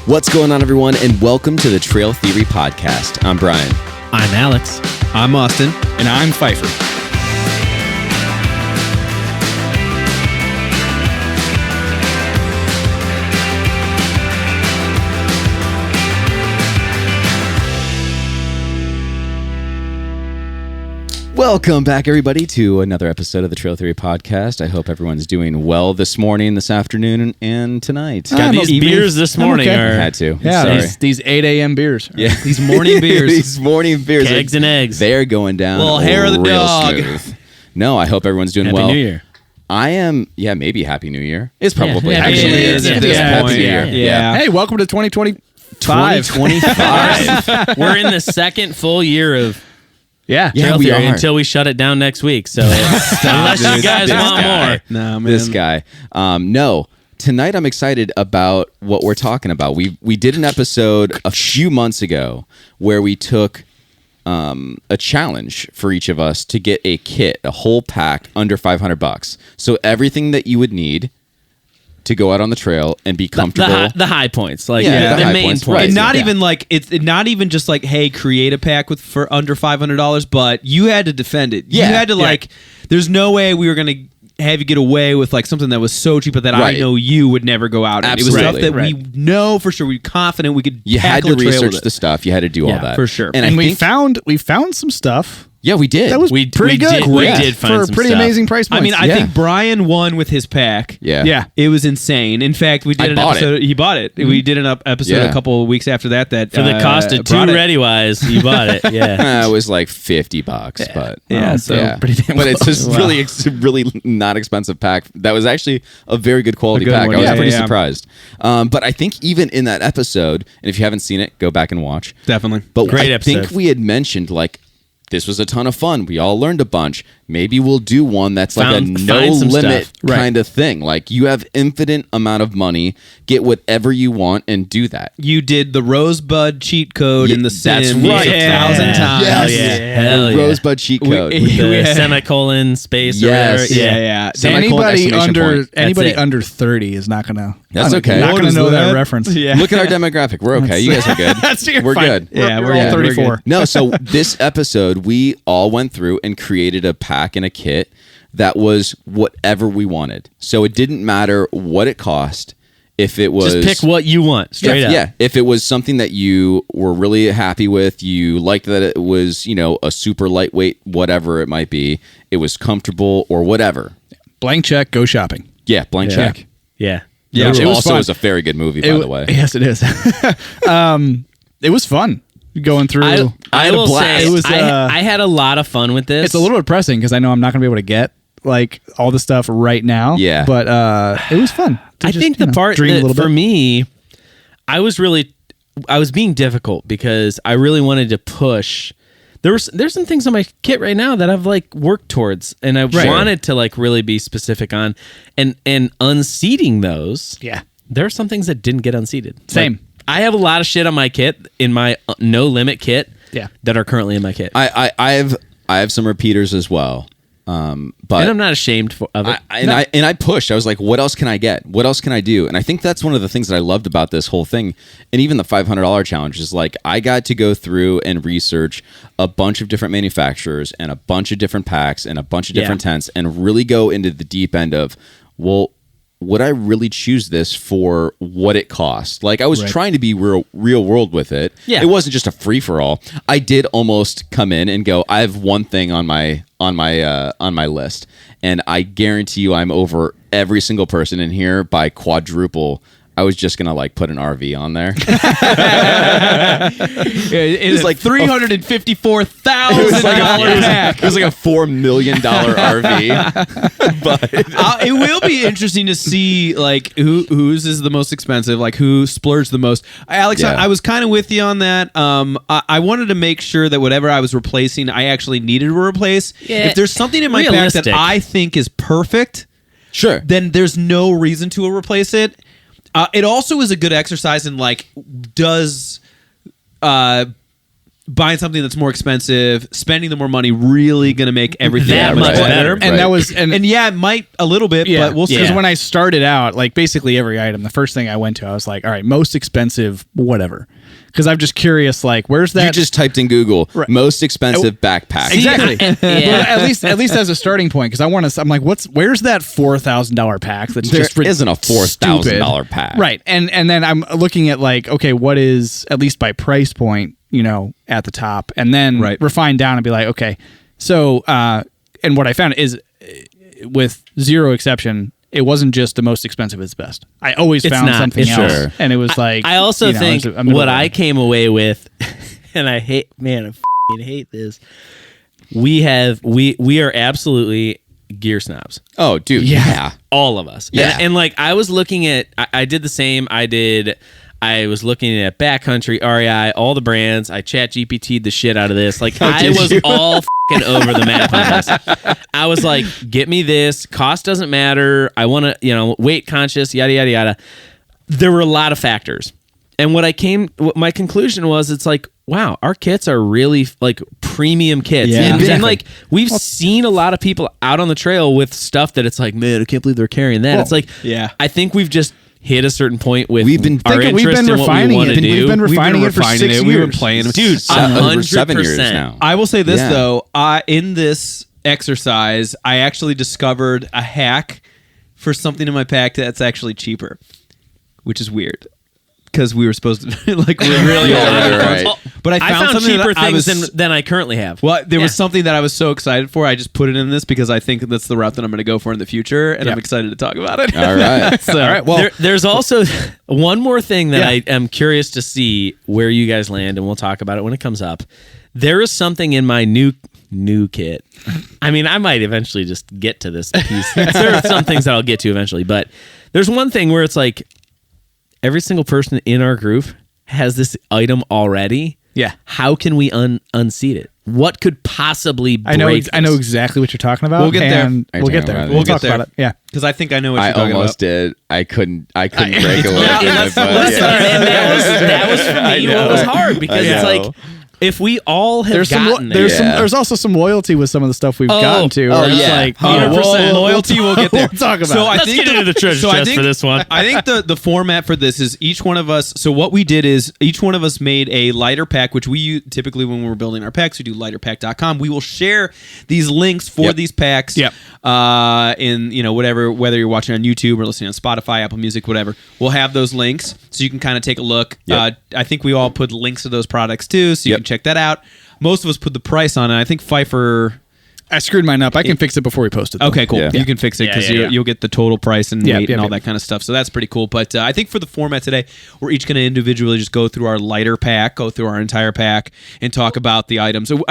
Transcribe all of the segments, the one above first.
What's going on, everyone, and welcome to the Trail Theory Podcast. I'm Brian. I'm Alex. I'm Austin. And I'm Pfeiffer. Welcome back, everybody, to another episode of the Trail Theory Podcast. I hope everyone's doing well this morning, this afternoon, and tonight. Got these beers this morning. I had to. Yeah, these 8 a.m. beers. Yeah. These morning beers. These morning beers. Eggs and eggs. They're going down. Little hair of the real dog. Smooth. No, I hope everyone's doing Happy well. New Year. I am, maybe Happy New Year. It's probably Yeah, Happy it New Year. is. It Yeah. is Happy New Yeah. Year. Yeah. Hey, welcome to 2025. 2025. We're in the second full year of Yeah. Trail we Theory are. until we shut it down next week. So unless you guys want more. No, man. This guy. No. Tonight I'm excited about what we're talking about. We did an episode a few months ago where we took a challenge for each of us to get a kit, a whole pack under $500. So everything that you would need to go out on the trail and be comfortable. The high points, like Yeah, the the high main points, points. right. And not Yeah. even like it's not even just like, hey, create a pack for under $500, but you had to defend it. Yeah, You had to yeah. like. There's no way we were gonna have you get away with like something that was so cheap that Right. I know you would never go out. Absolutely. It was stuff that Right. we know for sure. We're confident we could. You had tackle to a trail research with the it. stuff. You had to do all Yeah, that. for sure. And And I we think, found some stuff yeah, we did. that was We pretty good. did- we did find for some pretty stuff. amazing price points. I mean, I Yeah. think Brian won with his pack. yeah. yeah. It was insane. In fact, we did I an bought episode. He bought it. We did an episode Yeah. a couple of weeks after that. For the cost of two brought it. ReadyWise, you bought it. Yeah. It was like $50, but Yeah, so pretty damn but it's close. just really not expensive pack. That was actually a very good quality A good pack. one, I was yeah, pretty yeah. surprised. But I think even in that episode, and if you haven't seen it, go back and watch. Definitely. But Great I think episode. we had mentioned like this was a ton of fun. We all learned a bunch. Maybe we'll do one that's like Find a no some limit stuff. Right. kind of thing. Like you have infinite amount of money, get whatever you want and do that. You did the Rosebud cheat code in the that's Sims right. 1,000 times. Yes. Yeah. Hell yeah. Rosebud cheat code. The semicolon space or Yes. whatever. Yeah. Semicolon, exclamation point. Anybody it. under 30 is not gonna. That's okay. Not What gonna is know that that? reference. Yeah. Look at our demographic. We're okay. You guys are good. We're good. Yeah, we're we're all good. 34. No, so this episode, we all went through and created a pack and a kit that was whatever we wanted. So it didn't matter what it cost. If it was Just pick what you want, straight up. Yeah, if it was something that you were really happy with, you liked that it was, a super lightweight, whatever it might be, it was comfortable or whatever. Blank check. Go shopping. Yeah, blank check. Yeah. Yeah, Which it was also fun. is a very good movie, by the way. Yes, it is. It was fun going through. I had a will blast. say It was, I had a lot of fun with this. It's a little depressing because I know I'm not going to be able to get like all the stuff right now. Yeah. but it was fun. to I just, think the part dream a that little for bit. me, I was being difficult because I really wanted to push. There's some things on my kit right now that I've like worked towards, and I wanted to like really be specific on, and unseating those. Yeah. There are some things that didn't get unseated. Same. Like, I have a lot of shit on my kit in my no limit kit. Yeah. That are currently in my kit, I have some repeaters as well. But and I'm not ashamed of it. I pushed. I was like, what else can I get? What else can I do? And I think that's one of the things that I loved about this whole thing. And even the $500 challenge is like, I got to go through and research a bunch of different manufacturers and a bunch of different packs and a bunch of different tents and really go into the deep end of, well, would I really choose this for what it cost? Like I was trying to be real world with it. Yeah. It wasn't just a free for all. I did almost come in and go, I have one thing on my list, and I guarantee you I'm over every single person in here by quadruple. I was just gonna like put an RV on there. It was like $354,000. It was like a $4 million RV. But It will be interesting to see like whose is the most expensive, like who splurged the most. Alex, Yeah. I was kind of with you on that. I wanted to make sure that whatever I was replacing, I actually needed to replace. Yeah. If there's something in my pack Realistic. that I think is perfect, sure. then there's no reason to replace it. It also is a good exercise in like, does buying something that's more expensive, spending the more money, really going to make everything That much better. And Right. that was And yeah, it might a little bit, yeah, but we'll see. because when I started out, like basically every item, the first thing I went to, I was like, all right, most expensive, whatever. Because I'm just curious, like, where's that? You just typed in Google most expensive backpack. Exactly. Yeah. Well, at least as a starting point, because I'm like, where's that $4,000 pack? That's There just isn't a $4,000 stupid. pack. Right? And then I'm looking at like, okay, what is at least by price point, at the top, and then refine down and be like, okay, so and what I found is, with zero exception, it wasn't just the most expensive is best. I always found something else, sure. and it was like I also think it was a middle what ground. I came away with, and I hate this. We are absolutely gear snobs. Oh, dude. Yeah. All of us. Yeah. And like I was looking at, I did the same. I was looking at Backcountry, REI, all the brands. I chat GPT'd the shit out of this. Like I was all fucking over the map on this. I was like, get me this. Cost doesn't matter. I want to, weight conscious, yada, yada, yada. There were a lot of factors. And what my conclusion was, it's like, wow, our kits are really like premium kits. Yeah, and exactly. like we've seen a lot of people out on the trail with stuff that it's like, man, I can't believe they're carrying that. Well, it's like, yeah. I think we've just hit a certain point with We've been- our think interest we've been in what we refining want it. to do. We've been refining it for refining 6 it. years. We've been playing them. Dude, Over 7 years 100%. now. I will say this Yeah. though, in this exercise, I actually discovered a hack for something in my pack that's actually cheaper, which is weird. Because we were supposed to like really right. But I found something cheaper that I things was, than I currently have. well, there was something that I was so excited for. I just put it in this because I think that's the route that I'm going to go for in the future, and I'm excited to talk about it. All right. So, All right. Well, There's also one more thing that Yeah. I am curious to see where you guys land, and we'll talk about it when it comes up. There is something in my new kit. I mean, I might eventually just get to this piece. There are some things that I'll get to eventually, but there's one thing where it's like every single person in our group has this item already. Yeah. How can we unseat it? What could possibly break I know this? exactly what you're talking about. We'll get there. and Are you We'll get talking there. about We'll it? talk We'll get about it. Yeah. because I think I know what I you're talking almost about. did. I couldn't break away from it. But And that was for me what was hard, because it's know. like if we all have There's gotten there. there's also some loyalty with some of the stuff we've gotten to. oh, where it's yeah. like 100% loyalty. We'll get there. We'll talk about So it. I Let's think get into the treasure I chest think- for this one. I think the format for this is each one of us. So what we did is each one of us made a lighter pack, which we use typically when we're building our packs. We do lighterpack.com. We will share these links for Yep. these packs. Yep. In whether you're watching on YouTube or listening on Spotify, Apple Music, whatever. We'll have those links so you can kind of take a look. Yep. I think we all put links to those products too, so you Yep. can check that out. Most of us put the price on it. I think Pfeiffer. I screwed mine up. I can fix it before we post it. though. Okay, cool. Yeah. You can fix it because Yeah. you'll get the total price and Yeah, weight yeah, and all yeah. that kind of stuff. So that's pretty cool. But I think for the format today, we're each going to individually just go through our lighter pack, go through our entire pack, and talk about the items. So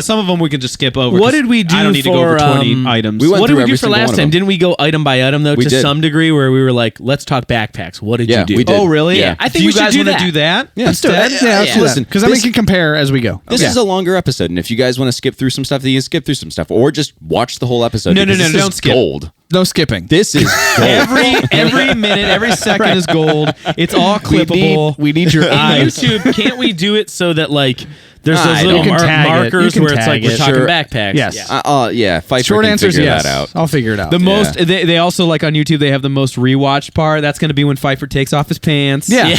some of them we can just skip over. What 'cause did we do I don't need to go over for, 20 items. we went What did through we do every for single one last of time? them. Didn't we go item by item though, We to did. some degree, where we were like, let's talk backpacks. What did Yeah, you do? we did. Oh, really? Yeah. I think do we you should guys do wanna that. do that? Yeah, Let's do it. Yeah, let's do that. Listen, Because then we this- can compare as we go. This is a longer episode, and if you guys want to skip through some stuff, then you can skip through some stuff, or just watch the whole episode. No, because this don't is skip. Gold. no skipping. This is gold. Every minute, every second is gold. It's all clippable. We need your On eyes. YouTube, can't we do it so that like there's I those little don't- You can tag it. markers You can where it's tag like we're it. talking Sure. backpacks? Yes. Yeah. Yeah, Pfeiffer Short can answer is figure yes. that out. I'll figure it out. The most they also like on YouTube they have the most rewatched part. That's going to be when Pfeiffer takes off his pants. yeah.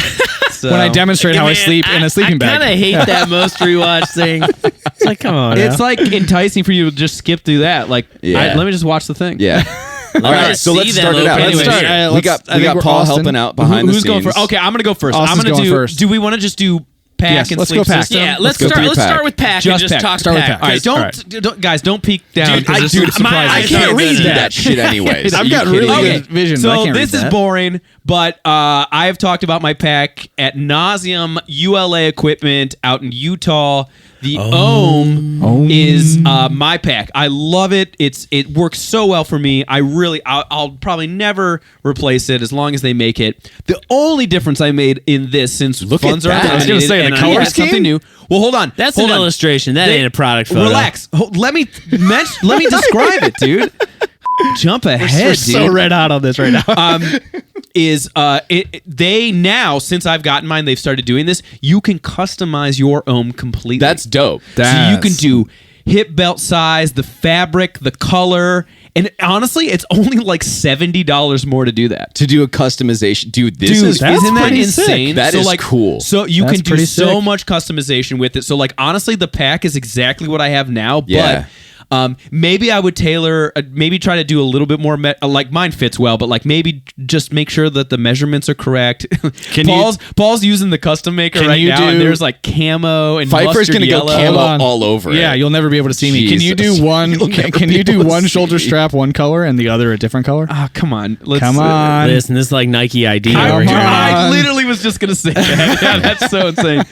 So- When I demonstrate how I Man, sleep in a sleeping I bag. kind of hate that most rewatch thing. It's like, come on. It's now. like enticing for you to just skip through that. Like, Yeah. let me just watch the thing. Yeah. All right, just so see let's them start it out. open. Let's Anyway, start. sure. We Let's- got I think we're Paul Austin. helping out behind Who's the going scenes. first? Okay, I'm going to go first. Austin's I'm going to going do. first. Do we want to just do pack Yes, and let's sleep go pack. system? yeah, let's go start. through Let's pack. start with pack Just and just pack. talk Start with pack. pack. All right, All don't guys, don't peek down. Dude, 'cause this dude, is surprising. I I can't can't read read that. that shit anyways. I've Are you got kidding really me? good vision. but I So can't this read is that. boring, but I have talked about my pack at nauseum. ULA equipment out in Utah. The Ohm is my pack. I love it. It works so well for me. I'll probably never replace it as long as they make it. The only difference I made in this, since Look funds at are that. I was gonna eliminated say, the and I color needed something scheme? new. Well, hold on. That's Hold an on. illustration. That ain't a product photo. Relax. Let me describe it, dude. Jump ahead, We're dude. so red hot on this right now. They now, since I've gotten mine, they've started doing this. You can customize your ohm completely. That's dope. So you can do hip belt size, the fabric, the color, and honestly, it's only like $70 more to do that. To do a customization, dude. This is that's isn't that pretty insane? sick. That so is like, cool. So you That's can do pretty so sick. much customization with it. So like honestly, the pack is exactly what I have now. Yeah. But maybe I would tailor, maybe try to do a little bit more. Like mine fits well, but like maybe just make sure that the measurements are correct. Paul's using the custom maker right now, and there's like camo and Pfeiffer's mustard gonna yellow. go camo all over. Yeah, it. you'll never be able to see me. Can you do Jesus. one? You'll never Can be you do able to one see. shoulder strap one color and the other a different color? Ah, come on. Come on. Listen, this is like Nike ID Come over here. on. I literally was just gonna say that. Yeah, that's so insane.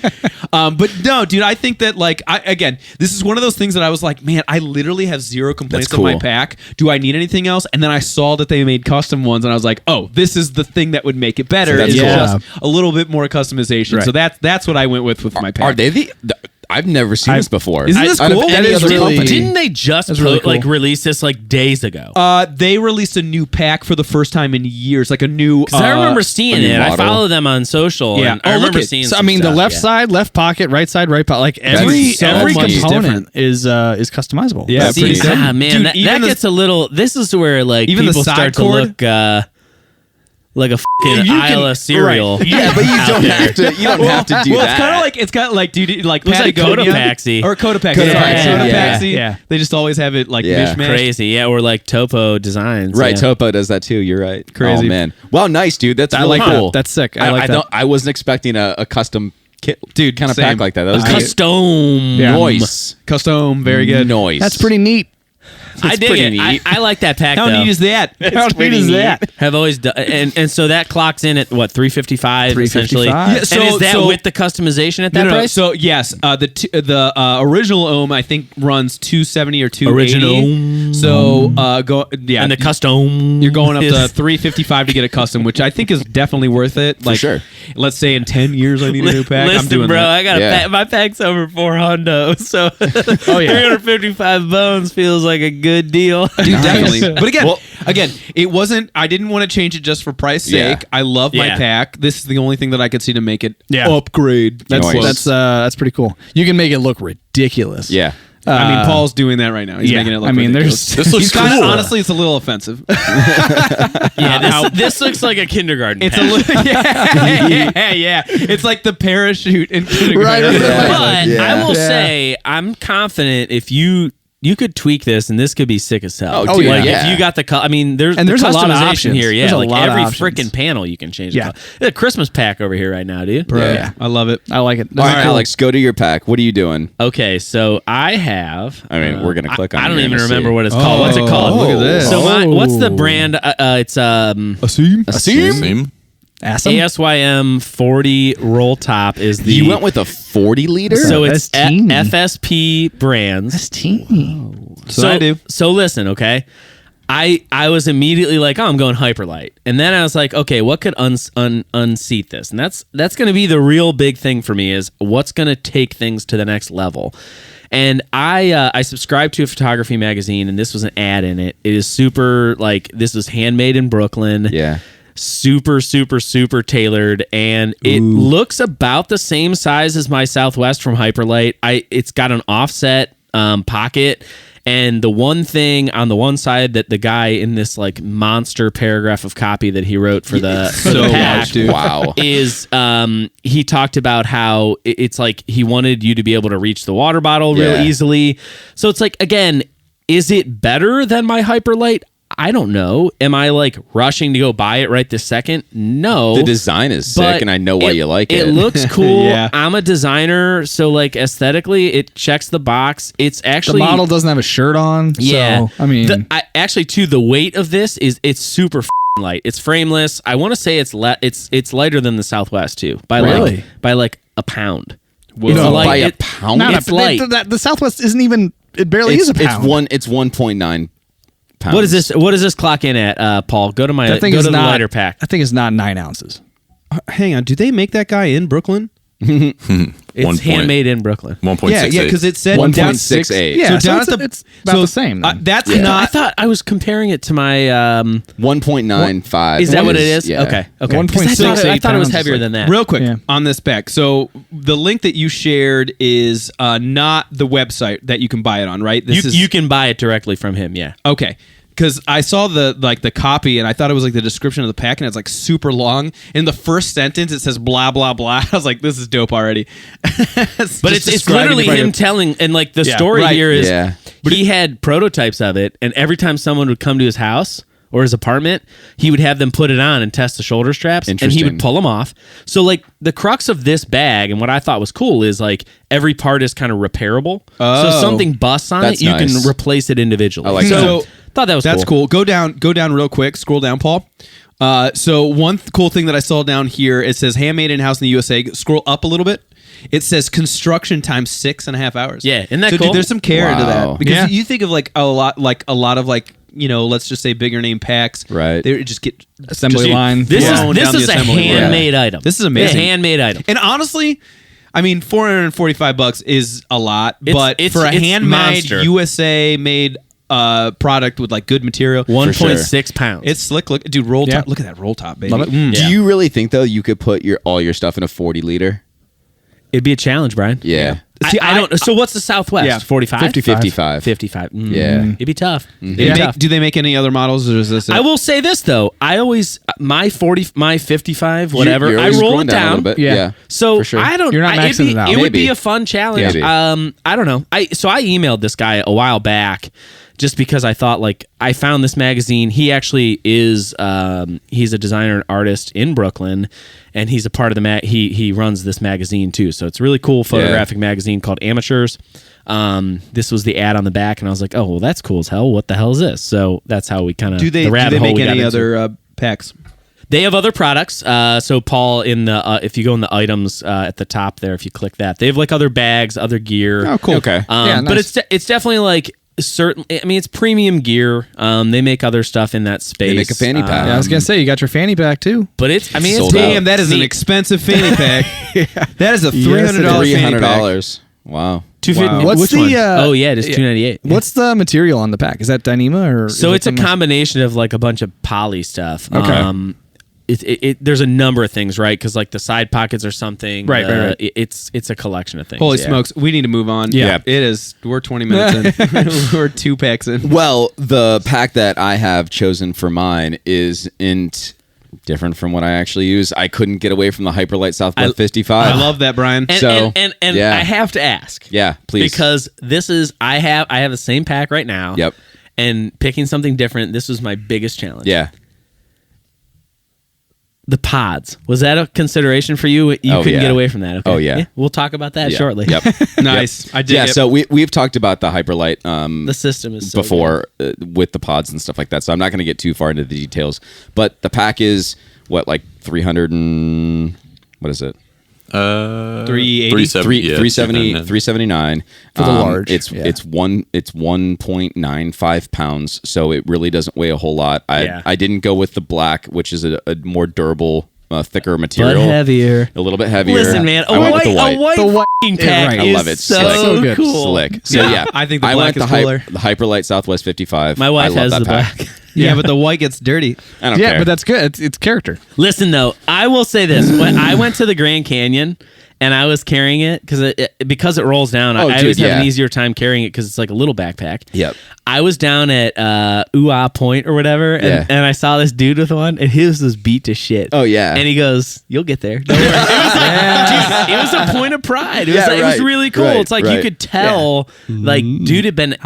But no, dude, I think that like again, this is one of those things that I was like, man, I literally have zero complaints That's on my cool. pack. Do I need anything else? And then I saw that they made custom ones, and I was like, oh, this is the thing that would make it better. So that's It's cool. just a little bit more customization. Right. So that's what I went with my pack. Are they the? I've never seen this before. Isn't this Out of cool? any That is other really- company. Didn't they just That's really cool. like release this like days ago? They released a new pack for the first time in years, like a new. Because I remember seeing a new it. I model. follow them on social. Yeah. And I Oh, look remember at- seeing. So, I some mean, the stuff, left yeah. side, left pocket, right pocket, like every so every much component is customizable. Yeah, That's pretty See, sick. man, Dude, that even the- gets a little. This is where like Even the people side start to cord? look like a fucking You can- Isla cereal. Yeah, but you don't have to. You don't have to do well, that. it's kind of like dude, like Looks like Patagonia Cotopaxi. or Cotopaxi. Cotopaxi, Yeah. yeah. Yeah. They just always have it like Yeah. mishmash. Crazy, yeah, or like Topo Designs, Right, yeah. Topo does that too. You're right. Crazy. Oh man. Well, nice, dude. That's I really like cool. that. That's sick. I like that. I wasn't expecting a custom kit, Dude, kind of same. pack like that. That was neat. Custom. Yeah. Noise. Custom, very good. Noise. That's pretty neat. I dig pretty it. neat. I like that pack. How though. neat is that? How neat is that? Have always done, and so that clocks in at what 355 essentially. 355. Yeah, so- and is that so- with the customization at that No. price? So yes, the original ohm I think runs 270 or 280. Original. So yeah, and the custom. you're going up to is- 355 to get a custom, which I think is definitely worth it. Like, sure. Let's say in 10 years I need a new pack. Listen, I'm doing bro, that. I got Yeah. my pack's over 400, so Oh, yeah. 355 bones feels like a good deal. Dude, definitely. But again, Well- it wasn't. I didn't want to change it just for price sake. Yeah. I love my Yeah. pack. This is the only thing that I could see to make it Yeah. upgrade. That's Nice. that's pretty cool. You can make it look ridiculous. Yeah. I mean, Paul's doing that right now. He's yeah. making it look I mean, ridiculous. there's This looks He's kinda- cool. honestly, it's a little offensive. Yeah, this looks like a kindergarten. It's pack. a little, yeah. It's like the parachute in kindergarten. Right. But Yeah. I will Yeah. say, I'm confident if you could tweak this, and this could be sick as hell. Oh, dude, like yeah. if you got the, I mean, there's And there's the a lot of customization options. here. Yeah, There's a like lot of every options. freaking panel you can change. Yeah. The Christmas pack over here right now, dude. Bro, Yeah. I love it. I like it. All right, That's cool. Alex, go to your pack. What are you doing? Okay, so I have. I mean, we're gonna click on I it don't here even and remember see. what it's called. What's it called? look at this. So what's the Oh. brand? It's Asim? ASYM 40 roll top is the. You went with a 40 liter? so it's That's teeny. FSP brands. That's teeny. So I do. So listen, okay. I was immediately like, oh, I'm going hyperlight, and then I was like, okay, what could unseat this? And that's going to be the real big thing for me is what's going to take things to the next level. And I subscribe to a photography magazine, and this was an ad in it. It is super like this was handmade in Brooklyn. Yeah. Super tailored, and it looks about the same size as my Southwest from Hyperlight. It's got an offset pocket, and the one thing on the one side that the guy in this like monster paragraph of copy that he wrote for the pack much, dude. Wow. is he talked about how it's like he wanted you to be able to reach the water bottle real Yeah. easily. So it's like, again, is it better than my Hyperlight? I don't know. Am I like rushing to go buy it right this second? No. The design is sick, But and I know why you like it. It looks cool. Yeah. I'm a designer, so like aesthetically, it checks the box. It's The actually model doesn't have a shirt on. yeah. So, I mean, actually, too, the weight of this is it's super light. It's frameless. I want to say it's lighter than the Southwest too by Really? like a pound. Whoa. It's No, light- by a it- pound? not it's a, light. The Southwest isn't even. It barely is a pound. It's 1.9 pounds. What is this? What does this clock in at, Paul? Go to my That thing go is to the not. lighter pack. I think it's not 9 ounces. Hang on. Do they make that guy in Brooklyn? It's handmade in Brooklyn. 1.68. Yeah, because it said 1.68. Yeah, So down so at the it's about the same. then. That's Yeah. not. I thought I was comparing it to my. 1.95. Is that what it is? Yeah. Okay. 1.68 I thought it was pounds heavier is than that. Real quick Yeah. on this back. So the link that you shared is not the website that you can buy it on, right? You can buy it directly from him. Yeah. Okay. Because I saw the copy and I thought it was like the description of the pack and it's like super long. In the first sentence it says blah blah blah. I was like, this is dope already. But it's literally him telling, and like the story right. here is Yeah. he had prototypes of it, and every time someone would come to his house or his apartment, he would have them put it on and test the shoulder straps, and he Interesting. would pull them off. So like the crux of this bag, and what I thought was cool is like every part is kind of repairable. So if something busts on That's it, you nice. can replace it individually. I like so, that. Thought that was That's cool. Go down real quick. Scroll down, Paul. So one cool thing that I saw down here, it says handmade in-house in the USA. Scroll up a little bit. It says construction time 6.5 hours. Yeah, isn't that so, cool? Dude, there's some care into Wow. that because Yeah. you think of like a lot of like let's just say bigger name packs. Right. They just get Assembly line. This blown is down the a assembly line. handmade item. This is amazing. A handmade item. And honestly, I mean, $445 is a lot, It's- but it's- for a it's handmade monster. USA made product with like good material, 1.6 pounds. it's slick. Look, dude, roll Yeah. top. Look at that roll top, baby. Love it. Mm. Do you really think though you could put all your stuff in a 40 liter? It'd be a challenge, Brian. Yeah. See, I don't. So what's the Southwest? Yeah. 45? 55. 55. Yeah. It'd be tough. It'd be They tough. do they make any other models, or is this? I will say this though. I always my 55, whatever. You're I always roll going it down a down. little bit. Yeah. Yeah. So For sure. I don't. You're not it'd maxing be- it out. It would be Maybe. a fun challenge. Maybe. I don't know. I emailed this guy a while back, just because I thought like I found this magazine. He actually is. He's a designer and artist in Brooklyn, and he's a part of the he runs this magazine too. So it's a really cool photographic magazine called Amateurs. This was the ad on the back, and I was like, oh well, that's cool as hell. What the hell is this? So that's how we kind of do they make any other packs? They have other products. So Paul, in the if you go in the items at the top there, if you click that, they have like other bags, other gear. Oh, cool. Okay. Yeah, But nice. it's definitely like certain. I mean, it's premium gear. They make other stuff in that space. They make a fanny pack. Yeah, I was gonna say you got your fanny pack too. But it's. I mean, it's Sold out. Damn, that is an neat. expensive fanny pack. That is a $300 fanny pack. $300. Wow. $250. What's Which the, one? uh, Oh yeah, it is $298. What's the material on the pack? Is that Dyneema or? So is it it's a something- combination of like a bunch of poly stuff. Okay. There's a number of things, right? Because like the side pockets or something. Right. It's a collection of things. Holy yeah. smokes, we need to move on. Yeah. It is. We're 20 minutes in. We're 2 packs in. Well, the pack that I have chosen for mine is different from what I actually use. I couldn't get away from the Hyperlight Southwest 55. I love that, Brian. And, So, and yeah. I have to ask. Yeah, please. Because this is I have the same pack right now. Yep. And picking something different, this was my biggest challenge. Yeah. The pods. Was that a consideration for you? You Oh, couldn't yeah. get away from that. Okay. Oh, yeah. We'll talk about that Yeah. shortly. Yep. Nice. I did. Yeah, so we've talked about the Hyperlight The system is so before with the pods and stuff like that. So I'm not going to get too far into the details. But the pack is like 300 and what is it? 380? 379 For the large, It's yeah. it's 1.95 pounds, so it really doesn't weigh a whole lot. Yeah. I didn't go with the black, which is a more durable, thicker But material, heavier. a little bit heavier. Listen, man, I went with the white. a white fucking pack right. I is love it. so, Slick. So good. cool. Slick. So yeah, I think the I black went is the cooler. the Hyperlight Southwest 55. My wife I love has that the pack. black. Yeah, but the white gets dirty. I don't Yeah, care. but that's good. It's character. Listen, though, I will say this: when I went to the Grand Canyon and I was carrying it because it rolls down, Oh, I dude, always have yeah. an easier time carrying it because it's like a little backpack. Yep. I was down at Point or whatever, and, Yeah. and I saw this dude with one, and he was just beat to shit. Oh, yeah. and he goes, "You'll get there." Don't worry. It was a point of pride. It was, Yeah, it was right, really cool. right, It's like you right. could tell, like, dude had been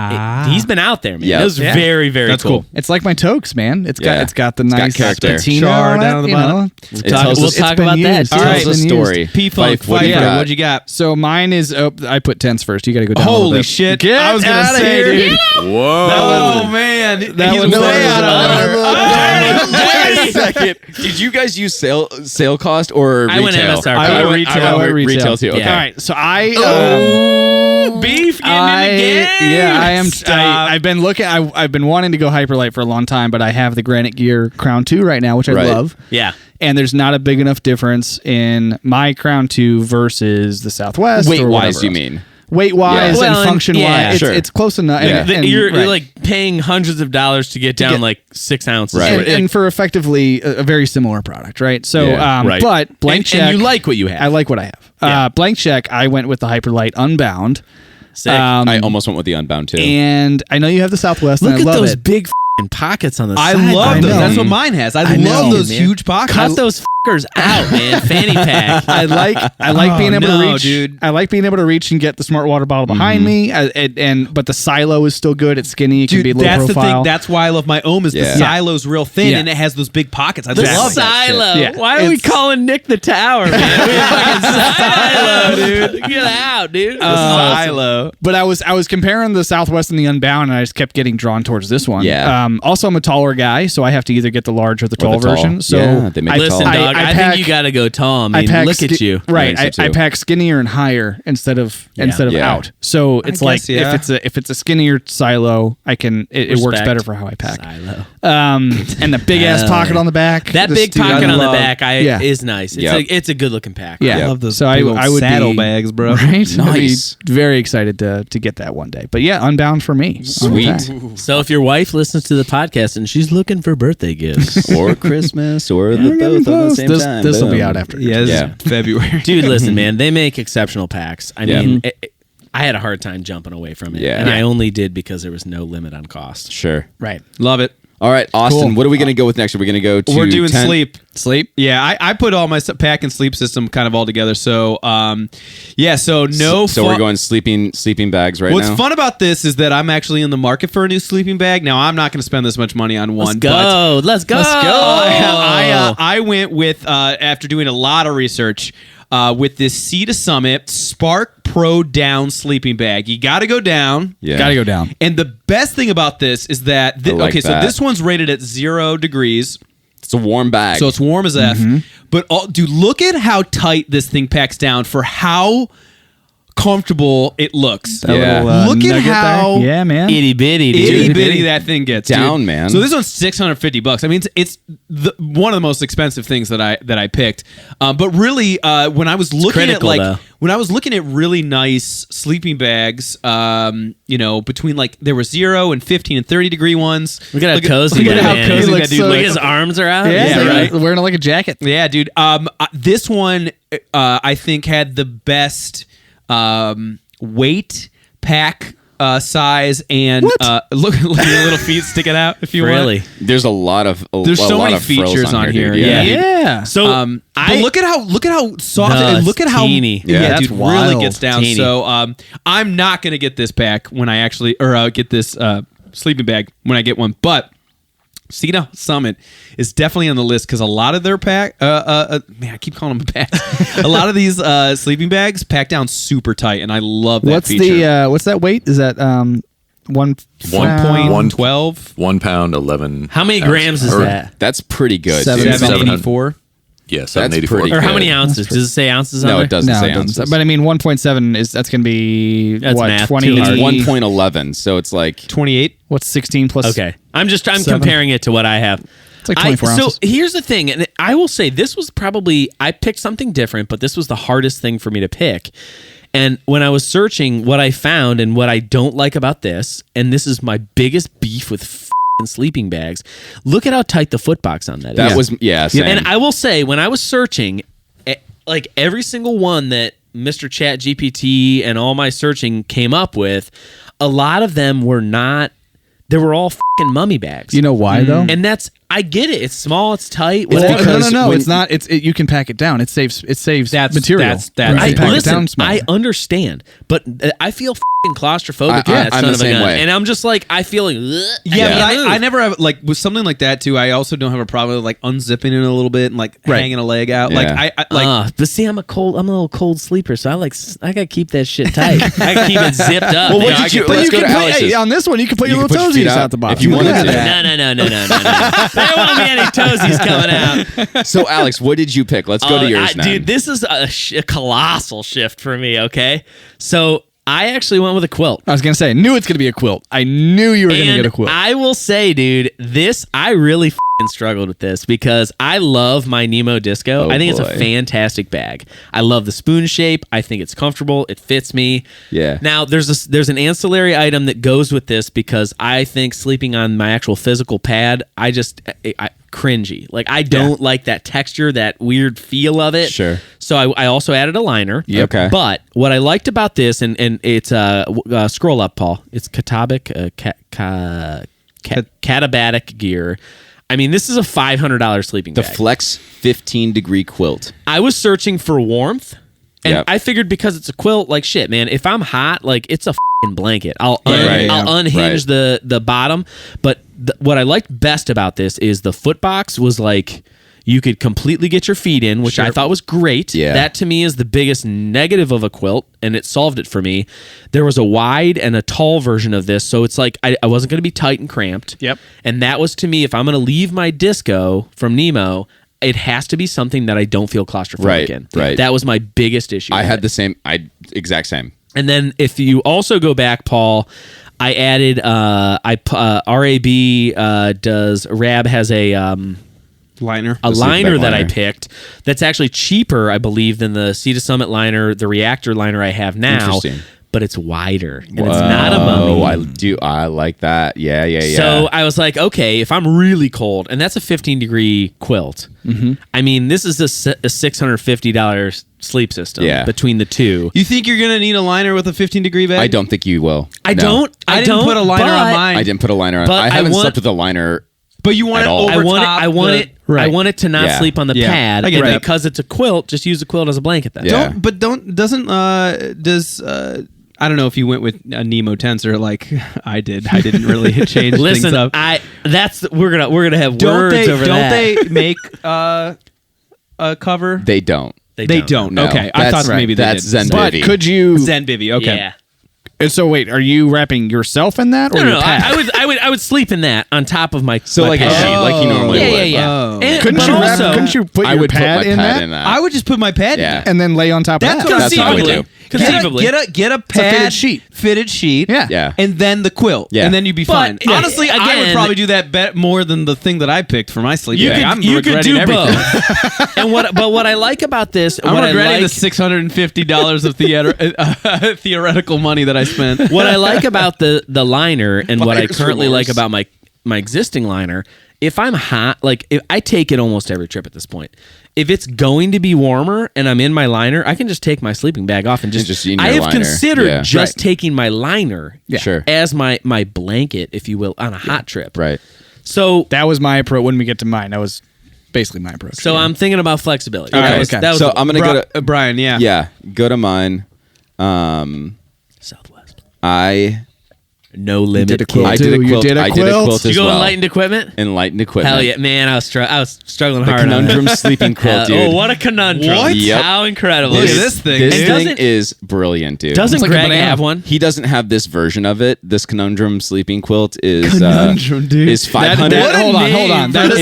he's been out there, man. Yeah. It was Yeah. very, very That's cool. cool. It's like my toques, man. It's got Yeah. it's got the It's got nice character. patina Char on down it, on the you bottom. know? It tells We'll us- talk It's been about that. used. too. It All tells right. the story. P-Funk, Fife, what do you fire. got? What'd you got? So mine is. I put tents first. You got to go down. a little Holy bit. shit. Get I was going to outta say, here. dude. Whoa. Oh, man. That He's was- way out of Wait a second. Did you guys use sale cost or retail? I went MSRP. I went retail. too. Okay. Yeah. All right. So I. Beef getting I in the game. yeah, I am. Stop. I've been looking. I've been wanting to go Hyperlight for a long time, but I have the Granite Gear Crown 2 right now, which I Right. love. Yeah. and there's not a big enough difference in my Crown 2 versus the Southwest. Weight-wise, you mean? Weight-wise Well, and function-wise, sure. it's close enough. Yeah. You're like paying hundreds of dollars to get down like 6 ounces. Right. and for effectively a very similar product, right? So, Yeah, right. but blank check. And you like what you have. I like what I have. Blank check. I went with the Hyperlight Unbound. Sick. I almost went with the Unbound too. And I know you have the Southwest. Look and I at love those it. big pockets on the I side. love those. know. That's what mine has. I know, love those man. huge pockets. Cut those fuckers out, man. Fanny pack. I like being able to no, reach. dude. I like being able to reach and get the smart water bottle behind me. But the silo is still good. It's skinny. It can be a low that's profile. the thing. That's why I love my Ohm is the Yeah. silo's real thin Yeah. and it has those big pockets. I The love that shit. silo. Yeah. Why are we It's- calling Nick the Tower, man? We fucking silo, dude. Get out, dude. Silo. But I was comparing the Southwest and the Unbound, and I just kept getting drawn towards this one. Yeah. Also, I'm a taller guy, so I have to either get the large or the tall the tall. version. So Yeah, they make Listen, tall. dog. I pack- think you got to go tall. I mean, pack look at you. Right. I think so I too. pack skinnier and higher instead of Yeah. out. So it's like guess, yeah. if it's a skinnier silo, it works Respect. better for how I pack. Silo. And the big ass pocket on the back. That Just- big dude, pocket I on the love- back Yeah. is nice. It's, Yep. it's a good looking pack. Yeah, I love those So big old I would saddlebags, bro. Right, Nice. I'd be very excited to get that one day. But yeah, Unbound for me. Sweet. So if your wife listens to the podcast and she's looking for birthday gifts, Or Christmas, or the We're getting both at the close. same This time. will be Boom. out after. Yeah, this is Yeah. February. dude, listen, man, they make exceptional packs. I Yeah. mean, I had a hard time jumping away from it, Yeah. and Yeah. I only did because there was no limit on cost. Sure. Right. Love it. All right, Austin, Cool. what are we going to go with next? Are we going to go to We're doing 10? sleep. Sleep. Yeah, I put all my pack and sleep system kind of all together. So, so no. So we're going sleeping bags right What's now. fun about this is that I'm actually in the market for a new sleeping bag. Now, I'm not going to spend this much money on one. Let's go. I went with after doing a lot of research with this Sea to Summit Spark Pro Down sleeping bag. You got to go down. Yeah. Gotta go down. And the best thing about this is that I like so that. this one's rated at 0 degrees. It's a warm bag. So it's warm as F. But dude, look at how tight this thing packs down for how comfortable it looks. Yeah. Little, Look at nugget how there. Yeah, man. Itty bitty, dude. itty bitty that thing gets Down, dude. man. So this one's $650. I mean, it's one of the most expensive things that I picked. But really, when I was looking critical, at though. when I was looking at really nice sleeping bags, between like there were 0 and 15 and 30 degree ones. Look at how cozy look at that how man cozy is. that looks dude so- Look, looks. his arms are out. Yeah, Yeah, right. right. Wearing it like a jacket. Yeah, dude. This one I think had the best weight, pack size, and look at your little feet sticking out. If you Really? want, There's a lot of there's a so lot many of frills features on here. dude. Yeah. Yeah. So but look at how soft No, and look at it's how teeny. Yeah, yeah, that's dude, wild. really gets down. Teeny. So I'm not gonna get this back when I actually get this sleeping bag when I get one, but. Cena Summit is definitely on the list because a lot of their pack, man, I keep calling them a pack. A lot of these sleeping bags pack down super tight, and I love that What's feature. what's that weight? Is that 1.12, 1 pound, 11. how many ounces. grams is Or- that? That's pretty good. Seven- dude. 784. Yeah, 784. pretty Or how good. many ounces? Does it say ounces on No, there? it doesn't No, say it ounces. doesn't. But I mean, 1.7 that's going to be That's what math, 20. too hard. It's 1.11, so it's like 28. What's 16 plus? Okay. I'm Seven. comparing it to what I have. It's like 24 So ounces. here's the thing, and I will say this was probably, I picked something different, but this was the hardest thing for me to pick. And when I was searching, what I found and what I don't like about this, and this is my biggest beef with f***ing sleeping bags, look at how tight the foot box on that is. that was same. And I will say, when I was searching, like every single one that Mr. Chat GPT and all my searching came up with, a lot of them were not, they were all fucking mummy bags. You know why though? And I get it. It's small, it's tight. Well, Whatever. because no. when- It's not. You can pack it down. It saves That's- material. that's- Right. I- You pack it listen, down smaller. I understand, but I feel fucking claustrophobic I- in that I'm son the of a same gun. way. And I'm just like, I feel like, Yeah, but can't move. I never have like with something like that too. I also don't have a problem with like unzipping it a little bit and like Right. hanging a leg out. Yeah. Like I like But see, I'm a little cold sleeper, so I gotta keep that shit tight. I gotta keep it zipped up. Well, man. what did you- But let's you go can to put, Alex's. hey, on this one. You can put You your can little put your feet toesies out out the bottom. if you wanted Look to. at that. No. There won't be any toesies coming out. So, Alex, what did you pick? Let's go to yours now. Dude, this is a colossal shift for me, okay? So I actually went with a quilt. I was gonna say, knew it's gonna be a quilt. I knew you were gonna get a quilt. I will say, dude, I really struggled with this because I love my Nemo Disco. I think it's a fantastic bag. I love the spoon shape. I think it's comfortable. It fits me. Yeah. Now there's an ancillary item that goes with this because I think sleeping on my actual physical pad, I cringy. Like I don't like that texture, that weird feel of it. Sure. So I also added a liner. Yep. Okay. But what I liked about this, and it's scroll up, Paul. It's Katabatic Katabatic gear. I mean, this is a $500 sleeping bag. The Flex 15-degree quilt. I was searching for warmth, and Yep. I figured because it's a quilt, like shit, man. If I'm hot, like it's a blanket. I'll unhinge the bottom. But what I liked best about this is the foot box was like you could completely get your feet in, which I thought was great. Yeah. That to me is the biggest negative of a quilt, and it solved it for me. There was a wide and a tall version of this, so it's like I wasn't going to be tight and cramped. Yep. And that was to me, if I'm going to leave my Disco from Nemo, it has to be something that I don't feel claustrophobic in. Right. That was my biggest issue. I had the same, exact same. And then if you also go back, Paul, I added Rab has a Liner. liner that I liner. picked that's actually cheaper, I believe, than the Sea to Summit liner, the Reactor liner I have now. Interesting. But it's wider and it's not a mummy. I like that. Yeah. So I was like, okay, if I'm really cold, and that's a 15-degree quilt. Mm-hmm. I mean, this is a $650 sleep system between the two. You think you're going to need a liner with a 15-degree bag? I don't think you will. I didn't put a liner on mine. I didn't put a liner on. But I haven't slept with a liner. But you want at it all. over top. I want it to not sleep on the pad. I get that. Because it's a quilt, just use the quilt as a blanket then. Yeah. I don't know if you went with a Nemo tensor like I did. I didn't really change things up. We're gonna have words over that. Don't they make a cover? They don't. They don't. No, Okay, I thought maybe they that's did. Zenbivy. But could you? Zenbivy. Okay. Yeah. And so wait, are you wrapping yourself in that, or No, your pad? I would sleep in that on top of my So my like a pad. sheet, like you normally would. Yeah. Oh. And, Couldn't but you also, couldn't you put I your would put pad my in pad that in that. I would just put my pad in Yeah. it. and then lay on top of that? That's what I would do. Conceivably. Get a pad, fitted sheet, Yeah. and then the quilt, Yeah. and then you'd be fine. yeah, Honestly, I would again- probably do that more than the thing that I picked for my sleeping bag. I'm You could regretting do everything. both. But what I like about this, I'm what regretting I like, the $650 of theoretical money that I spent. what I like about the liner and what I Buyer's currently like remorse. about my existing liner, if I'm hot, like if I take it almost every trip at this point. If it's going to be warmer and I'm in my liner, I can just take my sleeping bag off and just in your I have liner. considered Yeah. just taking my liner Sure. as my blanket, if you will, on a hot trip. Right. So That was my approach. When we get to mine, that was basically my approach. so I'm thinking about flexibility. Okay. That was So I'm gonna go to Brian. Yeah. go to mine. Southwest. I No limit. did a quilt. I did a You quilt. did a I did a quilt? quilt Did as you go well. enlightened equipment? Enlightened equipment. Hell yeah, man! I was struggling The hard. on conundrum that. sleeping quilt, dude. Oh, what a conundrum! What? Yep. How incredible! Look at this thing. This dude. thing Doesn't- is brilliant, dude. Doesn't It's like a Greg banana. have one? He doesn't have this version of it. This conundrum sleeping quilt is Conundrum, dude. is $500. hold on. That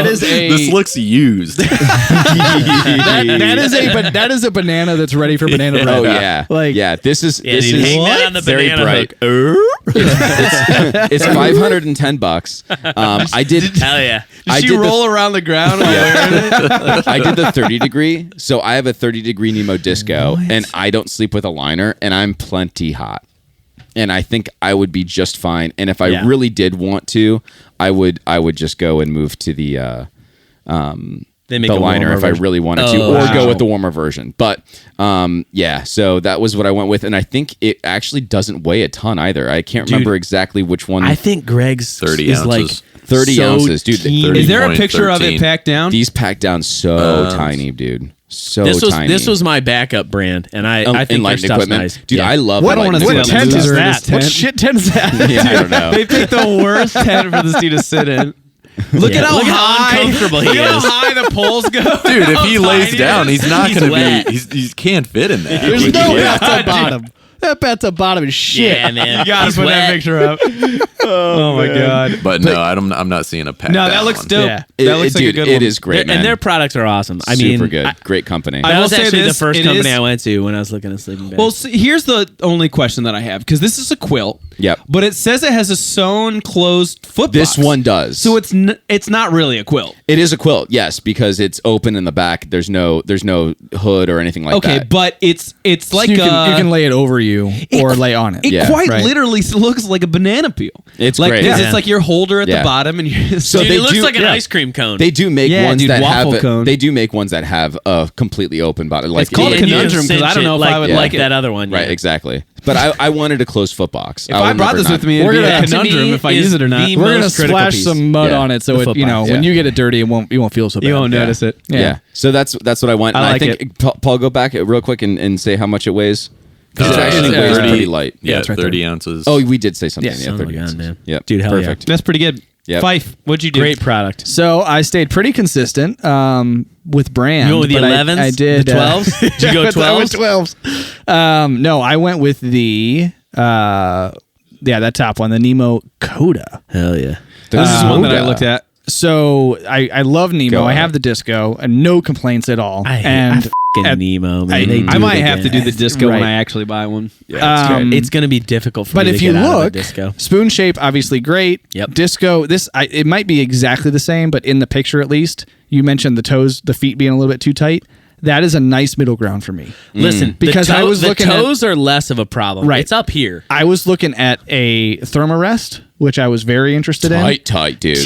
is a This looks used. that is a banana that's ready for banana bread. Oh yeah, Like- yeah. This is Yeah, this dude, is hang that on the very banana bright. hook. It's $510. I did. Hell yeah! I Did did she roll around the ground while wearing it? I did the 30-degree. So I have a 30-degree Nemo Disco, and I don't sleep with a liner, and I'm plenty hot. And I think I would be just fine. And if I Yeah. really did want to, I would just go and move to the They make the a liner warmer if I version. really wanted to, Oh, or wow. go with the warmer version. But yeah, so that was what I went with, and I think it actually doesn't weigh a ton either. I can't remember exactly which one. I think Greg's 30 is ounces. like 30 so ounces, dude. teeny. Is there a picture of it 30.13. packed down? These packed down so tiny, dude. So tiny. This was my backup brand, and I think your Enlightened stuff's equipment, nice, dude. Yeah. I love. What- I don't Enlightened wanna see that equipment. tent is loser in that? this What tent. shit tent is that? Yeah, I don't know. They picked the worst tent for this dude to sit in. Look at how Look at how high, uncomfortable he look at is. how high the poles go. Dude, if he How lays tiny down, it is. he's not He's going to wet. be. He can't fit in there. There's no way that's a bottom. That bathtub bottom is shit. Yeah, man. You gotta He's put that wet. picture up. Oh my god. But no, I'm not seeing a pack. No, that looks dope. Yeah. That looks like a Dude, good it one. is great, man. And their products are awesome. I mean, super good. Great company. that I was will say actually this, the first it company is- I went to when I was looking at sleeping bags. Well, see, here's the only question that I have, because this is a quilt. Yep. But it says it has a sewn closed foot This box. one does. So it's not really a quilt. It is a quilt, yes, because it's open in the back. There's no hood or anything like Okay, that. but it's like you can lay it over you or lay on it. It Yeah, quite right. literally looks like a banana peel. It's like great. It's Yeah. like your holder at Yeah. the bottom, and you're So Dude, they it looks do- like an yeah. ice cream cone. They do make Yeah, ones dude, that waffle have cone. they do make ones that have a completely open bottom. Like It's called a And you can conundrum, 'cause I cinch don't know it if I would like like it. that other one. right, yeah. exactly. But I wanted a closed foot box. If I brought this with me, it'd We're be a gonna- conundrum to me if I is use it or not. the We're gonna most critical splash piece. some mud Yeah. on it, so The it, foot you know box. when Yeah. you get it dirty, you won't feel so bad. You won't notice it. Yeah. So that's what I want. I And like I think Paul, go back real quick and say how much it weighs. Because it actually it's weighs 30 pretty light. Yeah, it's right 30 ounces. Oh, we did say something. Yes. Yeah, Oh my 30 God, ounces. man. Yep. Dude, hell Perfect. That's pretty good. Yep. Fife, what'd you do? Great product. So I stayed pretty consistent with brand. You went with the but 11s? I did The 12s? Did you go I went 12s? 12s. No, I went with the that top one, the Nemo Coda. Hell yeah. This is one that I Coda. looked at. So I love Nemo. Go I on. have the Disco and no complaints at all. I hate and fucking Nemo, man. I- They I do might it have to again. do the disco when Right. I actually buy one. Yeah, that's great. It's going to be difficult for but me if to you get out of look, the disco. spoon shape obviously great. Yep. Disco, it might be exactly the same, but in the picture at least, you mentioned the feet being a little bit too tight. That is a nice middle ground for me. Listen, Because I was the looking at- toes are less of a problem. Right. It's up here. I was looking at a Thermarest, which I was very interested in. tight, dude.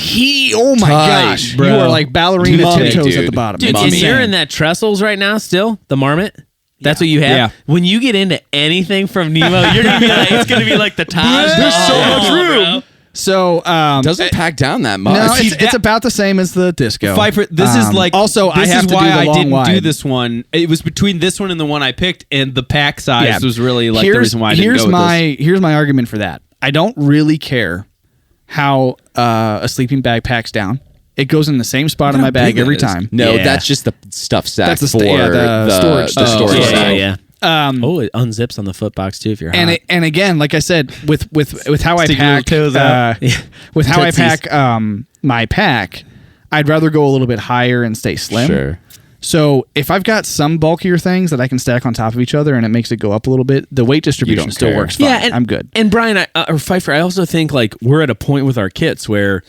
Oh my Tight, gosh, bro. you are like ballerina Mummy, tiptoes at dude. the bottom. Dude, It's and insane. you're in that trestles right now still, the marmot. That's what you have. Yeah. When you get into anything from Nemo, you're gonna be like, it's gonna be like the Taj. There's so Mahal, much bro. room. So Doesn't pack down that much. no, See, it's about the same as the Disco. Pfeiffer, this is like also This I have is to why do the I long didn't wide. do this one. It was between this one and the one I picked, and the pack size Yeah. was really like the reason why I didn't go with this. Here's my argument for that. I don't really care how a sleeping bag packs down. It goes in the same spot on my bag big every that is. time. No, Yeah. that's just the stuff sack That's the for sta- yeah, the storage the sack. storage Yeah, sack. yeah. Oh, it unzips on the foot box too if you're hot. And again, like I said, with how I Stick your pack, little toes out. with how Tootsies. I pack my pack, I'd rather go a little bit higher and stay slim. Sure. So if I've got some bulkier things that I can stack on top of each other and it makes it go up a little bit, the weight distribution don't still care. works fine. Yeah, and, I'm good. And Brian, or Pfeiffer, I also think like we're at a point with our kits where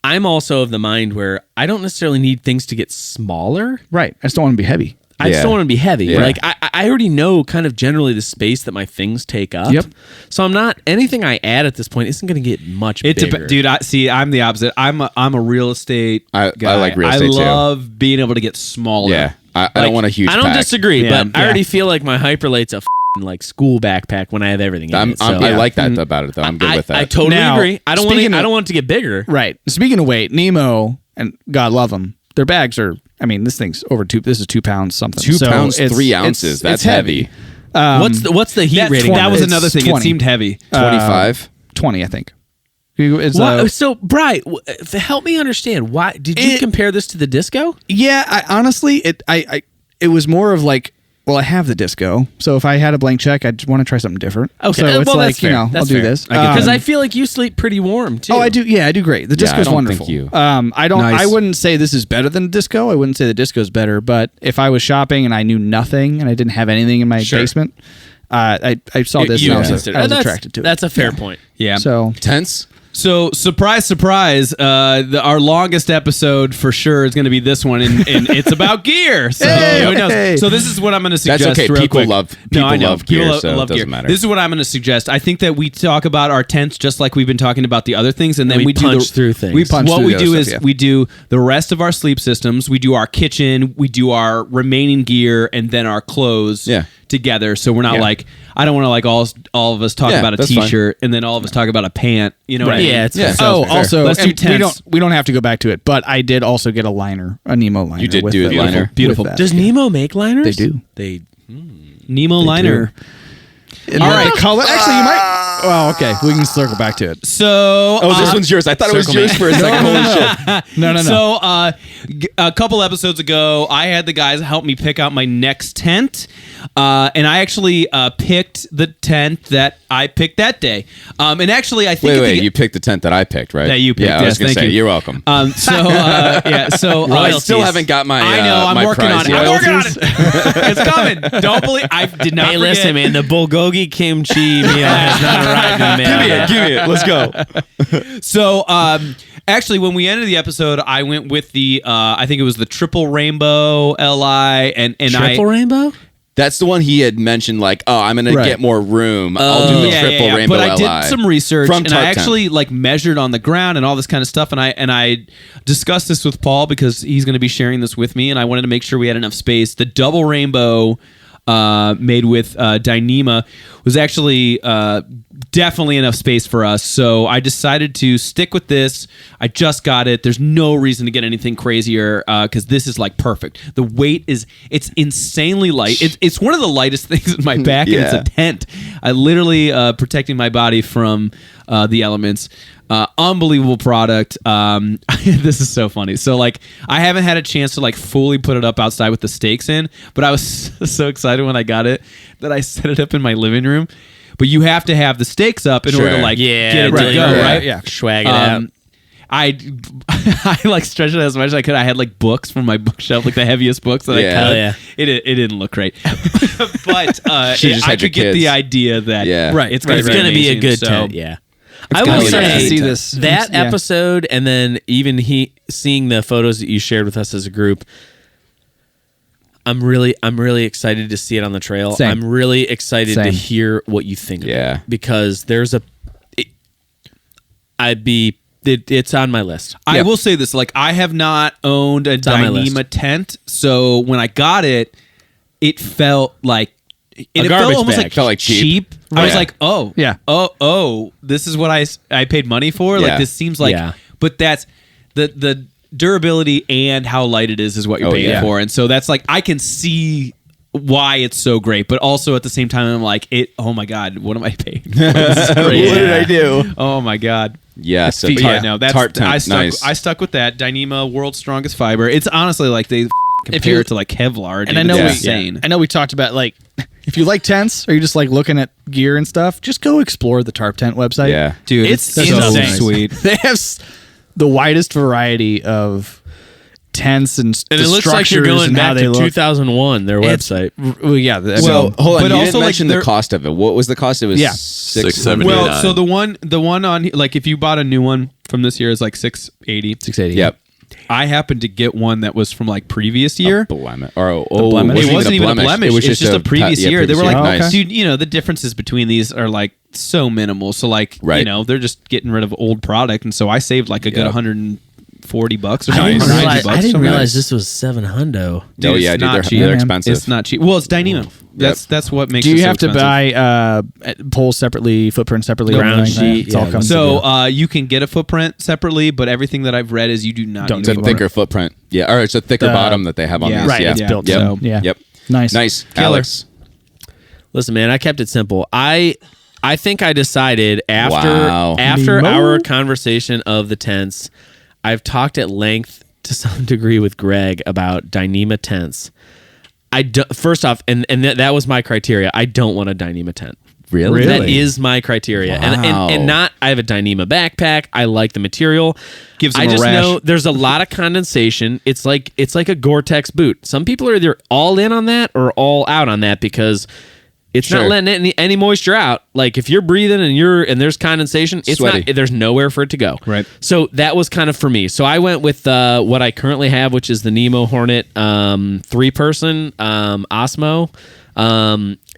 I'm also of the mind where I don't necessarily need things to get smaller. Right. I just don't want to be heavy. I just Yeah. don't want to be heavy. Yeah. Like I already know kind of generally the space that my things take up. Yep. So I'm not anything I add at this point isn't going to get much bigger. Dude. I'm the opposite. I'm a real estate I guy. like real estate, too. I love being able to get smaller. Yeah. I don't want a huge I don't pack. disagree, Yeah, but I already feel like my Hyperlate's a like school backpack when I have everything in it. So I like that about it, though. I'm good with that. I totally Now, agree. I don't want speaking it, I of- don't want it to get bigger. Right. Speaking of weight, Nemo, and God love them, their bags are, I mean, this thing's over this is 2 pounds something. 2 So pounds, it's- 3 it's- ounces. That's it's heavy. What's the heat rating? That on was this? another thing. 20. It seemed heavy. 25. 20, I think. It's, So, Bri, help me understand. Why did you compare this to the Disco? yeah, I honestly, it was more of like, well, I have the Disco, so if I had a blank check, I'd want to try something different. Okay, So it's well, like, that's fair. I'll That's do fair. this. Because I feel like you sleep pretty warm too. Oh, I do. Yeah, I do great. The Yeah, I Disco's don't wonderful. think you- I don't. Nice. I wouldn't say this is better than the Disco. I wouldn't say the Disco's better. But if I was shopping and I knew nothing and I didn't have anything in my basement, I saw this You and I was consider- attracted that's, to it. That's a fair point. Yeah. So Tense? So surprise, surprise! Our longest episode for sure is going to be this one, and it's about gear. So who knows? Hey. So this is what I'm going to suggest. okay. real People quick. love- No, I people know. love gear, People so it love doesn't gear. matter. This is what I'm going to suggest. I think that we talk about our tents just like we've been talking about the other things, and then we we do punch through things. We punch what through we the do other is stuff, yeah. we do the rest of our sleep systems. We do our kitchen. We do our remaining gear, and then our clothes. Yeah. Together, so we're not Yeah. like I don't want to like all of us talk Yeah, about a that's fine. t-shirt and then all of us talk about a pant. You know what I Right. mean? Yeah, it's Yeah. fair. Oh, fair. also, Let's do and tents. we don't have to go back to it, but I did also get a liner, a Nemo liner. You did with do a the- liner. with Beautiful. that. Does Nemo make liners? They do. They Nemo liner. And All the right. color. Actually, you might. Well, okay, we can circle back to it. So, this one's yours. I thought it was yours for a second. Holy shit. No. So, a couple episodes ago, I had the guys help me pick out my next tent, and I actually picked the tent that I picked that day. And actually, I think Wait, you picked the tent that I picked, right? That you picked, Yeah, I was yes, gonna thank say, you. you're welcome. So I still haven't got my. I know. I'm my working on prize it. yet. I'm working on it. It's coming. Don't believe. I did not. Hey, forget. listen, man, the bulgogi kimchi meal has not arrived in man. Give me it. Let's go. So, actually, when we ended the episode, I went with the. I think it was the triple rainbow Li, and Triple rainbow? That's the one he had mentioned. Like, I'm gonna Right. get more room. I'll do the triple rainbow. But I LI. did some research, From and I Tarp Tent. actually like measured on the ground and all this kind of stuff. And I discussed this with Paul because he's going to be sharing this with me, and I wanted to make sure we had enough space. The double rainbow made with Dyneema was actually definitely enough space for us. So I decided to stick with this. I just got it. There's no reason to get anything crazier because this is like perfect. The weight it's insanely light. It's one of the lightest things in my back, and it's Yeah. a tent. I literally protecting my body from the elements. Unbelievable product. This is so funny. So like I haven't had a chance to like fully put it up outside with the stakes in, but I was so excited when I got it that I set it up in my living room. But you have to have the stakes up in order to like get it to go, right? Yeah. Swag it out. I like stretched it as much as I could. I had like books from my bookshelf, like the heaviest books that Yeah. I could. Hell yeah. It didn't look great, but She just I had your could get the kids. idea that Yeah. Right. it's It's going going to be a amazing. good So, tent, yeah. I gonna will be nice to say see this. that Yeah. episode, and then even seeing the photos that you shared with us as a group. I'm really excited to see it on the trail. Same. I'm really excited to Same. hear what you think of Yeah. it, because there's it's on my list. I will say this: like I have not owned a on my list. Dyneema tent, so when I got it, it felt like it felt garbage almost bag. like Felt like cheap. I was Yeah. like, oh, Yeah. oh, this is what I paid money for. Like Yeah. this seems like, Yeah. but that's the durability and how light it is what you're Oh, paying yeah. for, and so that's like I can see why it's so great, but also at the same time I'm like, oh my god, what am I paying? This is crazy. What did I do? Oh my god. Yeah. So But yeah, no, that's Tarp tent. I stuck with that Dyneema World's Strongest Fiber. It's honestly like they compare you- it to like Kevlar. Dude. And I know It's we- insane. I know we talked about like if you like tents or you just like looking at gear and stuff, just go explore the Tarp Tent website. Yeah. Dude, It's it's so insane. nice. Sweet. They have the widest variety of tents and And the it looks like you're structures going and how back they to look. 2001, their It's- website. Well, yeah. I So mean, hold on, but you also, didn't like, mention the they're- cost of it. What was the cost? It was Yeah. $670. Well, so the one on like if you bought a new one from this year is like $680. 680. Yep. I happened to get one that was from like previous year. Blemish. Or blemish? It wasn't even a blemish. It was It's just a previous year. They were like, year. Okay. dude, you know, the differences between these are like so minimal. So like, you Right. know, they're just getting rid of old product, and so I saved like a good Yep. $140 or Nice. something. Nice. 90 bucks. I didn't something. realize this was $700. Dude, Oh yeah, it's dude, not they're, cheap. they're man. expensive. It's not cheap. Well, it's Dyneema. That's what makes. Do you it so have to expensive. buy poles separately, footprint separately, Ground everything like that? sheet, It's all yeah. comes So together. you can get a footprint separately, but everything that I've read is you do not Don't need It's a a footprint. thicker footprint. Yeah, or it's a thicker The- bottom that they have on yeah. these. right, Yeah. it's built. Yep. So, yeah. Yep. Nice. Nice. Killer. Alex. Listen, man, I kept it simple. I think I decided Wow. after Nemo? our conversation of the tents, I've talked at length to some degree with Greg about Dyneema tents. First off, and that was my criteria. I don't want a Dyneema tent. Really? That is my criteria. Wow. And not, I have a Dyneema backpack. I like the material. Gives them I a just rash. know there's a lot of condensation. It's like a Gore-Tex boot. Some people are either all in on that or all out on that because it's Sure. not letting any moisture out. Like if you're breathing and there's condensation, it's Sweaty. not. There's nowhere for it to go. Right. So that was kind of for me. So I went with what I currently have, which is the Nemo Hornet 3-person Osmo.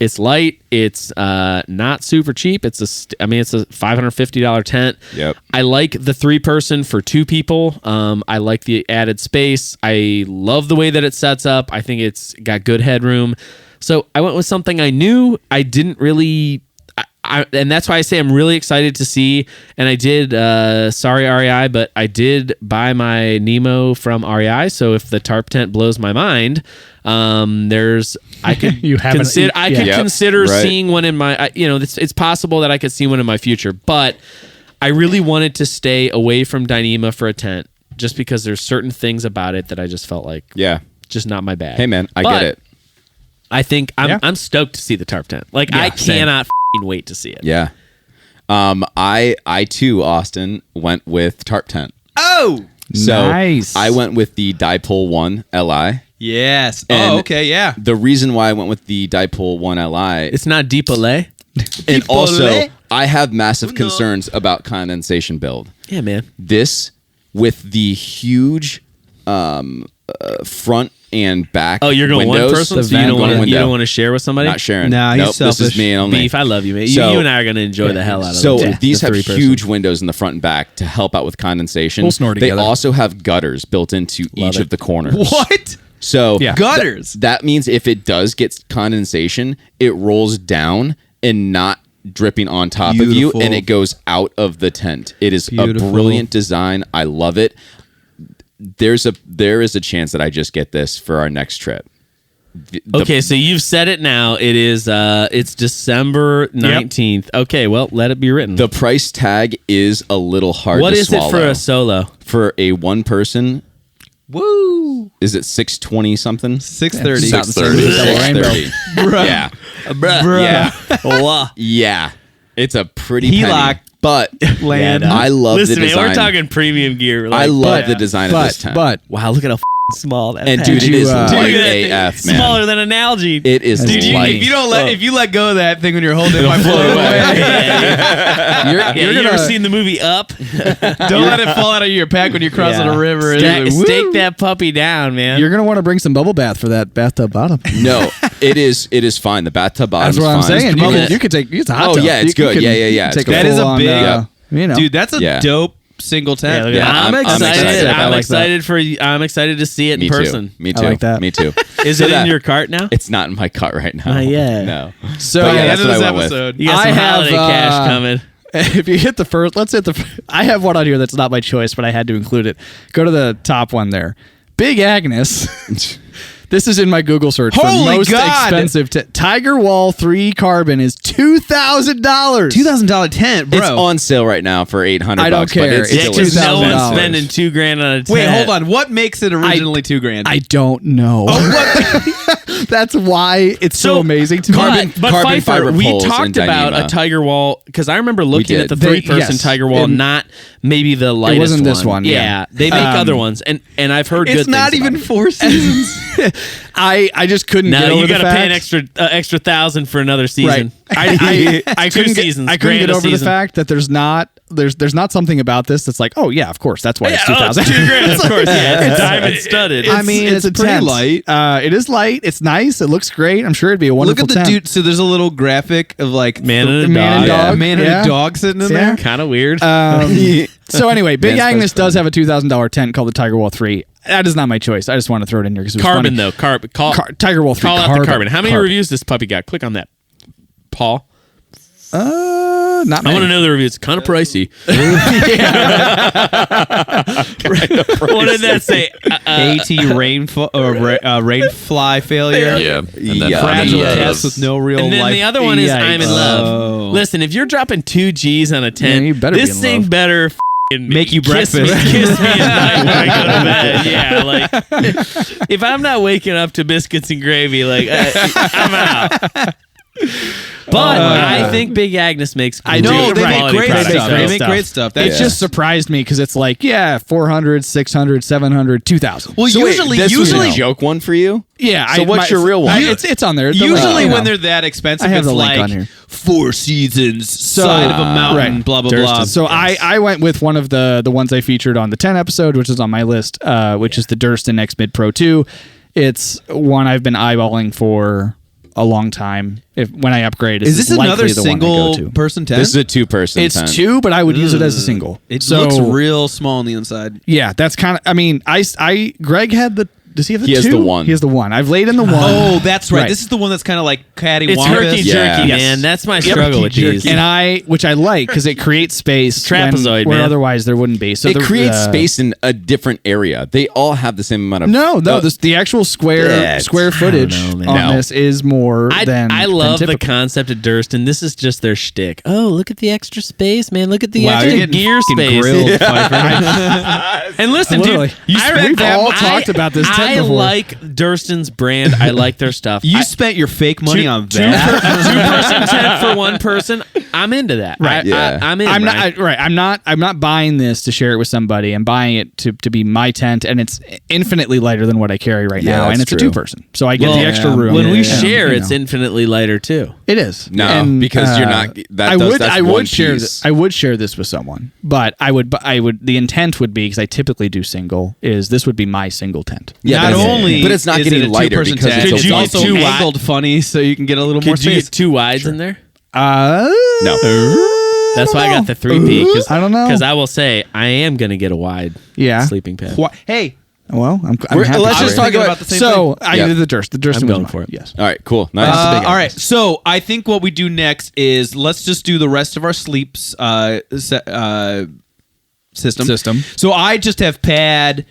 It's light. It's not super cheap. It's a $550 tent. Yep. I like the 3-person for 2 people. I like the added space. I love the way that it sets up. I think it's got good headroom. So I went with something I knew. I didn't really. and that's why I say I'm really excited to see. And I did, sorry REI, but I did buy my Nemo from REI. So if the tarp tent blows my mind, I could consider seeing one in my. It's possible that I could see one in my future, but I really wanted to stay away from Dyneema for a tent, just because there's certain things about it that I just felt like, just not my bag. Hey man, I get it. I think I'm stoked to see the tarp tent. Like I cannot wait to see it. Yeah. I too, Austin, went with tarp tent. Oh, so nice. I went with the Dipole 1 Li. yes. And okay, yeah. The reason why I went with the Dipole 1 Li, It's not deep Olay. and also I have massive concerns about condensation build. Yeah, man. This with the huge front and back. Oh, you're going windows, one person, the so you van don't want going to. You window. don't want to share with somebody. Not sharing. Nah, he's This selfish. is me and only. Beef, I love you, man. So- you and I are going to enjoy the hell out of So it. these The have three-person. huge windows in the front and back to help out with condensation. We'll snore They together. also have gutters built into each of the corners. What? So Yeah. Gutters. that means if it does get condensation, it rolls down and not dripping on top of you, Beautiful. and it goes out of the tent. It is Beautiful. a brilliant design. I love it. There is a chance that I just get this for our next trip. Okay, so you've said it now. It is. It's December 19th. Okay, well, let it be written. The price tag is a little hard What to is swallow. it for a solo? For a one person, Woo. is it 620 something? 6:30. It's about the same as Double Rainbow. 630. Yeah. Bruh. Yeah. Yeah. It's a pretty HELOC. penny. But Land. Yeah, no. I love Listen, the design. man, we're talking premium gear. I Like, love the design of this tent. But wow, look at how small that. and pack dude, it is you, light Look at that thing. AF, man. Smaller than an algae. It is Dude, light. If you let go of that thing when you're holding it, it might blow float away. Yeah, you're you ever gonna- seen the movie Up? Don't let it fall out of your pack when you're crossing a river. Stake that puppy down, man. You're gonna want to bring some bubble bath for that bathtub bottom. No, it is fine. The bathtub bottom That's is what I'm fine. saying. You could take. It's a hot Oh, tub. yeah, it's You good. can- Yeah, yeah, you can take it's a That is a full-on, big- Dude, That's a Yeah. dope single tent. look at Yeah, that. I'm excited. excited. I I'm like excited for. I'm excited to see it in Me person. too. Me too. I like that. Me too. Is So it in that- your cart now? It's not in my cart right now. Not yet. No. So But yeah, End that's of what this I went with. episode. You got some I have, holiday cash coming. if you hit the first, let's hit the. I have one on here that's not my choice, but I had to include it. Go to the top one there. Big Agnes. This is in my Google search Holy for most God. expensive Tiger Wall 3 Carbon is $2,000. $2,000 tent, bro. It's on sale right now for $800. I don't bucks, care. But it's It's still Because no one's $2,000. spending $2,000 on a tent. Wait, hold on. What makes it originally $2,000? I don't know. That's why it's so amazing to me. But carbon Pfeiffer, fiber we poles talked and about Dyneema. a Tiger Wall because I remember looking did. at the They- 3-person yes. Tiger Wall, And- not maybe the lightest wasn't this one, yeah. they make other ones, and I've heard It's good not things even about it. 4 seasons. I just couldn't get No, over you the got to pay an fact. extra $1,000 for another season. Right. I couldn't get, seasons, I couldn't grand get a over the season. fact that there's not something about this that's like, oh yeah, of course, that's why it's Yeah, oh, $2,000. it's $2,000, of course. Yeah, it's diamond studded. I mean, it's a pretty tent. light. It is light. It's nice. It looks great. I'm sure it'd be a Look wonderful at the tent. dude. So there's a little graphic of like Man and a man and dog. dog. a man Yeah. and a dog sitting in Yeah. there. Kind of weird. So anyway, Big Man's Agnes best friend. does have a $2,000 tent called the Tiger Wall 3. That is not my choice. I just want to throw it in here because it was Carbon funny. though. Carbon. Tiger Wall 3. Call out the carbon. How many reviews this puppy got? Click on that. Paul. Not I many. want to know the reviews. Kind of pricey. What did that say? AT rainfly failure. Yeah. And then Yeah. Fragile yeah. test with no real And then life. the other one is Yikes. I'm in love. Oh. Listen, if you're dropping 2 G's on a tent, Yeah, you better be this in thing love. better f***ing Make you kiss breakfast. Me, kiss me at night when I go to bed. Yeah, like if I'm not waking up to biscuits and gravy, like I'm out. But I think Big Agnes makes. I know, really they make quality great products. stuff. They make great stuff. It just surprised me because it's like, yeah, 400, 600, 700, 2,000. Well, So wait, usually, this was usually, a joke one for you? Yeah. So what's your real one? It's on there. The usually link, when they're that expensive, I have it's the link like on here. 4 seasons, side of a mountain, right. blah blah Durst blah. is- So I went with one of the ones I featured on the 10 episode, which is on my list, which is the Durston X Mid Pro 2. It's one I've been eyeballing for a long time. When I upgrade, Is this likely another the one I go single to. person tent? This is a 2-person It's tent. 2, but I would use it as a single. It So, looks real small on the inside. Yeah, that's kind of. I mean, Greg had the Does he have the He two? has the one. He has the one. I've laid in the one. Oh, that's right. Right. This is the one that's kind of like cattywampus. It's herky jerky, Yeah. man. That's my struggle with these. And which I like because it creates space Trapezoid, where man. otherwise there wouldn't be. So it creates space in a different area. They all have the same amount of. No, the actual square footage I don't know, on man. this is more than. I love than the typical. concept of Durston. This is just their shtick. Oh, look at the extra space, man. Look at the Wow, you're extra getting gear fucking space. grilled, Pfeiffer. And listen, Literally. dude, you spent We've all talked about this tent I before. like Durston's brand. I like their stuff. You spent your fake money on that. Two-person tent for one person. I'm into that. Right. I'm in. I'm Brian. not. I'm not buying this to share it with somebody. I'm buying it to be my tent, and it's infinitely lighter than what I carry right Yeah, now, and that's it's a true. 2-person, so I get Well, the extra room. When we And, share, you it's know. infinitely lighter too. It is. No, because you're not- that's I one would share. piece. I would share this with someone, but I would. The intent would be because I typically do single. Is this would be my single tent? Yeah, Not but it's- only but it's not is getting it a lighter two-person because tent, it's Could it's you also get two angled funny, so you can get a little more Could you space. get two wides in there? No. That's why I got the 3P. I don't know. Because I will say I am going to get a wide Yeah. sleeping pad. Hey, Well, I'm We're- happy let's for just it. talk about the same So thing. I Yeah. did the Durston. The Durston I'm was going mine. for it. Yes. All right, cool. Nice. all right. So I think what we do next is let's just do the rest of our sleeps system. So I just have pad,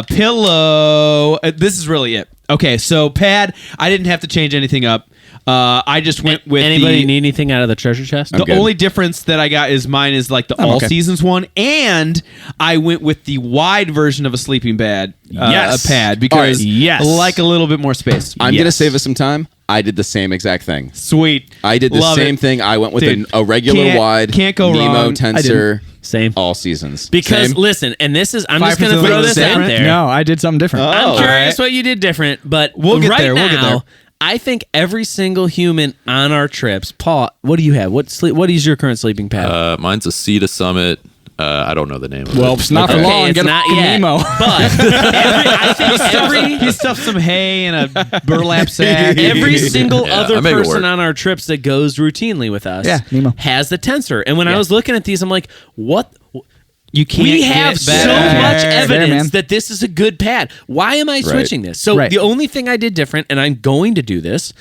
pillow. This is really it. Okay, so pad. I didn't have to change anything up. I just went with Anybody need anything out of the treasure chest? the good. only difference that I got is mine is like the all okay. seasons one, and I went with the wide version of a sleeping bed, Yes. a pad because All right, yes. I like a little bit more space. I'm gonna Yes. save us some time. I did the same exact thing. Sweet, I did the Love same it. thing. I went with Dude, a regular can't- wide can't go Nemo wrong. tensor. Same. All seasons. Because Same? listen, and this is I'm just 5% going to throw of this the out different? there. No, I did something different. I'm all curious right. what you did different, but We'll get right there, now, we'll get there. I think every single human on our trips, Paul, what do you have? What is your current sleeping pad? Mine's a Sea to Summit. I don't know the name of Well, it. it's not for Okay, long. it's Get not a yet. Nemo. But He stuffed some hay in a burlap sack. every single Yeah, other I make it person work. on our trips that goes routinely with us Yeah, Nemo. has the tensor. And when I was looking at these, I'm like, what? You can't We get have so better. much Fair, evidence man. that this is a good pad. Why am I switching this? So Right. the only thing I did different, and I'm going to do this,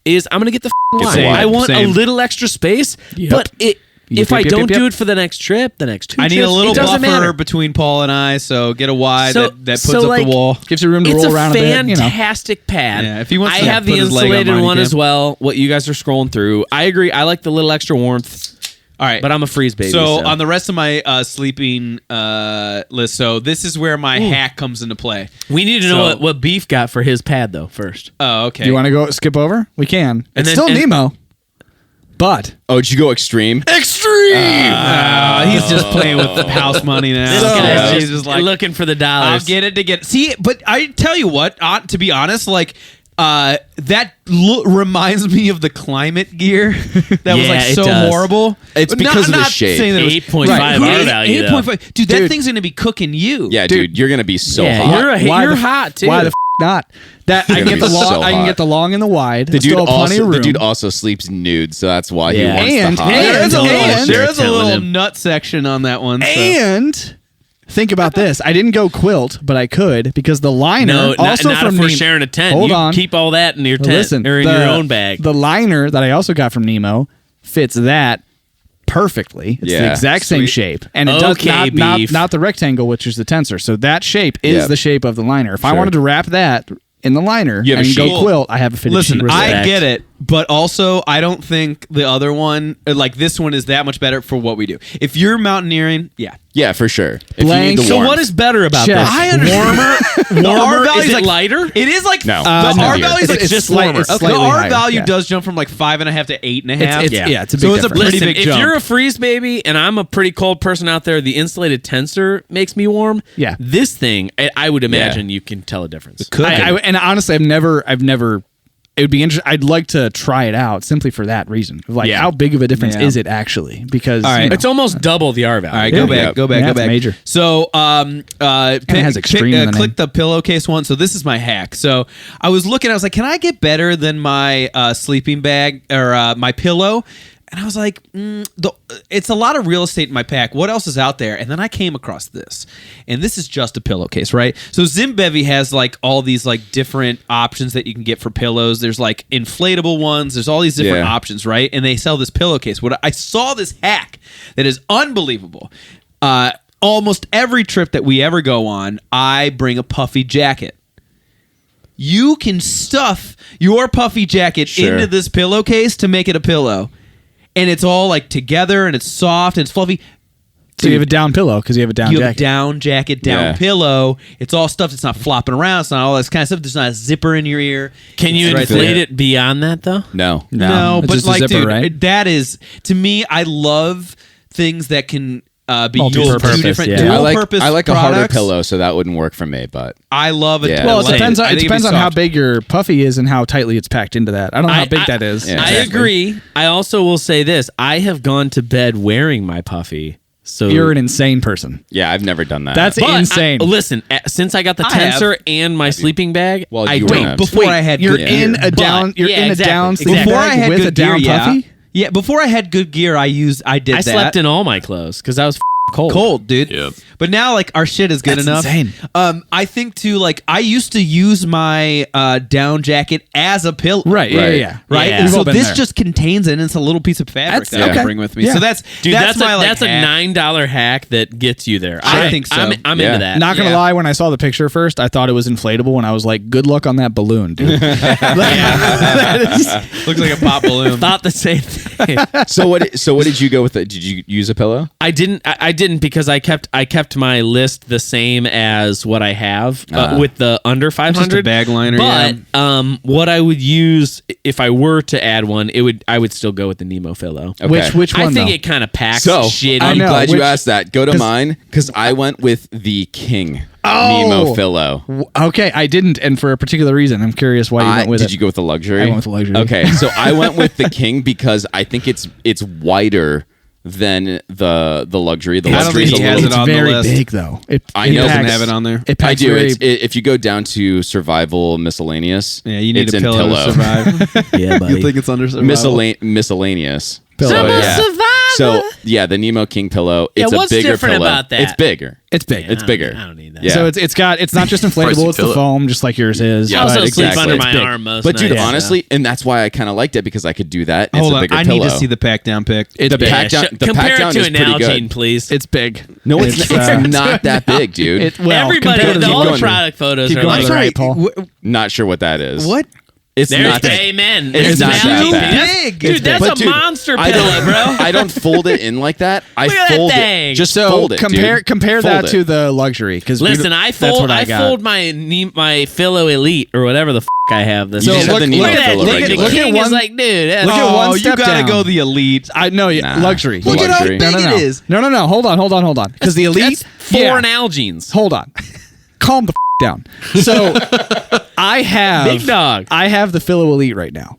is I'm going to get the Get wide. the wide. I want Same. a little extra space, but if I don't do it for the next trip, the next two I need trips, a little it doesn't buffer matter. between Paul and I, so get a wide So- that puts so, up like, the wall. Gives you room to It's roll a around a bit. You know. fantastic pad. Yeah, if he wants I to have the put his leg on insulated mine, he one can. as well. What you guys are scrolling through, I agree. I like the little extra warmth. All right, But I'm a freeze baby. So on the rest of my sleeping list, so this is where my hack comes into play. we need to So- know what Beef got for his pad though first. Oh, okay. Do you want to go skip over? We can. It's then- still and- Nemo, but Oh, did you go extreme? he's just playing with house money now. This So guy's he's just just like, looking for the I'll dollars. get it to get. See, but I tell you what, to be honest, like. That reminds me of the climate gear that was Yeah, like it so does. horrible. It's because of the shape. saying that it was- 8.5 R value, though. 8.5. Dude, that Dude. thing's gonna be cooking you. Yeah, dude, you're gonna be so Yeah, hot. you're hot too. Why the not? That I You're can get gonna the be long. so I can hot. get the long and the wide. The There's dude still plenty also of room. the dude also sleeps nude, so that's why he Yeah. wants And- the hot. and- There is a little, And- there is a Share a tent little with him. nut section on that one. So. And think about this. I didn't go quilt, but I could because the liner No, also not from if we're Nemo- sharing a tent. Hold you on. keep all that in your tent Listen, or in your own bag. The liner that I also got from Nemo fits that perfectly. It's the Yeah, exact same sweet. shape, and it Okay, does not Beef. the rectangle, which is the tensor. So that shape is Yeah. the shape of the liner. If I Sure. wanted to wrap that in the liner You have a and go sheet. quilt, I have a fitted Listen, sheet. I Respect. get it, but also I don't think the other one, like this one, is that much better for what we do. If you're mountaineering, yeah. Yeah, for sure. If Blank. you need the So warmth. what is better about Check. this? I understand. The R R value is is it like lighter? It is like No. the No. R value is like It's just slight- warmer. it's The slightly R higher, value yeah. does jump from like 5.5 to 8.5. It's Yeah. it's a big So it's a difference. pretty Listen, big if jump. you're a freeze baby and I'm a pretty cold person out there, the insulated tensor makes me warm. Yeah. This thing, I would imagine you can tell a difference. And honestly, I've never. It would be interesting. I'd like to try it out simply for that reason. Like, Yeah. how big of a difference Yeah. is it actually? Because All right. you know, It's almost double the R value. All right, Yeah. go back, Yeah. go back, Yeah, go it's back. major. So, it has extreme in the click name. the pillowcase one. So this is my hack. So I was looking, I was like, can I get better than my sleeping bag or my pillow? And I was like, it's a lot of real estate in my pack. What else is out there? And then I came across this. And this is just a pillowcase, right? So Zimbevy has like all these like different options that you can get for pillows. There's like inflatable ones. There's all these different options, right? And they sell this pillowcase. I saw this hack that is unbelievable. Almost every trip that we ever go on, I bring a puffy jacket. You can stuff your puffy jacket into this pillowcase to make it a pillow. And it's all like together and it's soft and it's fluffy. So you have a down pillow because you have a down jacket. You have a down jacket, down pillow. It's all stuff. It's not flopping around. It's not all this kind of stuff. There's not a zipper in your ear. Can you inflate it beyond that though? No. No, It's but just a like, zipper, dude, right? that is, to me, I love things that can be used Multi-purpose, two different yeah. dual-purpose I like a harder products. pillow, so that wouldn't work for me. But I love it. Yeah. Well, it like, depends on I think it'd be how soft. big your puffy is and how tightly it's packed into that. I don't know how big that is. Yeah. I agree. I also will say this: I have gone to bed wearing my puffy. So You're an insane person. yeah, I've never done that. That's insane. Listen, since I got the I have. tensor and my sleeping bag, Well, I you don't. were- Before I had You're good in gear. a down. You're in a down sleeping Before bag I had with good a down gear, puffy. Yeah, before I had good gear, I did I that. slept in all my clothes because I was cold. dude. Yep. But now, like, our shit is good That's enough. insane. I think too. Like, I used to use my down jacket as a pillow. Right. Right. Yeah. Right. Yeah. And We've so all been this there. just contains it, and it's a little piece of fabric That's- that I okay. can bring with me. Yeah. So that's Dude, that's my like a hack. $9 hack that gets you there. I think so. I'm Yeah. into that. Not gonna Yeah. lie, when I saw the picture first, I thought it was inflatable, and I was like, "Good luck on that balloon, dude." Looks like a pop balloon. Thought the same thing. so what did you go with? Did you use a pillow? I didn't because I kept my list the same as what I have with the under 500 Just a bag liner, But what I would use if I were to add one, I would still go with the Nemo pillow. Okay. Which one? I think though? it kind of packs So shitty. I'm know, glad which- you asked that. Go to mine because I went with the King Nemo pillow. Okay, I didn't, and for a particular reason. I'm curious why you went with Did it. you go with the luxury? I went with the luxury. Okay, so I went with the King because I think it's wider than the luxury. The I don't luxury think is he a has little. it on the very list. big though. I know. Doesn't Packs- have it on there. It I packs do. very. If you go down to survival miscellaneous, Yeah, you need it's a in pillow to survive. yeah, buddy. You think it's under survival? Miscellaneous. Pillow, So, yeah. Survivor! So yeah, the Nemo King pillow. It's what's a bigger different pillow. about that? It's bigger. It's big. It's bigger. I don't need that. Yeah. So it's not just inflatable. Pricey It's the pillow. foam, just like yours is. Yeah, I also but sleep exactly. under It's my big. arm most But dude, nights, honestly, and that's why I kind of liked it because I could do that. It's Hold a on, bigger I pillow. need to see the pack down pick. It's The big. pack down. The compare pack down it to is an pretty Nalgene, good. please. It's big. No, it's not that big, dude. Everybody, compared to the whole going- product photos keep are going like, to the right, Paul. Not sure what that is. What? It's there's not the that. amen. It's There's not the that value. bad. That's- Big. Dude, that's But a dude, monster I pillow, don't, bro. I don't fold it in like that. I Look at that fold thing. it. Just So fold it. compare dude. that Fold to it. the luxury because Listen, I fold my Philo Elite or whatever the I have. This You just have look, the Nemo look at that Philo thing. regular. The Look at King one- is like, dude. That's look at one you step gotta down. go the elite. I know, Nah. luxury. Look at how big no, no, no. it is. No, hold on. Because the elite, That's four Nalgenes. Hold on, calm the down. So I have Big dog. I have the Philo Elite right now,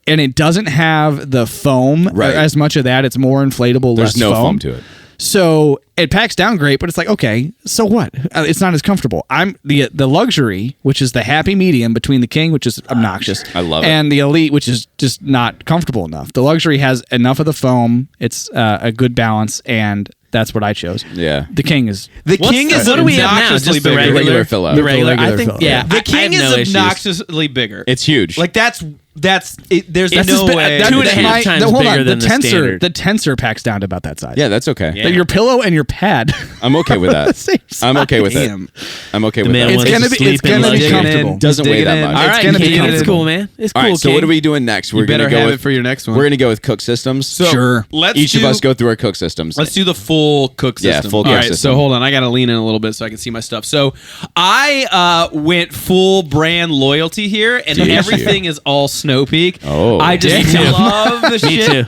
and it doesn't have the foam Right. as much of that. It's more inflatable. There's less no foam to it. So it packs down great, but it's like, okay, so what? It's not as comfortable. I'm the luxury, which is the happy medium between the King, which is obnoxious, I love it. and the elite, which is just not comfortable enough. The luxury has enough of the foam. It's a good balance, and that's what I chose. Yeah. The King is The King is what do we have now? obnoxiously Just the bigger. regular Philo. The regular. regular I think. Philo. Yeah. The I King have is no issues. obnoxiously bigger. It's huge. Like that's there's It's no just- way. that- two and a half times hold bigger on, than the standard. The tensor packs down to about that size. yeah, that's okay. Yeah. Your pillow and your pad. I'm okay with that. Same I'm okay with Damn. it. I'm okay with man that. wants It's to gonna be sleep in comfortable. luxury. Doesn't weigh that much. All right, gonna be King, it's comfortable. cool, man. It's All cool. right, so King. what are we doing next? We're better gonna go have with, it for your next one. We're gonna go with cook systems. Sure. Let's Each of do- us go through our cook systems. Let's do the full cook Yeah, system. full All cook right, system. so hold on. I got to lean in a little bit so I can see my stuff. So I went full brand loyalty here, and Did you? everything is all Snow Peak. Oh. I just Me too. love the Me shit. too.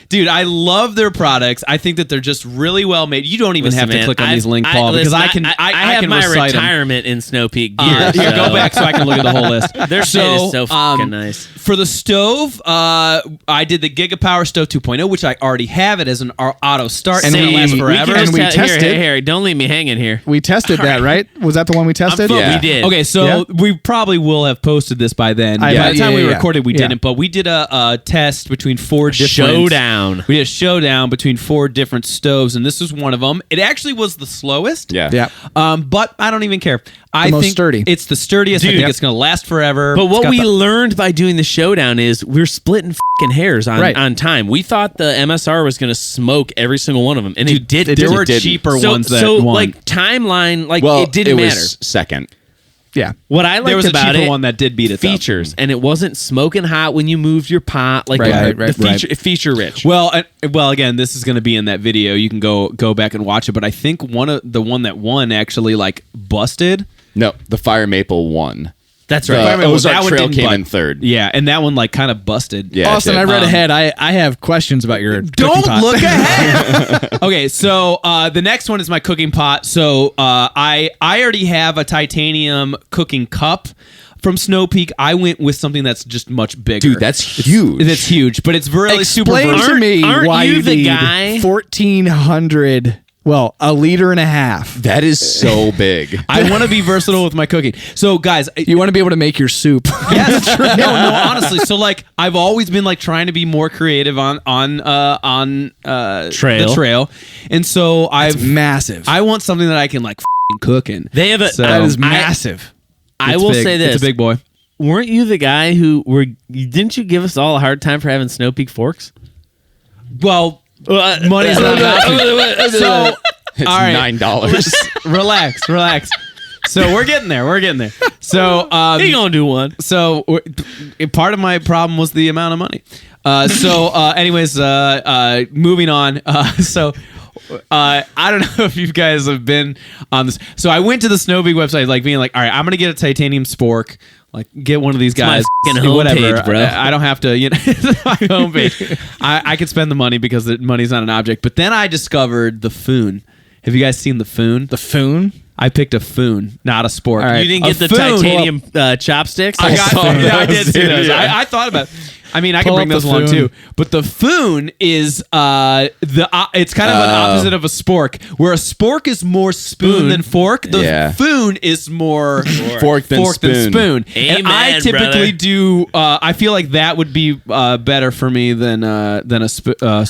Dude, I love their products. I think that they're just really well made. You don't even Listen, have to man, click on these links, Paul, because I can. I have can my recite 'em. retirement in Snow Peak gear. Here, so- go back so I can look at the whole list. Their shit is so fucking nice. For the stove, I did the Gigapower Stove 2.0, which I already have it as an auto start. And it's gonna we- last we forever. can just- Here, tested- Harry, don't leave me hanging here. We tested that, right? Was that the one we tested? Yeah. We did. Okay, so Yeah. we probably will have posted this by then. I- By the time we yeah. recorded, we Yeah. didn't, but we did a test between 4 different Showdown. showdown. We did a showdown between 4 different stoves, and this was one of them. It actually was the slowest. Yeah. But I don't even care. I most think sturdy. it's the sturdiest. I think it's going to last forever. But It's what got we the- learned by doing the showdown is we're splitting fucking hairs on time. We thought the MSR was going to smoke every single one of them, and it didn't. there were didn't. cheaper ones that so won. like timeline, like Well, it didn't matter. was second. Yeah. What I liked there was a about cheaper it, one that did beat it. features, and it wasn't smoking hot when you moved your pot. Like feature rich. Well, again, this is going to be in that video. You can go back and watch it. But I think the one that won actually like busted. No, the Fire Maple won. That's The right. Ozark that one Trail didn't came butt. in third. Yeah, and that one like kind of busted. Yeah, it Austin, did. I read ahead. I have questions about your cooking Don't pot. look ahead. Okay, so the next one is my cooking pot. So I already have a titanium cooking cup from Snow Peak. I went with something that's just much bigger. Dude, that's huge. It's huge, but it's really super Explain versatile. to me Aren't why you you the need guy? 1,400. Well, a liter and a half. That is so big. I want to be versatile with my cooking. So, guys, You want to be able to make your soup. yes, no, honestly. So, like, I've always been like trying to be more creative on the trail, and so It's massive. I want something that I can like cook in. They have a. So- that is I- massive. I It's will big. say this: It's a big boy. Weren't you the guy who were? Didn't you give us all a hard time for having Snow Peak forks? Well, money's not an option. So, It's all right. $9. relax. So we're getting there. So He gonna do one. So part of my problem was the amount of money. Anyways, moving on. I don't know if you guys have been on this. So I went to the Snow Peak website, like being like, all right, I'm gonna get a titanium spork. Like, get one of these guys. my fucking whatever. homepage, bro. I don't have to, it's my homepage. I could spend the money because the money's not an object. But then I discovered the Foon. Have you guys seen the Foon? The Foon? I picked a Foon, not a spork. All right. You didn't A get the Foon. titanium chopsticks. I did see those. Yeah. I thought about it. I mean, I can Pull bring up those the along Foon. too. But the Foon is it's kind of an opposite of a spork, where a spork is more spoon than fork. The Yeah. Foon is more Fork than spoon. And I Amen, typically brother. do. I feel like that would be better for me than a spork. I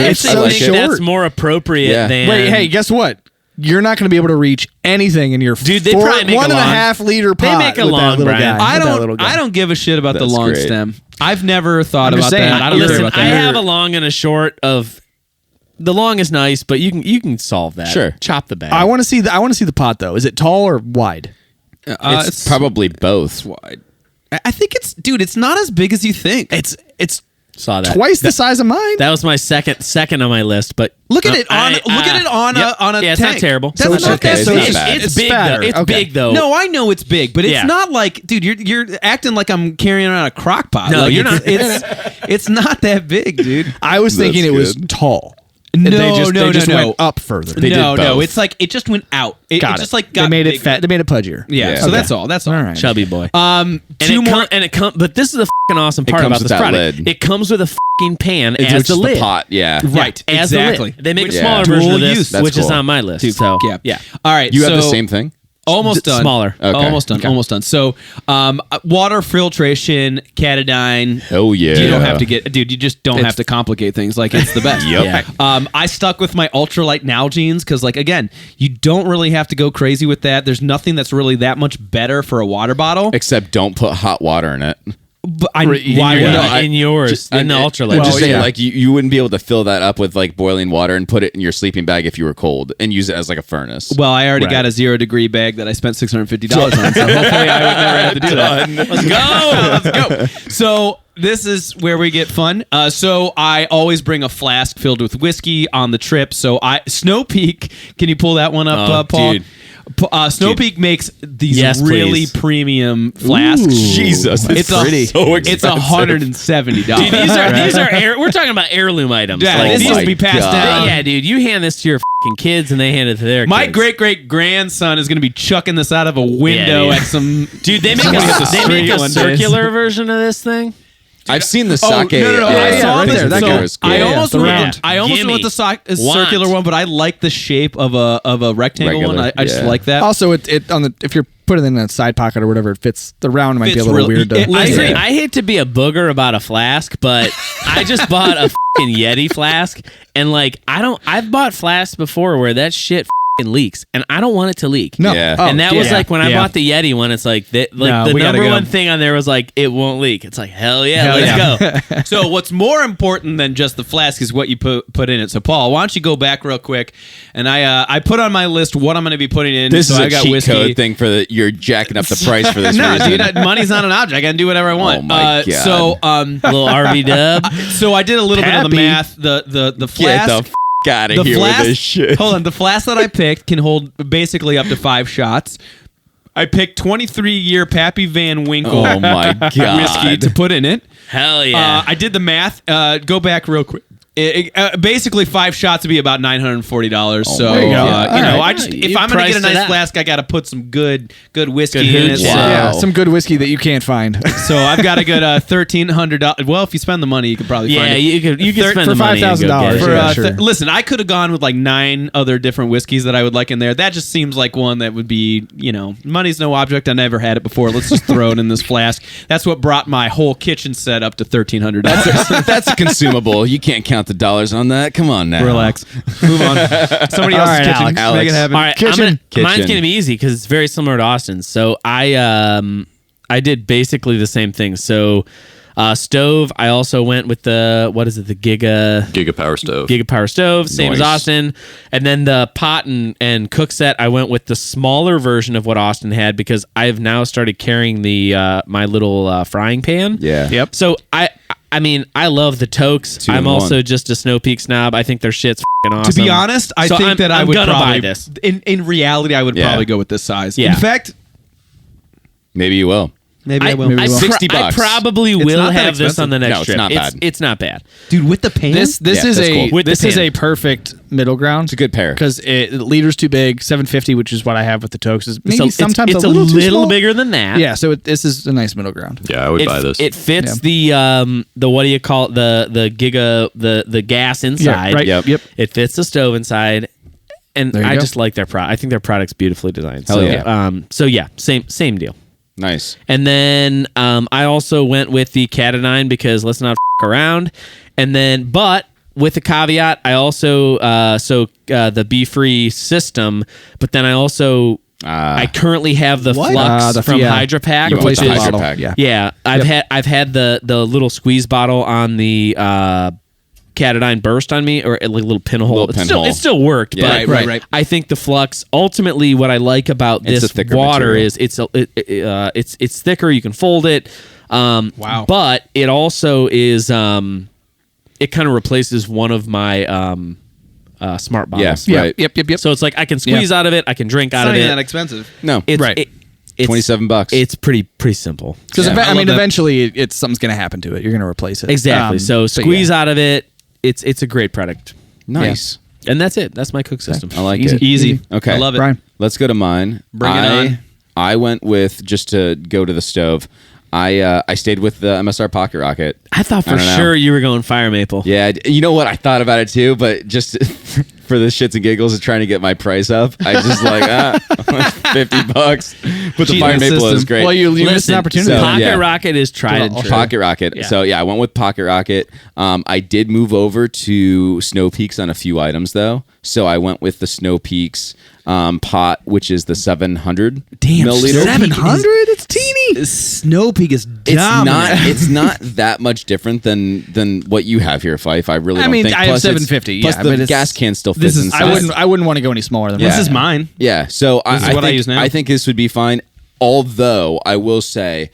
It's actually so think short. that's more appropriate Yeah. than. Wait, hey, guess what? You're not going to be able to reach anything in your Dude, they probably make a 1.5 liter pot. They make a with long, that little Brian. guy. I with that little don't. guy. I don't give a shit about the That's long great. stem. I've never thought I'm about just saying, that. I don't care Listen, about I that. have a long and a short of. The long is nice, but you can solve that. Sure. Chop the bag. I want to see the pot though. Is it tall or wide? It's probably both. wide. I think it's not as big as you think. It's Saw that. twice the size of mine. That was my second on my list, but Look at it on a yeah, it's tank. not terrible. That's So it's not okay. that It's big. not bad. It's It's big fatter. though. It's Okay. big though. No, I know it's big, but it's Yeah. not like, dude, you're acting like I'm carrying around a crock pot. No, Like, you're not. It's not that big, dude. I was thinking it was good. tall. No, they just no. went up further. They did no, both. it's like it just went out. It Got just it. like got they made it bigger. fat. They made it pudgier. Yeah, Yeah. so Okay. that's all. That's all. All right. Chubby boy. Two And more. it comes, but this is the fucking awesome part comes about with this that product. lid. It comes with a fucking pan It's as the just lid. pot. Yeah. Right, As exactly. the lid. They make a Yeah. smaller Dual version of this, use. That's which is cool. on my list. So yeah. All right. You have the so- same thing? Almost done. Smaller. Okay. Almost done. Okay. Almost done. So, water filtration, Catadine. Oh, yeah. You don't have to dude. You just don't have to complicate things. Like, it's the best. Yep. Yeah. I stuck with my ultralight Nalgene's because, like, again, you don't really have to go crazy with that. There's nothing that's really that much better for a water bottle. Except don't put hot water in it. But why Yeah. would No, I? in yours, in the ultralight. I'm just saying, yeah. like, you wouldn't be able to fill that up with, like, boiling water and put it in your sleeping bag if you were cold and use it as, like, a furnace. Well, I already Right. got a 0-degree bag that I spent $650 on, so hopefully I would never have to do that. Let's go. So this is where we get fun. So I always bring a flask filled with whiskey on the trip. So Snow Peak, can you pull that one up, Oh, Paul? dude. Snow Peak makes these Yes, really please. premium flasks. Jesus, it's pretty. So It's expensive. $170. Dude, these are we're talking about heirloom items. Yeah, Like, this these- needs to be passed God. down. yeah, dude, you hand this to your fucking kids and they hand it to their My kids. great grandson is going to be chucking this out of a window dude. at some. Dude, they make Somebody at the they make street a one day. circular version of this thing. I've seen the Oh, sake. no. Yeah, I saw right this. there, that So guy was cool. I almost the went. round. I almost Gimme. went with the Want. circular one, but I like the shape of a rectangle Regular, one. I just yeah. like that. Also, it on the if you're putting it in a side pocket or whatever, it fits. The round might be a Fits little really- weird. To, I agree. I hate to be a booger about a flask, but I just bought a fucking Yeti flask, and like I've bought flasks before where that shit fucking leaks, and I don't want it to leak. No. Yeah. And that was like when I bought the Yeti one. It's like the we gotta number go. one thing on there was like it won't leak. It's like hell yeah, let's go. So what's more important than just the flask is what you put in it. So Paul, why don't you go back real quick? And I put on my list what I'm going to be be putting in. This so is I a got cheat whiskey. code thing for you're jacking up the price for this No, reason. dude, money's not an object. I can do whatever I want. Oh my God. So Little RV dub. so I did a little bit of the Pappy. math. The Get flask. the out of here with this shit. Hold on, the flask that I picked can hold basically up to 5 shots. I picked 23-year Pappy Van Winkle Oh my God. whiskey to put in it. Hell yeah. I did the math. Go back real quick. Basically, 5 shots would be about $940. So there you go. I just if I'm gonna get a priced it nice out. flask, I got to put some good whiskey Good in it. hooch. So, Wow. Yeah, some good whiskey that you can't find. so I've got a good $1,300. Well, if you spend the money, you could probably find Yeah, it. you could spend for the money and go $5,000 get it. For, Yeah, sure. listen, I could have gone with like 9 other different whiskeys that I would like in there. That just seems like one that would be, money's no object. I never had it before. Let's just throw it in this flask. That's what brought my whole kitchen set up to $1,300. That's a consumable. You can't count the dollars on that. Come on now. Relax. Move on. Somebody All else's right, kitchen. Alex. Make it happen. All right, Kitchen. mine's gonna be easy because it's very similar to Austin's. So I did basically the same thing. So stove, I also went with the Giga Power Stove. Giga Power Stove, same as Nice. Austin. And then the pot and cook set, I went with the smaller version of what Austin had because I've now started carrying the my little frying pan. Yeah. Yep. So I mean, I love the Tokes. 2 in I'm 1. also just a Snow Peak snob. I think their shit's f***ing awesome. To be honest, I So think that I I'm would gonna probably buy this. In reality, I would Yeah. probably go with this size. Yeah. In fact, Maybe you will. maybe I will. I $60 I probably will not that have this on the next No, it's trip. not bad. It's not bad. Dude, with the pan. This Yeah, is that's a cool. With the this is pan. a perfect middle ground. It's a good pair. because the liter's too big. 750, which is what I have with the Tokes, is maybe So sometimes it's a little too small. bigger than that. Yeah, so this is a nice middle ground. Yeah, I would It, buy this. it fits the what do you call it, the Giga the gas inside. right. Yep. Yep. It fits the stove inside, and There you I go. just like their product. I think their product's beautifully designed. Hell so yeah. so yeah, same deal. Nice. And then I also went with the Catadine because let's not around. And then, but with the caveat, I also the Be Free system. But then I also I currently have the Flux from Hydra Pack, You went with which the is Hydra Pack. yeah. I've had the little squeeze bottle on the Catadine burst on me, or like a little pinhole. It still worked, Yeah. but Right. I think the Flux. Ultimately, what I like about It's a this thicker water material. is it's thicker. You can fold it. Wow. But it also is it kind of replaces one of my smart bottles. Yeah. Right. Yep. So it's like I can squeeze out of it. I can drink It's out not of even it. that expensive. No. It's Right. it's $27. It's pretty simple. Because Yeah. I mean, that. eventually, it's something's going to happen to it. You're going to replace it. Exactly. So but squeeze yeah. out of it. It's a great product. Nice. And that's it. That's my cook system. I like Easy. it. Easy. Okay. I love it. Brian. Let's go to mine. Bring it on. I went with, just to go to the stove, I stayed with the MSR Pocket Rocket. I thought I for don't know. sure you were going fire maple. Yeah, you know what? I thought about it too, but just for the shits and giggles of trying to get my price up, I just like $50. But the Cheating Fire the Maple is system. great. Well, you missed Listen, an opportunity. So, Pocket yeah. Rocket is tried and true. Pocket Rocket. Yeah. So yeah, I went with Pocket Rocket. I did move over to Snow Peaks on a few items though. So I went with the Snow Peaks pot, which is the 700 milliliter. 700? It's teeny. Snow Peak is It's not that much different than what you have here, Fife. I really don't mean, think. I have Plus it's- 750. Plus Yeah, the but it's- gas can still fits inside. I wouldn't want to go any smaller than Yeah. This that. is mine. Yeah, so This is I what I think, use now. I think this would be fine. Although I will say,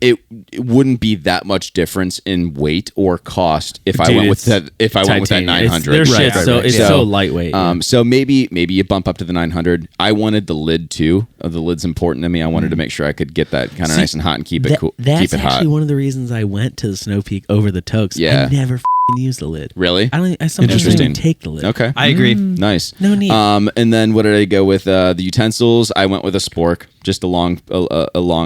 it wouldn't be that much difference in weight or cost if I Dude, went with it's that. If I went with that titanium. 900, Their shit's it's So, so lightweight. So maybe you bump up to the 900. I wanted the lid too. The lid's important to me. I wanted to make sure I could get that kind of nice and hot and keep it cool. That's Keep it actually hot. one of the reasons I went to the Snow Peak over the Tokes. Yeah. I never use the lid. Really? I sometimes don't even Interesting. take the lid. Okay. I agree. Nice. No need. And then what did I go with? The utensils. I went with a spork, just a long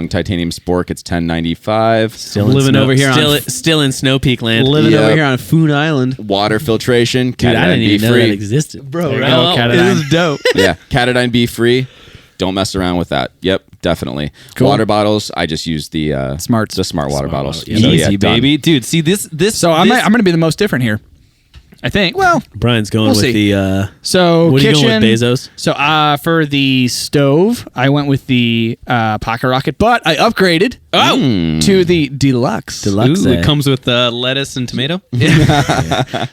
titanium spork. It's $10.95. Still Living over here on- still in Snow Peak land. Living Yep. over here on Foon Island. Water filtration. Dude, I Catadine didn't even Be know that free. existed. Bro, There you right? go. Catadine. This is dope. Yeah, Catadine Be free. Don't mess around with that. Yep, definitely. Cool. Water bottles, I just use the Smart water bottles. bottle, So, Easy, done. baby. Dude, see this. So I'm going to be the most different here. I think. Well, Brian's going We'll with see. the. so What are you kitchen. going with, Bezos? So for the stove, I went with the Pocket Rocket, but I upgraded to the Deluxe. Deluxe. Ooh, it comes with lettuce and tomato.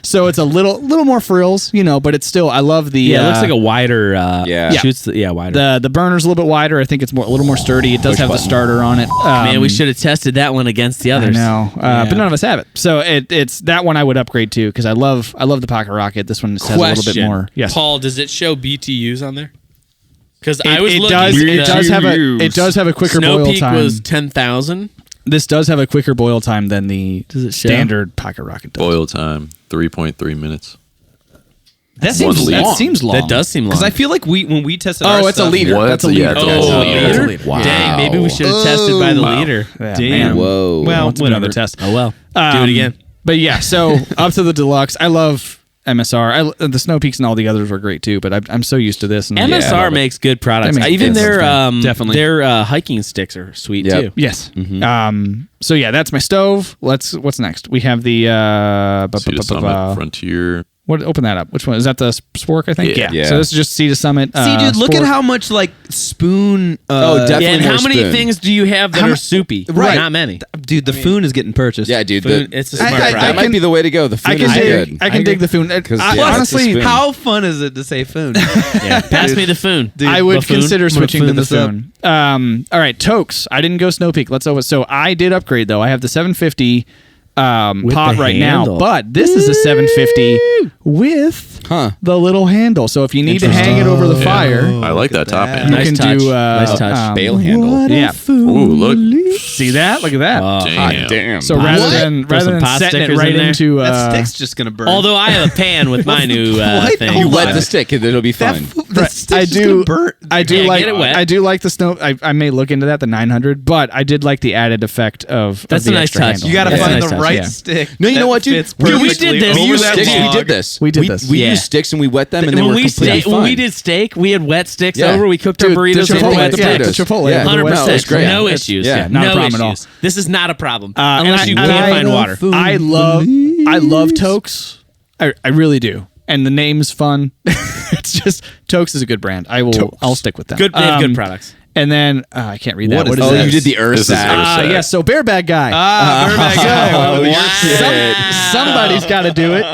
So it's a little more frills, but it's still. I love the. Yeah, it looks like a wider. Yeah. Shoots. Wider. The burner's a little bit wider. I think it's a little more sturdy. It does Push have button. the starter on it. Man, we should have tested that one against the I others. know, but none of us have it. So it's that one I would upgrade to because I love the Pocket Rocket. This one just has a little bit Question. more. Yes, Paul, does it show BTUs on there? Because It, I was it looking. does. at It the- does have a quicker Snow boil Peak time. was 10,000. This does have a quicker boil time than the Does it show? standard Pocket Rocket does. Boil time 3.3 minutes. That One seems liter. long. That seems long. That does seem long. Because I feel like when we tested our Oh, it's a stuff- liter. What? That's a Yeah, liter. it's Oh, a a liter. Wow. Dang, maybe we should have tested by the liter. Yeah, Damn. man. Whoa. Well, Let's do whatever. another test. Oh well. Do it again. But yeah, so up to the Deluxe. I love MSR. The Snow Peaks and all the others were great too, but I'm so used to this. And MSR makes good products. They make Even good their stuff. Definitely. their hiking sticks are sweet Yep. too. Yes. So yeah, that's my stove. What's next? We have the Sea to Summit, Frontier. what? Open that up. Which one is that? The Spork, I think. Yeah. Yeah. So this is just Sea to Summit. See, dude, look at Spork. how much like spoon. Oh, definitely. Yeah, and more how many spoon. things do you have that How are ma- soupy? Right. Not many. Dude, the foon is getting purchased. Yeah, dude. Food, it's a smart I- product. That might can- be the way to go. The food I can is dig. good. I can dig the food. 'Cause, I- yeah, it's a honestly, spoon. How fun is it to say foon? Yeah. Pass me the foon. I would Buffoon? consider switching to Buffoon the this up. Foon. All right, Tokes. I didn't go Snow Peak. Let's over. So I did upgrade though. I have the 750 pot the right handle. now, but this is a 750 with the little handle. So if you need to hang it over the fire, I like that top that. end. you Nice can touch. do Nice touch. Bail handle. Yeah. Ooh, look. See that? Look at that. Damn. Damn. So rather than some pot setting it stickers right in there? into That stick's just gonna burn. Although I have a pan with my new What? thing. You Hold wet on. the stick. It'll be that fun. the stick's I just do. gonna burn. I do Yeah, like. get it wet. I do like the snow. I may look into that, the 900, but I did like the added effect of. That's of the a nice extra touch. handle. You got to That's a find nice the touch, right yeah. stick. No, you know that what, dude? fits Dude, we perfectly did this. We over used that sticks. We log. did this. We did this. We Yeah. used sticks and we wet them, and they when were we completely when we fine. did steak, we had wet sticks Yeah. over. We cooked Dude, our burritos the with Chipotle- wet the sticks. Chipotle. Chipotle. Yeah. the wet 100%. sticks. great. No It's- issues. yeah, not a no problem at all. issues. This is not a problem And unless you can't find water. I love Tokes. I really do. And the name's fun. It's just Tokes is a good brand. I'll stick with that. Good, they have good products. And then I can't read that. What is Oh, this? you did the This is Ursac. Ursac. Yes. So bareback guy. Burbank guy. Somebody's got to do it.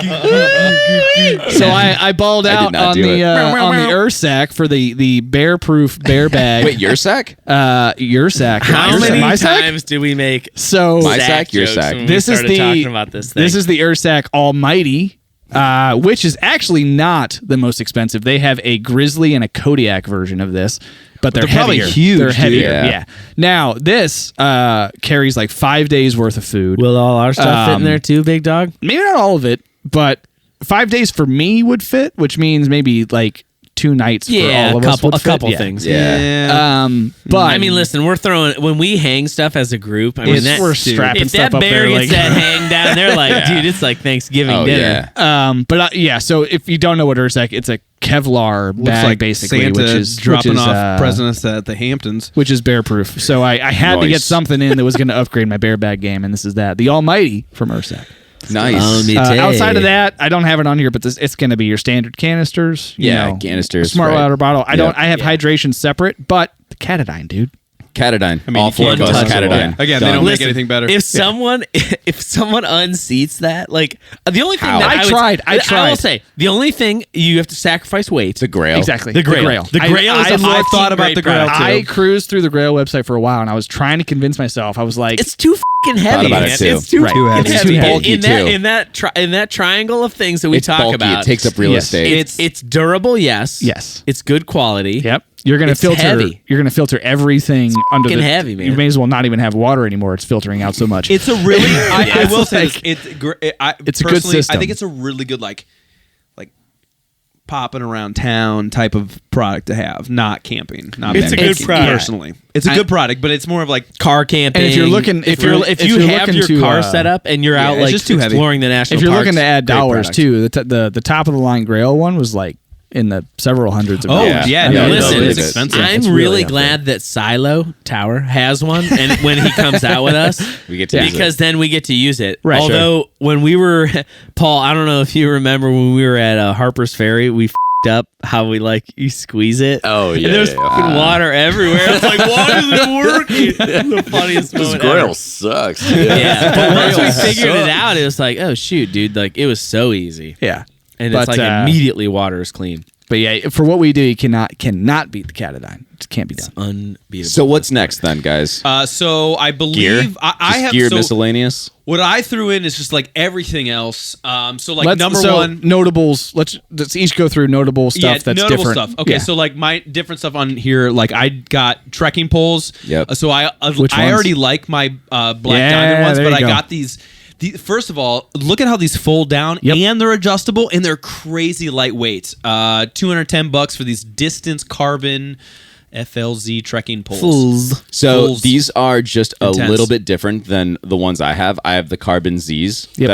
So I balled I did out not on do the it. on the Ursac for the bear-proof bear bag. Wait, your sack? Ursac. How Ursac. many My sack? times do we make So My sack sack, your jokes sack. when we this is started talking about this thing? This is the Ursac Almighty, which is actually not the most expensive. They have a Grizzly and a Kodiak version of this, but they're probably heavier. huge, They're dude. heavier. Yeah. Yeah. Now this carries like 5 days worth of food. Will all our stuff fit in there too, big dog? Maybe not all of it, but 5 days for me would fit, which means maybe like 2 nights for all of us would a fit. couple Yeah. things. Yeah. But I mean, listen, we're throwing when we hang stuff as a group. I mean, It's- we're strapping if that stuff up bear there, gets like- that hang down, they're like, dude, it's like Thanksgiving Oh, dinner. yeah. but yeah, so if you don't know what Ursac, it's a Kevlar Looks bag like basically, Santa which is dropping which is, off presents at the Hamptons. which is bear proof. So I had to get Nice. something in that was going to upgrade my bear bag game, and this is that. The Almighty from Ursac. Nice. Outside of that, I don't have it on here, but it's going to be your standard canisters. You Yeah, know, canisters, smart right. water bottle. I Yep. have hydration separate, but the Catadine, dude. Catadine. I mean, All you four of can't us. touch it. Catadine. Again, they Done. don't make anything better. If someone unseats that, like the only thing How? that I would- tried. I will tried. say the only thing you have to sacrifice weight. The Grail. Exactly. The Grail. The Grail is a I fucking thought about great the Grail, product. too. I cruised through the Grail website for a while, and I was trying to convince myself. I was like, It's too fucking heavy. about it, man. too. It's too Right. fucking It's heavy. too bulky, in that too. in that triangle of things that we It's talk bulky. about. It takes up real Yes. estate. It's durable, yes. Yes. It's good quality. yep. You're gonna It's filter. heavy. You're gonna filter everything under fucking the. heavy, man. You may as well not even have water anymore. It's filtering out so much. It's a really. I It's will say like- this. It's a good personally, system. I think it's a really good like popping around town type of product to have. Not camping. Not It's a backpacking, good product. Personally, it's a good product, but it's more of like Car camping. And if you're looking- if if you're- you if have you're looking your to, car set up and you're out it's like just too heavy. exploring the national if you're parks, looking to add great dollars product. too, the top of the line Grail one was like in the several hundreds of Oh, dollars. yeah, no, listen, it's it is. expensive. I'm it's really really up glad that Silo Tower has one, and when he comes out with us, We get to use because it. then we get to use it. Right, Although when we were, Paul, I don't know if you remember when we were at Harper's Ferry, we f***ed up how we you squeeze it. Oh, yeah. And there's yeah. fucking water everywhere. It's like, why is it working? The funniest This moment grill ever. sucks. Yeah, but once we Grill figured it sucks. out, it was like, oh shoot, dude, it was so easy, Yeah. and But, it's immediately water is clean. But yeah, for what we do, you cannot beat the Catadine. It can't be done. Unbeatable. So what's next then, guys? So I believe I Just have gear so miscellaneous. what I threw in is just like everything else. So like Let's- number so one, notables. Let's each go through notable stuff that's notable different. stuff. Okay, Yeah. so like my different stuff on here, like I got trekking poles. Yep. So I Which I ones? already like my black Yeah, diamond ones, there but you I go. got these. First of all, look at how these fold down, Yep. and they're adjustable, and they're crazy lightweight. $210 for these distance carbon FLZ trekking poles. So Fools. these are just a Intense. little bit different than the ones I have. I have the Carbon Z's Yep.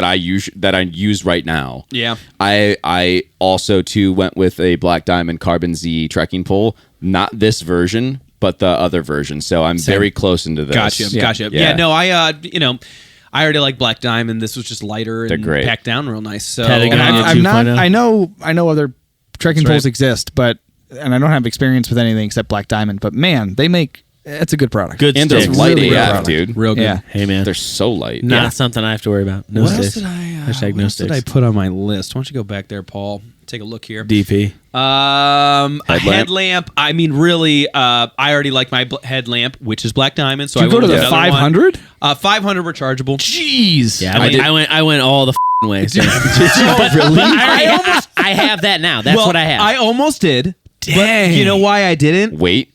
that I use right now. Yeah. I also too went with a Black Diamond Carbon Z trekking pole, not this version, but the other version. So I'm very close into this. Gotcha. Yeah, no, I already like Black Diamond. This was just lighter and They're great. packed down real nice. So Patagonia. And Yeah, I'm not. 2.0. I know other trekking That's poles right. exist, and I don't have experience with anything except Black Diamond. But man, it's a good product. Good And they're sticks. light Really AF, good. dude. real good. Yeah. Hey man, They're so light. not something I have to worry about. No What else sticks. did I? Hashtag what no else did I sticks. put on my list? Why don't you go back there, Paul? Take a look here. DP. A Headlamp. headlamp. I mean, really, I already like my headlamp, which is Black Diamond. So Did I you go went to with the another one. 500? 500 rechargeable. Jeez. Yeah, I I went all the ways. But I have that now. That's what I have. I almost did. Dang. But you know why I didn't? Wait.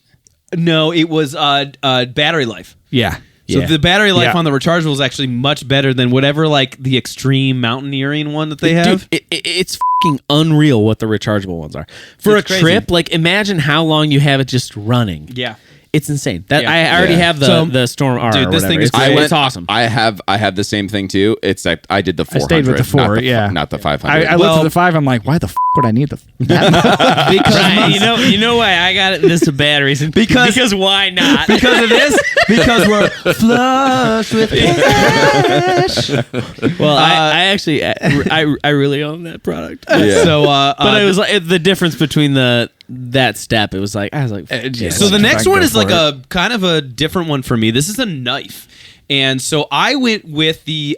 No, it was battery life. Yeah. So Yeah. the battery life Yeah. on the rechargeable is actually much better than whatever like the extreme mountaineering one that they have. Dude, it's fucking unreal what the rechargeable ones are. For It's a crazy. trip, like imagine how long you have it just running. Yeah. It's insane. That Yeah. I already Yeah. have So, the Storm R. dude, or this whatever. thing is it's, great. it's awesome. I have the same thing too. It's that I did the 400. stayed with the 4, not the, yeah. not the 500. I looked at the 5. I'm like, why the would I need the? Right, you know why I got it? This is batteries because why not? Because of this, because we're flush with cash. Well, I actually I really own that product. Yeah. So, But it was like the difference between that step. It was like I was like, yeah. so the Like, next go one is for like it. a kind of a different one for me. This is a knife. And so I went with the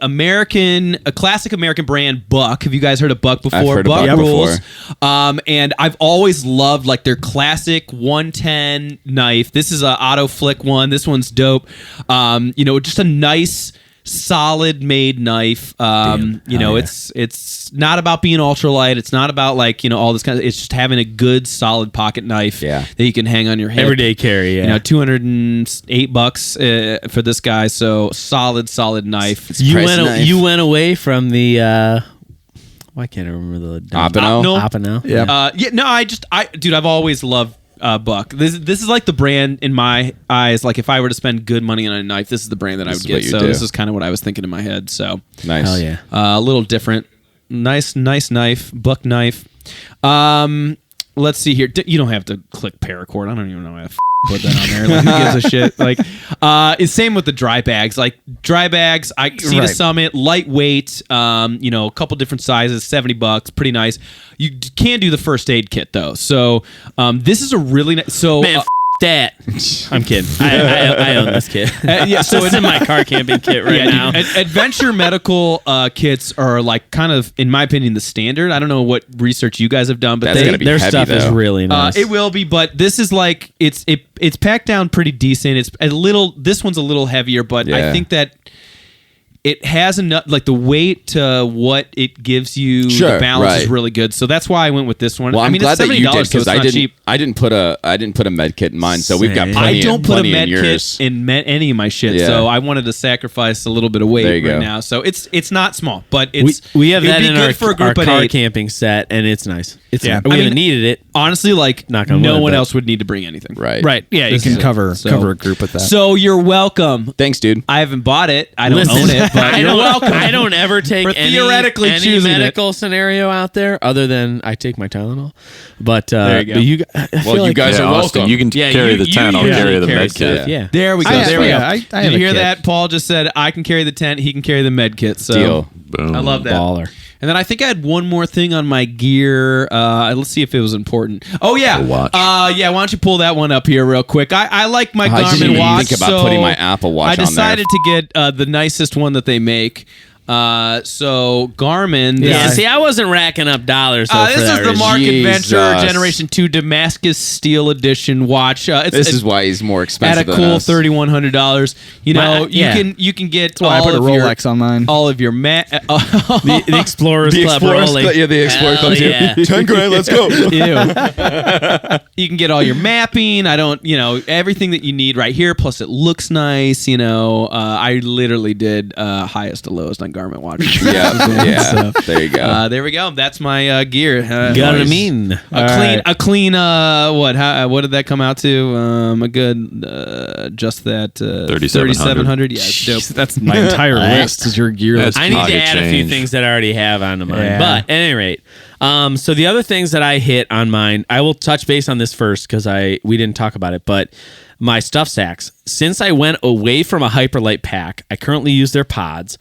classic American brand Buck. Have you guys heard of Buck before? I've heard of Buck Buck rules. before. And I've always loved like their classic 110 knife. This is a auto flick one. This one's dope. Just a nice, solid made knife. It's not about being ultralight. It's not about all this kind of. It's just having a good, solid pocket knife Yeah. that you can hang on your hip. everyday carry. Yeah. $208 for this guy. So solid knife. you price knife. you went away from the. Why can't I remember the Opino? Opino. Yeah. I've always loved Buck. This is like the brand in my eyes. Like if I were to spend good money on a knife, this is the brand that I This would is what get. you So do. this is kind of what I was thinking in my head. So Nice. Hell yeah. a little different. Nice knife. Buck knife. Let's see here. You don't have to click paracord. I don't even know how to put that on there. Like, who gives a shit? Like, it's same with the dry bags. Like dry bags, I see the Right. Summit, lightweight. A couple different sizes, $70, pretty nice. You can do the first aid kit though. So this is a really nice. So Man, that. I'm kidding. I own this kit. yeah, so It's in my car camping kit right now. dude, adventure medical kits are like kind of, in my opinion, the standard. I don't know what research you guys have done, but That's gotta be Their heavy, stuff is though. really nice. it will be. But this is like it's packed down pretty decent. It's a little. This one's a little heavier, but I Yeah. think that it has enough, like the weight to what it gives you. Sure, the balance is right. really good. So that's why I went with this one. Well, I'm I mean, glad it's that $70, you did so it's because not cheap. I didn't put a med kit in mine, so we've got Same. plenty. I don't put a plenty med in kit yours. in any of my shit, Yeah. so I wanted to sacrifice a little bit of weight There you right go. now. So it's not small, but it's we have it'd that be in good our, for a group our of car 8. camping set, and it's nice. It's Yeah. we I haven't mean, needed it. Honestly, like Knock on no wood, one but- else would need to bring anything. Right. Right. Yeah. You This can is it. cover So- a group with that. So you're welcome. Thanks, dude. I haven't bought it. I don't Listen, own it. But you're welcome. I don't ever take For theoretically any choosing it. medical scenario out there other than I take my Tylenol. But There you go. but I feel Well, you like- guys Yeah, are Austin, welcome. you can carry the tent. I'll carry the med kit. Yeah. There we go. I- There we go. I Did have you a hear kit. that? Paul just said, I can carry the tent, he can carry the med kit. So Deal. Boom. I love that. Baller. And then I think I had one more thing on my gear. Let's see if it was important. Oh yeah, A watch. Yeah, why don't you pull that one up here real quick? I like my I didn't Garmin even watch. think about so putting my Apple Watch I on there. decided to get the nicest one that they make. So Garmin. Yeah, this- see, I wasn't racking up dollars. Though, this for is that the reason. Mark Adventure Jesus. Generation 2 Damascus Steel Edition watch. This is why he's more at expensive a than cool us. $3,100. You know, My- yeah. you can get That's why I all put a of your Rolex on mine. all of your The Explorers Club rolling. Yeah, the Explorers Hell Club too. yeah. 10 grand, let's go. You can get all your mapping. Everything that you need right here. Plus, it looks nice. I literally did highest to lowest on Garmin watches. yeah. There you go. There we go. That's my gear. Got what I mean? A clean. What did that come out to? A good just that 3,700. Yeah, it's dope. That's my entire list. Is your gear That's list? I need to pocket add a few change. things that I already have onto mine. Yeah. But at any rate, so the other things that I hit on mine, I will touch base on this first because we didn't talk about it. But my stuff sacks, since I went away from a Hyperlight pack, I currently use their pods.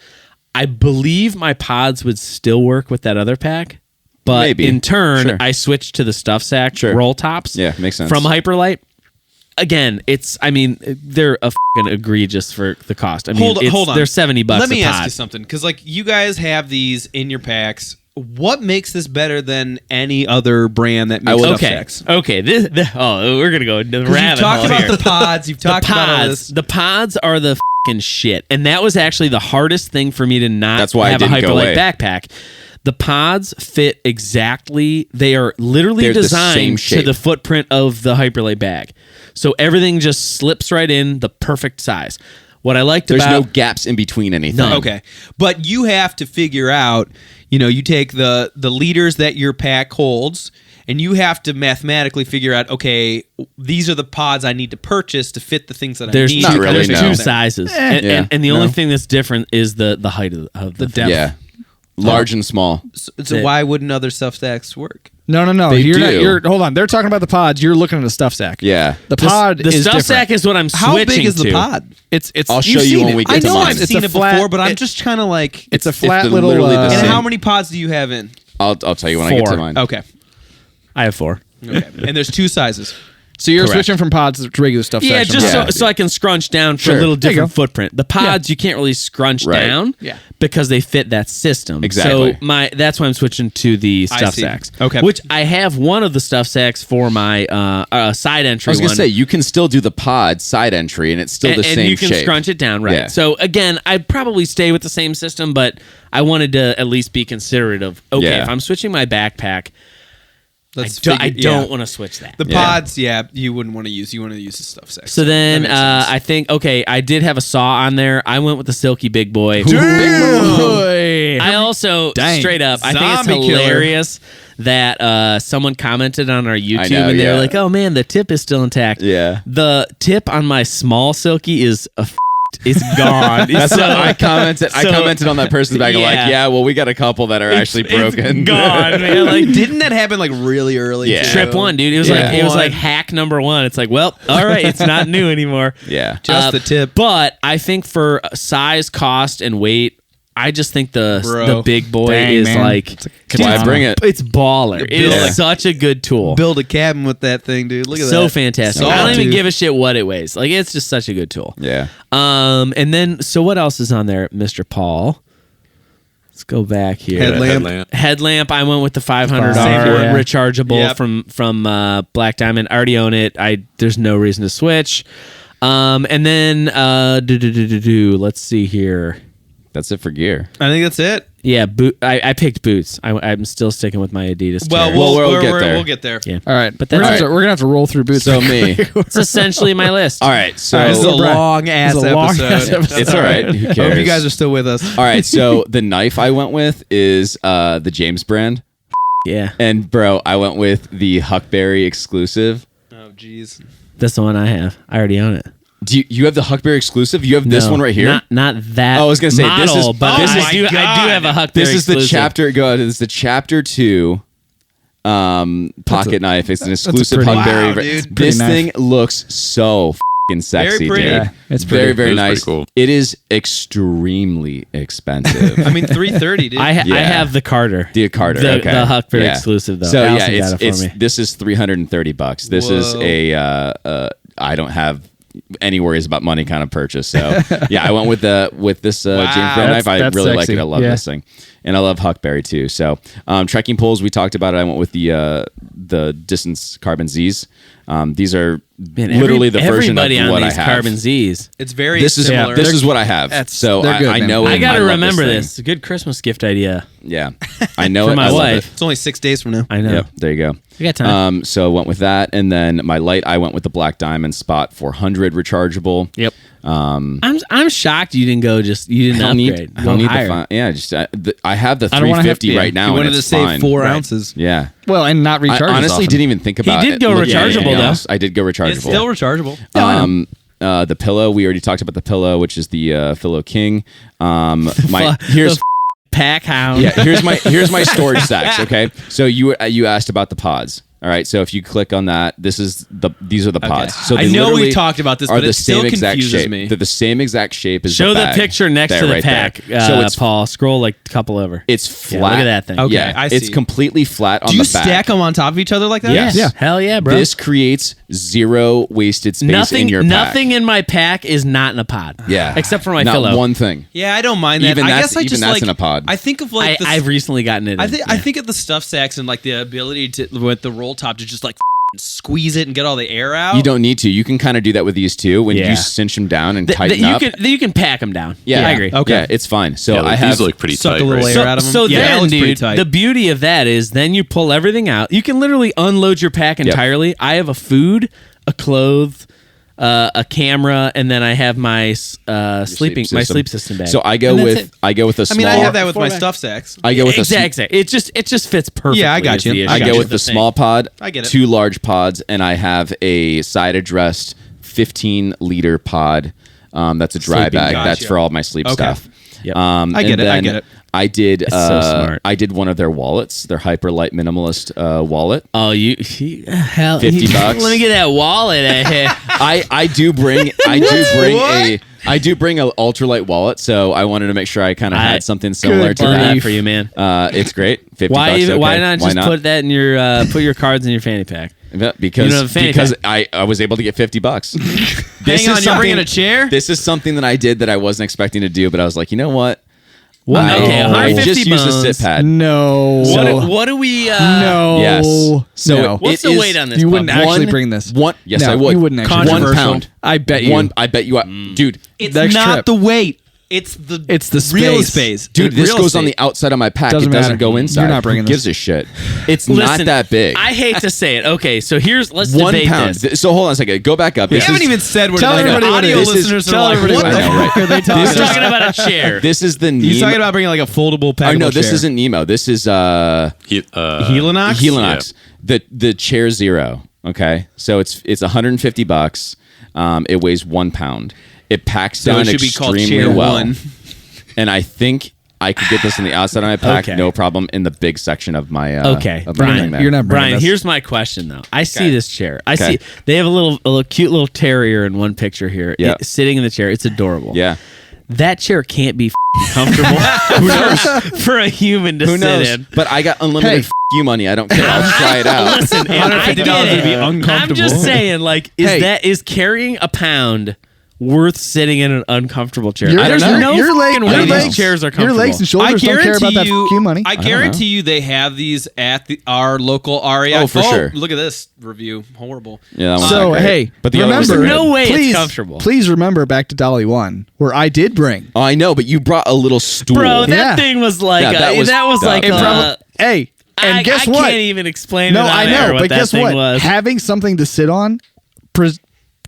I believe my pods would still work with that other pack. But Maybe. in turn, Sure. I switched to the stuff sack Sure. roll tops. Yeah, makes sense. From Hyperlight. Again, they're a fucking egregious for the cost. I mean, Hold on. They're $70. Let me a ask pod. you something, because you guys have these in your packs. What makes this better than any other brand that makes stuff Okay. sacks? Okay. We're gonna go the You've rabbit talked hole about here. the pods. You've talked about all this. The pods are the fucking shit, and that was actually the hardest thing for me to not. That's why I have a didn't go Hyperlight away. backpack. The pods fit exactly. They are literally They're the same designed to shape. the footprint of the Hyperlight bag, so everything just slips right in the perfect size. What I liked There's about no gaps in between anything. None. Okay, but you have to figure out. You take the liters that your pack holds, and you have to mathematically figure out. Okay, these are the pods I need to purchase to fit the things that there's I need. Not two, really, there's no. two sizes, and, Yeah. and the only No. thing that's different is the height of the depth. Yeah. Large and small. So why wouldn't other stuff stacks work? No. They You're not, do. you're hold on. They're talking about the pods. You're looking at a stuff sack. Yeah. The pod The is stuff different. sack is what I'm How switching big is the to. pod? It's. I'll you've show you seen when it. we get I to know mine. I've It's seen a it flat- before, but I'm it- just kind of like. It's a flat little. literally the And same. how many pods do you have in? I'll tell you when I get to Four. mine. Okay. I have 4. Okay. And there's two sizes. So you're Correct. switching from pods to regular stuff Yeah, sacks. just Yeah. so I can scrunch down for Sure. a little There you different go. footprint. The pods you can't really scrunch Right. down, Yeah. because they fit that system. Exactly. So that's why I'm switching to the I stuff see. sacks. Okay. Which I have one of the stuff sacks for my side entry. I was going one. to say, you can still do the pod side entry, and it's still the and same you can shape. scrunch it down, right? Yeah. So again, I'd probably stay with the same system, but I wanted to at least be considerate of Yeah. if I'm switching my backpack, Let's I figure- don't yeah. want to switch that. The Yeah. pods, you wouldn't want to use. You want to use the stuff sack. So then That makes sense. I think I did have a saw on there. I went with the Silky Big Boy. I also Dang. straight up, I think it's Zombie killer. hilarious that someone commented on our YouTube know, and they were yeah. like, "Oh man, the tip is still intact." Yeah. The tip on my small Silky is it's gone. That's So- what I commented. I so- commented on that person's back. Like, Yeah. yeah, well, we got a couple that are actually broken. It's gone, man. Like Didn't that happen really early? Yeah. too? trip 1, dude. It was Yeah. like hack number 1. It's like, well, all right, it's not new anymore. Yeah. Just the tip. But I think for size, cost, and weight, I just think the Bro. big boy Dang, is man. like It's a That's why I bring it. It's baller. It is Yeah. such a good tool. Build a cabin with that thing, dude. Look at So that. fantastic. Solid, I don't even dude. give a shit what it weighs. Like it's just such a good tool. Yeah. And then so what else is on there, Mr. Paul? Let's go back here. Headlamp. Headlamp. I went with the $500 Yeah. rechargeable Yep. from Black Diamond. I already own it. There's no reason to switch. And then let's see here. That's it for gear. I think that's it. Yeah, I picked boots. I'm still sticking with my Adidas. Well, pair. we'll get there. We'll get there. Yeah. All right, But we're that's- gonna have to roll through boots. So me. It's essentially my list. All right. So This is a Brad, long ass this is a long-ass episode. episode. it's all right. Who cares? Hope you guys are still with us. All right. So the knife I went with is the James brand, Yeah, and bro, I went with the Huckberry exclusive. Oh, jeez. that's the one I have. I already own it. Do you have the Huckberry exclusive? You have this No, one right here? Not that. Oh, I was gonna say, this model, is- but this I is- do have a Huckberry. This is the exclusive. chapter. Go ahead. It's the chapter 2 pocket knife. It's an exclusive pretty- Huckberry. Wow, dude. This Pretty thing looks so fucking sexy, pretty. dude. Yeah, it's very, pretty. very It is nice. pretty cool. It is extremely expensive. I mean, 330, dude. I Yeah. have the Carter. The Carter, The okay. Huckberry Yeah. exclusive though. So Allison yeah, got it it's for me. this is $330. This is Whoa. a I don't have any worries about money kind of purchase. So yeah, I went with this Wow. James Brown knife. I That's really like sexy. it. I love Yeah. this thing, and I love Huckberry too. So trekking poles, we talked about it. I went with the Distance Carbon Z's. These are Man, literally the version of everybody on what I these have. Carbon Z's. It's very This is similar. this is what I have. So they're good, I man. know. I it. got to love remember thing. this. It's a good Christmas gift idea. Yeah, I know For it. my I love wife. it. It's only 6 days from now. I know. Yep, there you go. I got time. So I went with that, and then my light, I went with the Black Diamond Spot 400 rechargeable. Yep. I'm shocked you didn't upgrade. I don't need higher. I have the I don't wanna 350 have- right now. You and wanted to it's save fine. 4 ounces. Yeah. Well, and not I recharge. honestly didn't even think about did it. go looking at rechargeable, anything though. else. I did go rechargeable. It's still rechargeable. The pillow, we already talked about the pillow, which is the Philo King. Here's Pack hound. yeah, here's my storage stacks. Okay, so you asked about the pods. All right, so if you click on that, these are the pods. So I they know we literally talked about this, are but the it still same exact confuses shape. me. They're the same exact shape as Show the the bag. picture next There, to the right there. pack. So it's Paul, scroll like a couple over. it's Yeah, flat. look at that thing. Okay, Yeah, I it's see. completely flat on Do you the back. stack them on top of each other like that? Yes. Yeah. Hell yeah, bro. This creates zero wasted space in your pack. Nothing in my pack is not in a pod. Yeah, Except for my not pillow. one thing. Yeah, I don't mind that. Even I that's- guess I even just that's like in a pod. I think of like I've recently gotten it. I think of the stuff sacks and like the ability to with the roll top to just like squeeze it and get all the air out. You don't need to. You can kind of do that with these too. When Yeah. you cinch them down and tighten up. You can pack them down. Yeah, I agree. Okay. Yeah, it's fine. So Yeah, I have these look pretty suck tight. a little right? air out of them. So Yeah, that then, looks pretty dude, tight. the beauty of that is then you pull everything out. You can literally unload your pack entirely. I have a food, a clothes, a camera, and then I have my sleep system bag. So I go And that's with it. a I small. mean, I have that with Four my bags. stuff sacks. I go with exactly. It just fits perfectly. Yeah, I got is you. the issue. I go with the thing. small pod. I get it. 2 large pods, and I have a side addressed 15-liter pod. That's a dry Sleeping bag. bag. That's Gotcha. for all my sleep Okay. stuff. Yep. I get and it, I then get it. I did. so smart. I did one of their wallets. Their hyper light minimalist wallet. Oh, hell, $50. Let me get that wallet. I do bring an ultralight wallet, so I wanted to make sure I kind of had something similar to Love that. that for you, man. It's great. $50. Why Okay. not just put that in your put your cards in your fanny pack? Because You don't have a fanny I was able to get $50. Hang on, you're bringing a chair? This is something that I did that I wasn't expecting to do, but I was like, you know what? What? I, Okay, I 150 just use a bones. sit pad. No. What do we? No. Yes. So No. What's it the is weight on this? You wouldn't puppy? actually bring this. Yes, No, I would. you wouldn't actually. 1 Controversial. pound. I bet you. I bet you. Dude, It's Next not trip. the weight. It's the real real space. Dude, this Real goes on the estate. outside of my pack. Doesn't it doesn't matter. go inside. You're not bringing Who gives a shit? It's not Listen, that big. I hate to say it. Okay, so let's 1 debate pound. this. So hold on a second. Go back up. We This haven't is- even said what Tell it is. everybody what it Audio is. listeners Tell are like, everybody what what the it is. fuck are they talking We're This is- about? talking about a chair. This is the Nemo. He's talking about bringing like a foldable packable Oh no, this chair. isn't Nemo. This is Helinox? Helinox. The Chair Zero. Okay, so it's $150. It weighs 1 pound. It packs So down it should be called extremely Chair well. 1. And I think I could get this on the outside of my pack, Okay. no problem, in the big section of my Okay, of my Brian, thing there. You're not bringing Brian, this. here's my question though. I see Okay. this chair. I Okay. see they have a little cute little terrier in one picture here. Yeah. Sitting in the chair. It's adorable. Yeah. That chair can't be comfortable Who knows? for a human to Who sit knows? in. But I got unlimited Hey. you money. I don't care. I'll try it out. Listen, and I get $150 would be it. uncomfortable. I'm just saying, like, Hey. is carrying a pound worth sitting in an uncomfortable chair? Your- There's your- no your fucking leg- way your these legs- chairs are Your comfortable. legs and I shoulders don't care guarantee about that you. Q money. I guarantee you they have these at our local REI. Oh, for sure. Look at this review. Horrible. Yeah, that one's So not great. hey, but the other ones are remember, good. no way it's please, comfortable. Please remember back to Dolly 1, where I did bring. Oh, I know, but you brought a little stool. Bro, that Yeah. thing was like Yeah, that was like dumb. Hey, and I, guess I what? can't even explain No, it on I air know, what but that guess thing what? was. Having something to sit on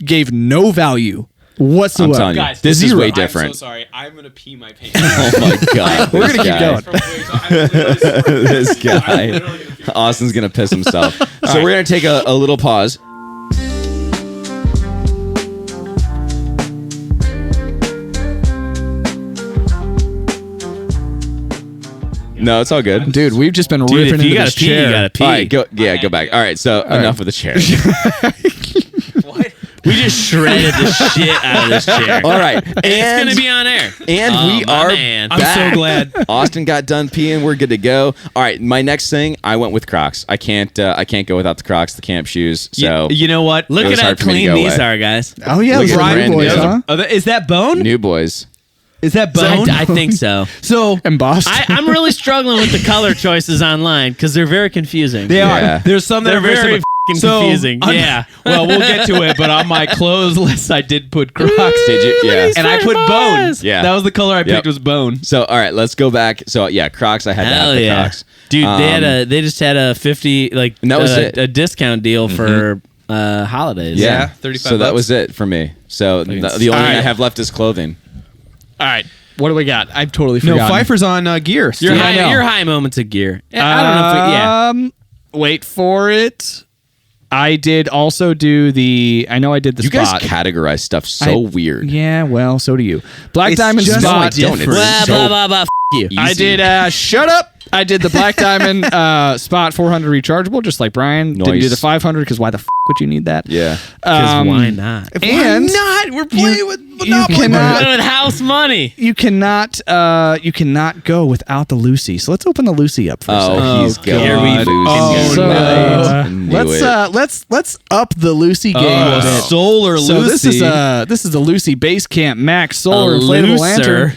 gave no value whatsoever. I'm telling you, Guys, this is zero. way I'm different. so sorry. I'm gonna pee my pants. Oh my god, We're gonna keep going. This guy, Austin's gonna piss himself. So we're gonna take a little pause. No, it's all good. Dude, we've just been Dude, ripping if you into gotta this pee, chair. you gotta pee. All right, go back. All right, so enough of the chair. We just shredded the shit out of this chair. All right, It's gonna be on air. and we my are man. I'm back. so glad. Austin got done peeing. We're good to go. All right, my next thing, I went with Crocs. I can't go without the Crocs, the camp shoes. So You know what? Look It at was how hard for me to clean go these away. are, guys. Oh yeah, Look at Brian the boys, brand huh? Is that bone? new boys. Is that So bone? I think so. So Embossed. I'm really struggling with the color choices online because they're very confusing. they Yeah. are. There's some that They're are very very similar. f***ing So, confusing. Yeah. Well, we'll get to it, but on my clothes list, I did put Crocs. Did you? Yeah. And I put bone. Yeah. That was the color I picked Yep. was bone. So all right, let's go back. So yeah, Crocs. I had to have Hell the yeah, Crocs. dude! They just had a 50 And that was it. a discount deal for holidays. Yeah, 35 So that bucks. was it for me. So the only thing I have left is clothing. All right, what do we got? I've totally No, forgotten. Pfeiffer's on gear. Your Yeah, I know. high moments of gear. I don't know if Wait for it. I did also do the. I know I did the You spot. guys categorize stuff so weird. Yeah, well, so do you. Black It's Diamond just spot. don't. It's blah, so blah, blah, blah, f*** you. I did. Shut up. I did the Black Diamond spot 400 rechargeable, just like Brian. Didn't do Nice. the 500 because why the would you need that? Yeah. Because why not? And not? We're playing with Monopoly. cannot- With house money. you cannot go without the Lucy. So let's open the Lucy up for a second. Oh, he's Oh, going. here we losing. fucking So, I knew it. let's up the Lucy game a bit. Solar So Lucy. this is the Lucy Basecamp Max Solar A Inflatable looser. Lantern.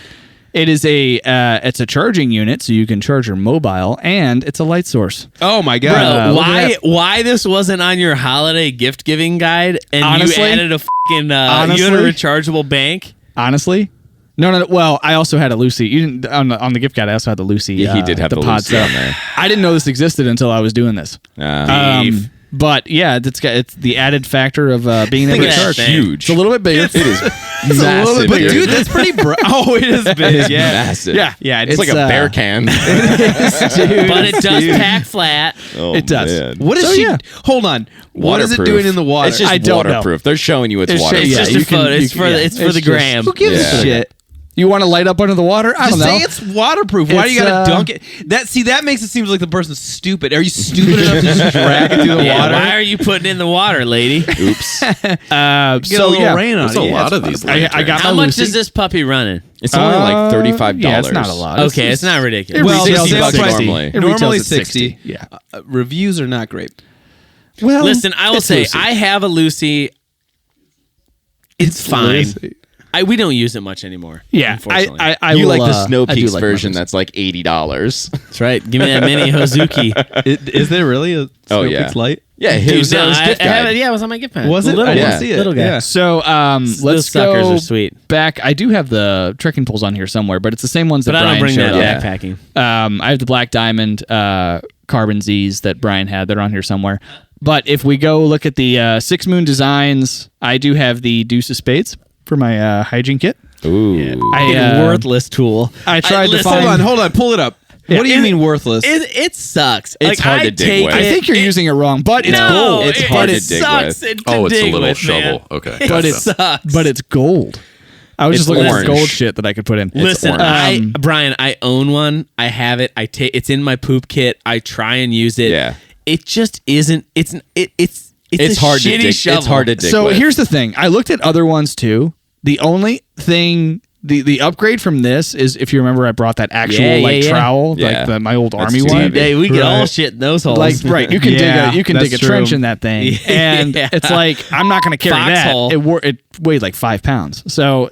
It is it's a charging unit, so you can charge your mobile, and it's a light source. Oh my Bro, god. look at why this wasn't on your holiday gift giving guide and Honestly? you added a fucking you had a Honestly? rechargeable bank? Honestly, no. Well, I also had a Lucy. You didn't on the gift guide. I also had the Lucy. Yeah, he did have the pod Lucy stuff. on there. I didn't know this existed until I was doing this. But yeah, it's the added factor of being able to at that charge. thing. Huge. It's a little bit bigger. It is massive. But dude. dude, that's pretty oh, it is big. Yeah. Massive. Yeah. Yeah, It's like a bear can. But it does pack flat. Oh, It does. man. What is So, she? yeah. Hold on. What is it Waterproof. doing in the water? It's just I don't know. waterproof. They're showing you it's It's waterproof. It's Yeah, just you a can- photo. you It's can- for yeah. it's for It's the just- gram. Who gives Yeah. a shit? You want to light up under the water? I don't Just know. say it's waterproof. Why do you It's, gotta dunk it? That makes it seem like the person's stupid. Are you stupid enough to just drag it through the Yeah, water? why are you putting in the water, lady? Oops. Get a little rain on There's it. a Yeah, lot it's of these. I got How my much Lucy. is this puppy running? It's only like $35. Yeah, it's not a lot. Okay, it's not ridiculous. Well, retails the sale at price 60. normally. It Normally retails at 60. Yeah. Reviews are not great. Well, Listen, I will it's say Lucy. I have a Lucy. It's fine. Lucy. We don't use it much anymore. Yeah, unfortunately. I You will, like the Snow I do Peaks like my version Lucy. that's like $80. That's right. Give me that mini Hozuki. Is there really a Snow yeah. Peaks light? Yeah, it Dude, was, no, his I gift have guide. it. Yeah, it was on my gift pack. Was The it? Little I guy. didn't see it. Little guy. Yeah. So Those let's suckers go are sweet. back. I do have the trekking poles on here somewhere, but it's the same ones that But I Brian don't bring showed that up. backpacking. I have the Black Diamond carbon Z's that Brian had. They're on here somewhere. But if we go look at the Six Moon Designs, I do have the Deuce of Spades for my hygiene kit. Ooh. I, Worthless tool. I tried to listen, find. Hold on, pull it up. What do you mean worthless? It sucks. It's hard to dig with. I think you're using it wrong, but it's No, gold. It's hard to dig sucks with. to Oh, it's a dig little with, shovel. man. Okay. But gotcha. It sucks. But it's gold. I was It's just looking orange. for gold shit that I could put in. Listen, orange. Brian, I own one. I have it. It's in my poop kit. I try and use it. Yeah. It just isn't. It's a hard to shitty dig. shovel. It's hard to dig So with. here's the thing. I looked at other ones too. The only thing, the upgrade from this is, if you remember, I brought that actual Yeah. trowel, Yeah. like my old That's army too one. heavy. Hey, we get all Right. shit in those holes. Like right, you can Yeah, dig that's a trench true. in that thing, Yeah. and it's like I'm not going to carry that. Foxhole. It weighed like 5 pounds. So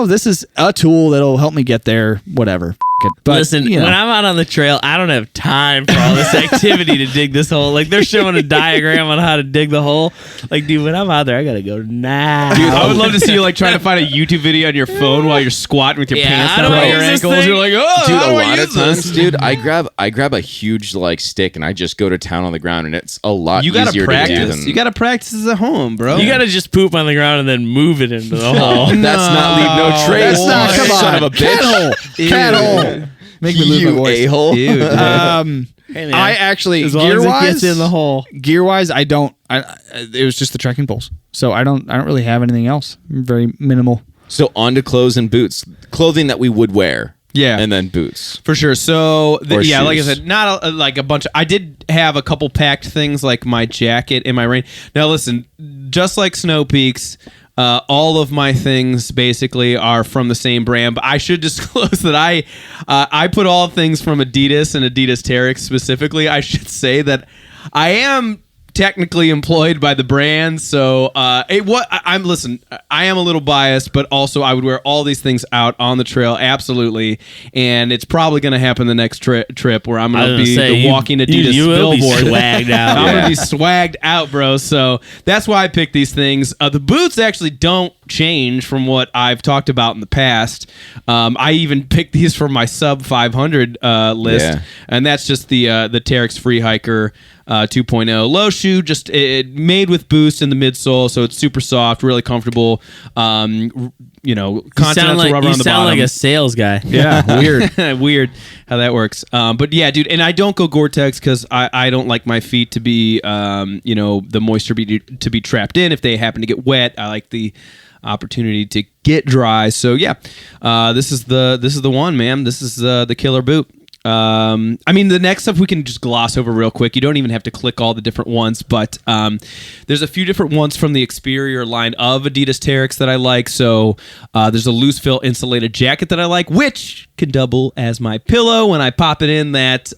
this is a tool that'll help me get there. Whatever. F- it. But Listen, you know. when I'm out on the trail, I don't have time for all this activity to dig this hole. Like, they're showing a diagram on how to dig the hole. Like, dude, when I'm out there, I gotta go now. Dude, I would love to see you like trying to find a YouTube video on your phone while you're squatting with your Yeah, pants how down do I by your use this ankles. thing? You're like, oh, Dude, how a do I lot use of times, this? dude, I grab a huge like stick and I just go to town on the ground, and it's a lot You gotta easier to do practice. than You gotta practice at home, bro. You gotta just poop on the ground and then move it into the hole. That's not leave no trace. That's not- come son on. of a bitch. Cat hole. Make me lose my You voice. a-hole. Dude. Hey, man, I actually as long gear as it wise, gets in the hole. gear wise, I don't. It was just the trekking poles, so I don't really have anything else. I'm very minimal. So on to clothes and boots. Clothing that we would wear. Yeah. and then boots. For sure. So, Or like I shoes. said, not like a bunch of. I did have a couple packed things like my jacket and my rain. Now, listen, just like Snow Peaks, all of my things basically are from the same brand. But I should disclose that I put all things from Adidas and Adidas Terex specifically. I should say that I am technically employed by the brand, so listen, I am a little biased, but also I would wear all these things out on the trail, absolutely, and it's probably going to happen the next trip where I'm going to be the walking Adidas billboard. Will be swagged out. I'm going to be swagged out, bro. So that's why I picked these things. The boots actually don't change from what I've talked about in the past. I even picked these from my sub 500 list, and that's just the Terex Free Hiker 2.0 low shoe, just made with boost in the midsole, so it's super soft, really comfortable. Continental rubber on the bottom. You sound like a sales guy. Yeah, weird how that works. But yeah, dude, and I don't go Gore-Tex because I don't like my feet to be, the moisture to be trapped in if they happen to get wet. I like the opportunity to get dry. So yeah, this is the one, man. This is the killer boot. The next stuff we can just gloss over real quick. You don't even have to click all the different ones, but there's a few different ones from the exterior line of Adidas Terex that I like. So there's a loose fill insulated jacket that I like, which can double as my pillow when I pop it in that.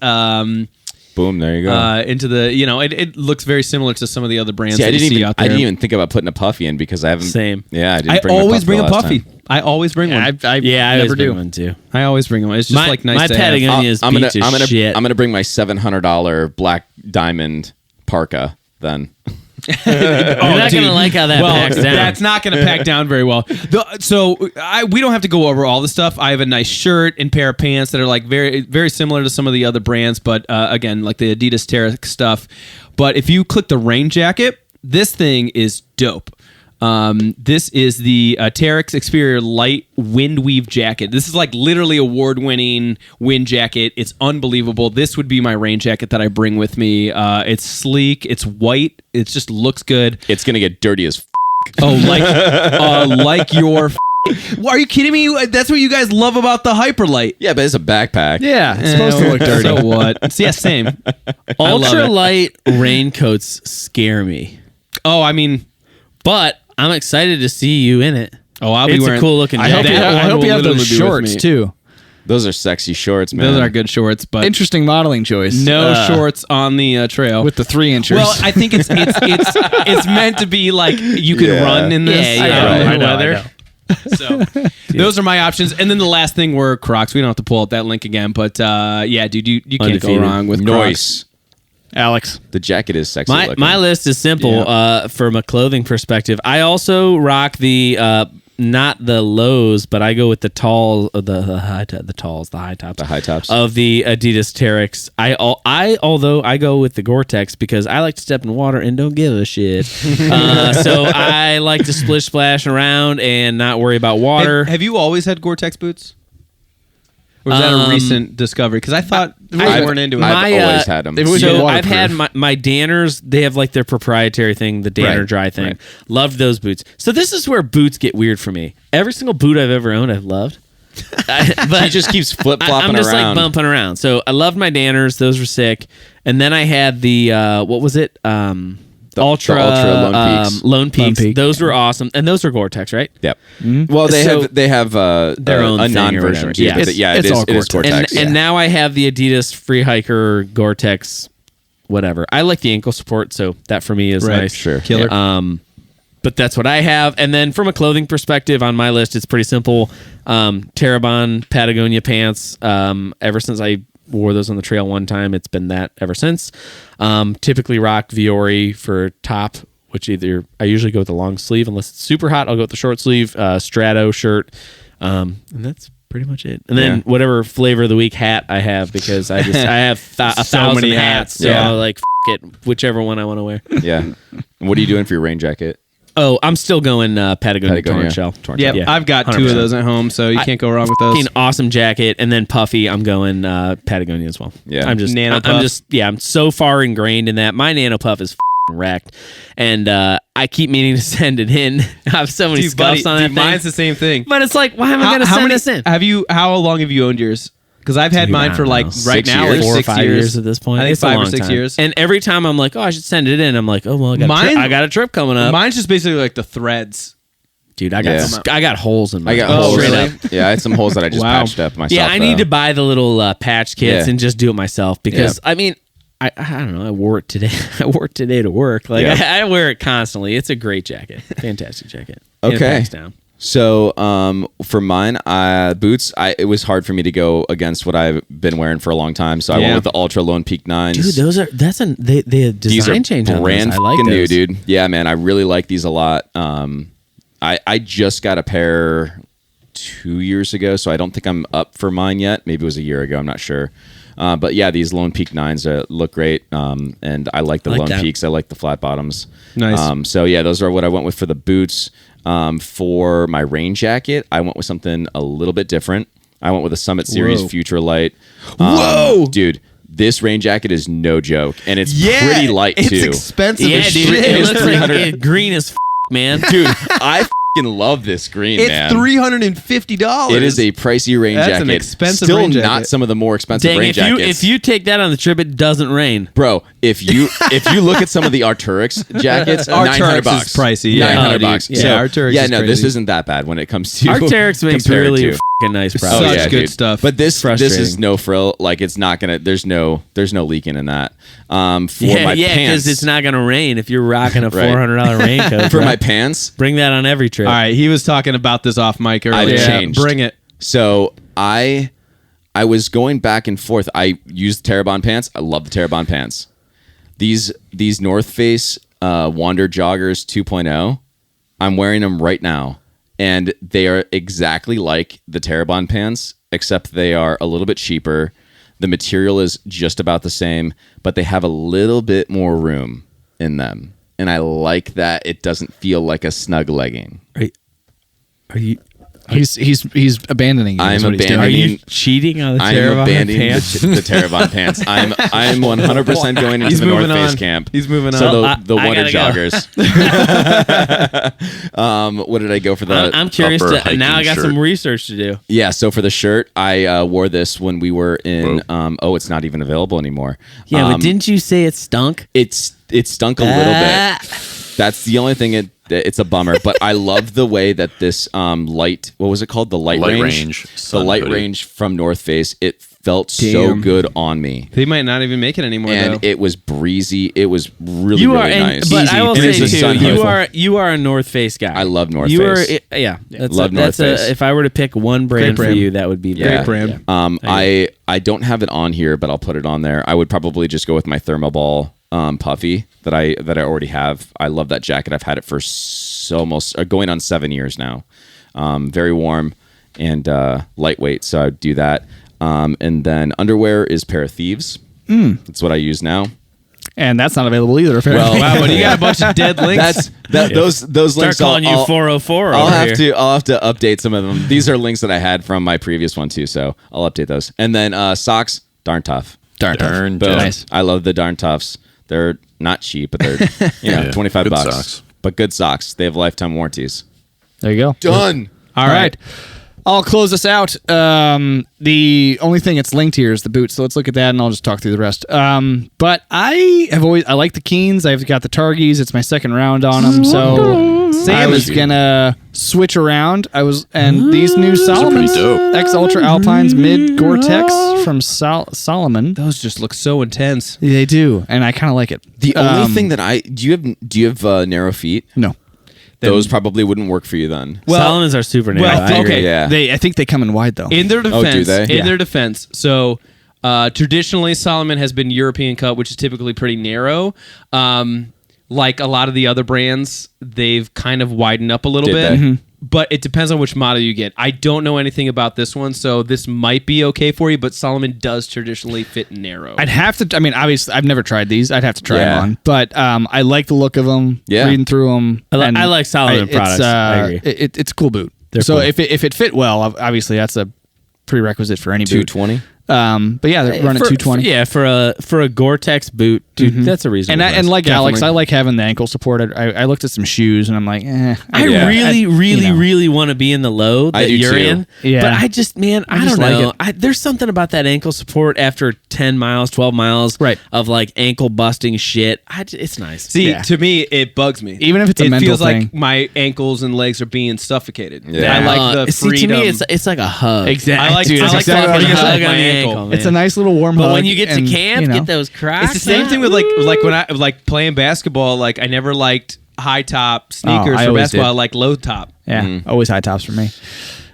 Boom! There you go. Into the, it looks very similar to some of the other brands. I that you see out there. didn't even think about putting a puffy in because I haven't. Same. Yeah, I always bring a puffy. I always bring one. I never always do. bring one too. I always bring one. It's just nice my to have. Patagonia is beat to shit. I'm gonna bring my $700 black diamond parka then. You're not gonna like how that packs down. That's not gonna pack down very well. We don't have to go over all the stuff. I have a nice shirt and pair of pants that are like very, very similar to some of the other brands, but again, like the Adidas Terex stuff. But if you click the rain jacket, this thing is dope. This is the Terex Exterior Light Wind Weave Jacket. This is like literally award-winning wind jacket. It's unbelievable. This would be my rain jacket that I bring with me. It's sleek. It's white. It just looks good. It's gonna get dirty as. Like your. Are you kidding me? That's what you guys love about the Hyperlight. Yeah, but it's a backpack. Yeah, it's supposed to look dirty. So what? Yeah, same. Ultralight raincoats scare me. Oh, I mean, but I'm excited to see you in it. Oh, I'll be it's wearing. a cool looking I jacket. hope you have those shorts too. Those are sexy shorts, man. Those are good shorts, but Interesting modeling choice. no shorts on the trail with the 3-inchers. Well, I think it's meant to be like you can run in this. I know. Weather. So those are my options. And then the last thing were Crocs. We don't have to pull up that link again, but yeah, dude, you can't Undefeated. go wrong with Noise. Crocs. Alex, The jacket is sexy looking. My list is simple from a clothing perspective. I also rock the not the lows, but I go with the tall, the high tops of the Adidas Terex. Although I go with the Gore-Tex because I like to step in water and don't give a shit. So I like to splish splash around and not worry about water. Have you always had Gore-Tex boots? Or is that a recent discovery? Because I thought we weren't into it. I've always had them. So I've had my Danners. They have like their proprietary thing, the Danner dry thing. Right. Loved those boots. So this is where boots get weird for me. Every single boot I've ever owned, I've loved. But he just keeps flip flopping I'm just around. like bumping around. So I loved my Danners. Those were sick. And then I had the what was it? The Ultra Lone Peaks. Those were awesome, and those are Gore-Tex, right? Yep. Well, they have their own a thing non or version. whatever. Yeah, it all is Gore-Tex. And now I have the Adidas Free Hiker Gore-Tex, whatever. I like the ankle support, so that for me is nice. Sure. Killer. But that's what I have. And then from a clothing perspective, on my list, it's pretty simple. Terrebonne Patagonia pants. Ever since I wore those on the trail one time, it's been that ever since. Typically rock Viore for top, which either I usually go with the long sleeve unless it's super hot. I'll go with the short sleeve Strato shirt, and that's pretty much it. And then whatever flavor of the week hat I have, because I have a thousand many hats, so I'll like it, whichever one I want to wear. Yeah. And what are you doing for your rain jacket? Oh, I'm still going Patagonia Torn Shell. Yep, Yeah, I've got 2 100%. of those at home, so you can't go wrong with those. Fucking awesome jacket, and then puffy. I'm going Patagonia as well. Yeah. I'm just Nano I'm Puff. just I'm so far ingrained in that. My Nano Puff is wrecked, and I keep meaning to send it in. I have so many scuffs on that thing. Mine's the same thing. But it's like, why am I going to send this in? How long have you owned yours? Because I've had mine for like right now, like 4 or 5 years at this point. I think It's a 5 or long 6 time. years. And every time I'm like, oh, I should send it in. I'm like, oh well, I got a trip coming up. Mine's just basically like the threads. Dude, I got holes in mine. I got holes. really? Yeah, I had some holes that I just patched up myself. Yeah, I need to buy the little patch kits Yeah. and just do it myself because I mean, I don't know. I wore it today. I wore it today to work. Like I wear it constantly. It's a great jacket, fantastic jacket. And it Okay. packs down. So for mine, boots, it was hard for me to go against what I've been wearing for a long time. So I went with the Ultra Lone Peak 9s. Dude, they design These are change on brand those. I like fucking new, those. dude. Yeah, man, I really like these a lot. I just got a pair 2 years ago, so I don't think I'm up for mine yet. Maybe it was a year ago. I'm not sure. But yeah, these Lone Peak 9s look great, and I like the Lone Peaks. I like the flat bottoms. Nice. So yeah, those are what I went with for the boots. For my rain jacket, I went with something a little bit different. I went with a Summit Series Future Light. Whoa! Dude, this rain jacket is no joke, and it's pretty light too. It's expensive. Yeah, as dude, shit. it looks like it's green as man. Dude, I love this green, man. It's $350. It is a pricey rain That's jacket. an expensive Still rain jacket. not some of the more expensive Dang, rain jackets. if you take that on the trip, it doesn't rain. Bro, if you look at some of the Arc'teryx jackets, $900 Arc'teryx is pricey, yeah. $900 Oh, bucks. dude. So, Yeah, Arc'teryx yeah, is no, this crazy. isn't that bad when it comes to Arc'teryx makes compared really to. f***ing nice Such products. good dude. stuff. But this is Frustrating. no frill. Like it's not gonna. There's no leaking in that. For my Yeah, because pants, it's not gonna rain if you're rocking a Right. $400 raincoat. for bro. my pants. Bring that on every trip. All right, he was talking about this off mic earlier. I've changed. Bring it. So I was going back and forth. I used Terrebonne pants. I love the Terrebonne pants. These North Face Wander Joggers 2.0. I'm wearing them right now, and they are exactly like the Terrebonne pants, except they are a little bit cheaper. The material is just about the same, but they have a little bit more room in them, and I like that. It doesn't feel like a snug legging. Are you He's abandoning you. I'm is what he's doing. are you abandoning- cheating on the I'm Terrebonne abandoning pants? the Terrebonne pants. I'm 100% going into He's the North moving Face on. camp. He's moving So on. the I Wonder gotta go. Joggers. What did I go for the? I'm curious. upper To, now I got hiking some shirt. reach to do. Yeah. So for the shirt, I wore this when we were in. It's not even available anymore. Yeah, but didn't you say it stunk? It stunk a little bit. That's the only thing. It's a bummer, but I love the way that this light. What was it called? The light range. The sun light hoodie. range from North Face. It felt so Damn. good on me. They might not even make it anymore, And though. it was breezy. It was really, You really are, and, nice. but I will And say it's a too, sun hood. you are a North Face guy. I love North you Face. Are, yeah, that's Love North Face. If I were to pick one brand, brand. for you, that would be Yeah. brand. I don't have it on here, but I'll put it on there. I would probably just go with my Thermoball puffy that I already have. I love that jacket. I've had it for almost going on 7 years now. Very warm and lightweight, so I'd do that. And then underwear is Pair of Thieves. That's what I use now. And that's not available either. Apparently. Wow, but you got a bunch of dead links. Those Start links. calling you 404. I'll over have here. to update some of them. These are links that I had from my previous one too, so I'll update those. And then socks, Darn Tough. Darn tough. Darn Boom. tough. Nice. I love the Darn Toughs. They're not cheap, but they're Yeah, $25 good bucks. socks. But good socks. They have lifetime warranties. There you go. Done. All right. I'll close this out. The only thing it's linked here is the boots, so let's look at that, and I'll just talk through the rest. But I like the Keens. I've got the Targies. It's my second round on them, so I was gonna switch around. And these new Salomon dope. X Ultra Alpines Mid Gore-Tex from Solomon. Those just look so intense. They do, and I kind of like it. The only thing that do you have narrow feet? No. Those probably wouldn't work for you then. Solomons are super narrow. well, I agree. okay. Yeah. I think they come in wide though. In their defense, do they? their defense, so traditionally Solomon has been European cut, which is typically pretty narrow. Like a lot of the other brands, they've kind of widened up a little Did bit. they? But it depends on which model you get. I don't know anything about this one, so this might be okay for you, but Solomon does traditionally fit narrow. I'd have to. I mean, obviously, I've never tried these. I'd have to try Yeah. them on. But I like the look of them. Yeah. Reading through them. I like Solomon products. I agree. It's a cool boot. They're so cool. if it fit well, obviously that's a prerequisite for any boot. 220. But yeah, they're running 220. Yeah, for a Gore-Tex boot, dude, that's a reasonable price. And like Definitely. Alex, I like having the ankle support. I looked at some shoes and I'm like, I really want to be in the low that I do you're too. in. Yeah. But I just, man, I just don't know. like There's something about that ankle support after 10 miles, 12 miles Right. of like ankle busting shit. It's nice. See, Yeah. to me, it bugs me. Even if it's a it mental feels thing. like my ankles and legs are being suffocated. Yeah. I like the see, freedom. to me, it's like a hug. Exactly. I like, Dude, I it's like exactly the what it freedom is. of Hug my on the ankle. ankle, It's man. a nice little warm hug. But when you get to and, camp, you know, get those cracks. It's the same thing with like when I like playing basketball. Like I never liked high top sneakers I for always basketball. I did. like low top. Yeah, always high tops for me.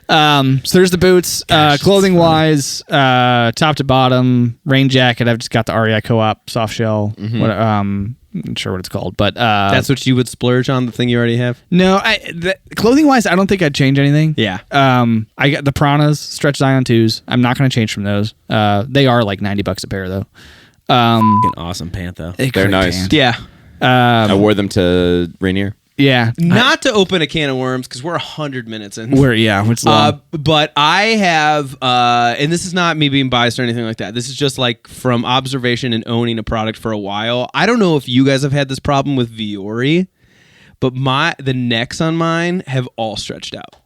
So there's the boots. Clothing wise, top to bottom, rain jacket. I've just got the REI Co-op soft shell. I'm not sure what it's called, but That's what you would splurge on, the thing you already have. no. Clothing wise, I don't think I'd change anything. Yeah. I got the Pranas stretch Zion 2s. I'm not going to change from those. They are like $90 a pair though. Fucking awesome pantho. They're nice. Yeah. I wore them to Rainier. Yeah. Not to open a can of worms because we're 100 minutes in. It's long. But I have, and this is not me being biased or anything like that. This is just like from observation and owning a product for a while. I don't know if you guys have had this problem with Viore, but the necks on mine have all stretched out.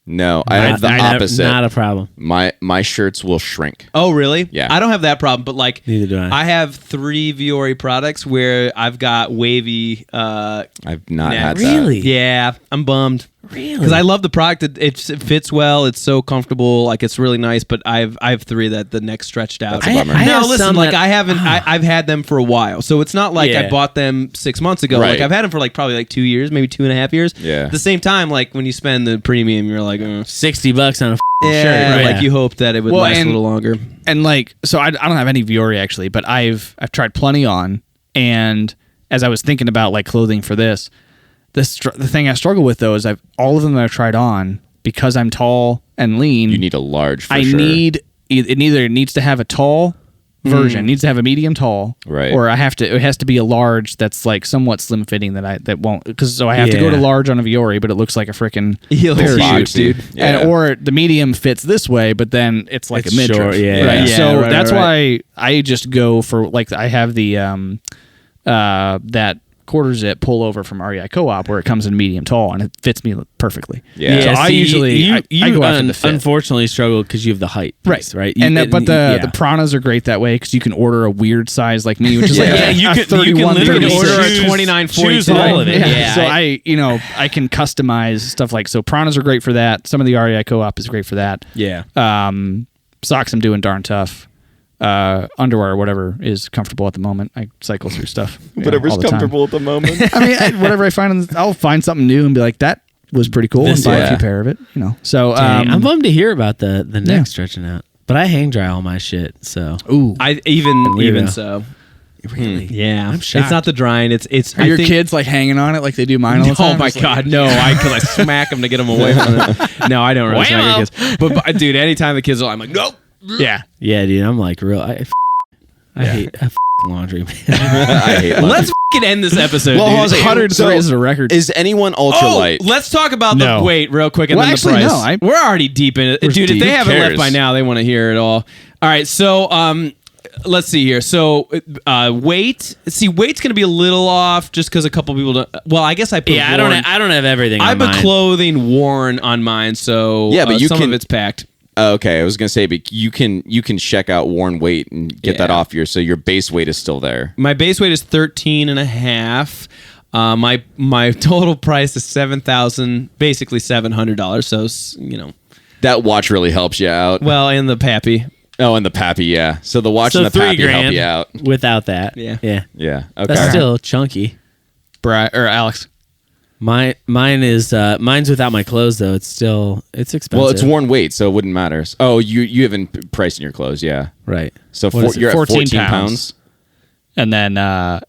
No, I have the opposite. Not a problem. My shirts will shrink. Oh, really? Yeah. I don't have that problem, but like, Neither do I. I have 3 Viore products where I've got wavy. I've not had necks. that. Really? Yeah, I'm bummed. Really? Because I love the product. It fits well. It's so comfortable. Like it's really nice. But I have 3 that the neck stretched out. That's a bummer. I No, have listen. some Like that- I haven't. I've had them for a while, so it's not like I Yeah. bought them 6 months ago. Right. Like I've had them for like probably like 2 years, maybe 2.5 years. Yeah. At the same time, like when you spend the premium, you're like, $60 on a yeah, shirt. like you hope that it would Well, last a and- little longer. And like, so I don't have any Viore actually, but I've tried plenty on. And as I was thinking about like clothing for this, the thing I struggle with though is all of them that I've tried on, because I'm tall and lean. You need a large for I sure. need it either needs to have a tall version, needs to have a medium tall, Right. or it has to be a large that's like somewhat slim fitting that won't, because so I have to go to Yeah. large on a Viore, but it looks like a freaking He looks parachute, huge, dude. Yeah. And, or the medium fits this way, but then it's like It's a midriff. short, yeah. Right. Yeah, So right, that's right. why I just go for like I have the that quarter zip pullover from REI Co-op where it comes in medium tall and it fits me perfectly. Yeah. So I usually I go after the fit. unfortunately struggle because you have the height. Piece, right. And You- but the yeah. Pranas are great that way because you can order a weird size like me, which is like Yeah. Yeah, a you can 31, literally 36. order a choose- 29.42. choose all of it. Yeah. Yeah. So I can customize stuff like, so Pranas are great for that. Some of the REI Co-op is great for that. Yeah. Socks I'm doing darn tough. Underwear or whatever is comfortable at the moment. I cycle through stuff. Whatever's all the time. comfortable at the moment. I mean, whatever I find, I'll find something new and be like, that was pretty cool, and buy a few pair of it. So Dang, I'm bummed to hear about the neck stretching out, but I hang dry all my shit. So ooh, I even Weirdo. so. really, Yeah, I'm shocked. it's not the drying. It's are I your think- kids like hanging on it like they do mine all the time? Oh my Just like- god, no! Because I smack them to get them away from it. No, I don't really smack your kids. But dude, anytime the kids are, I'm like, nope. Yeah. yeah, dude. I'm like real. I hate laundry, man. I hate laundry. Let's f***ing end this episode, Well, dude. hold on a second. 103 is a record. Is anyone ultralight? Let's talk about the No. weight real quick and Well, then actually, the no, price. I- We're already deep in it, We're dude. deep. If they haven't cares? left by now, they want to hear it all. All right, so let's see here. So weight. See, weight's going to be a little off just because a couple people don't. Well, I guess I put. Yeah, I worn. don't have everything. I on put mine. clothing worn on mine, so Yeah, but you some can- of it's packed. Okay, I was gonna say, but you can check out worn weight and get that Yeah. off so your base weight is still there. My base weight is 13 and a half. My total price is basically $700. So That watch really helps you out. well, and the pappy. Oh, and the pappy, yeah. So the watch So and the pappy help $3,000 you out. without that. Yeah. yeah. Yeah. Okay. That's still chunky. Or Alex. Mine is mine's without my clothes though. It's expensive. well, it's worn weight, so it wouldn't matter. Oh, you haven't priced in your clothes, yeah. right. So What is it? you're at 14 14 pounds. pounds. And then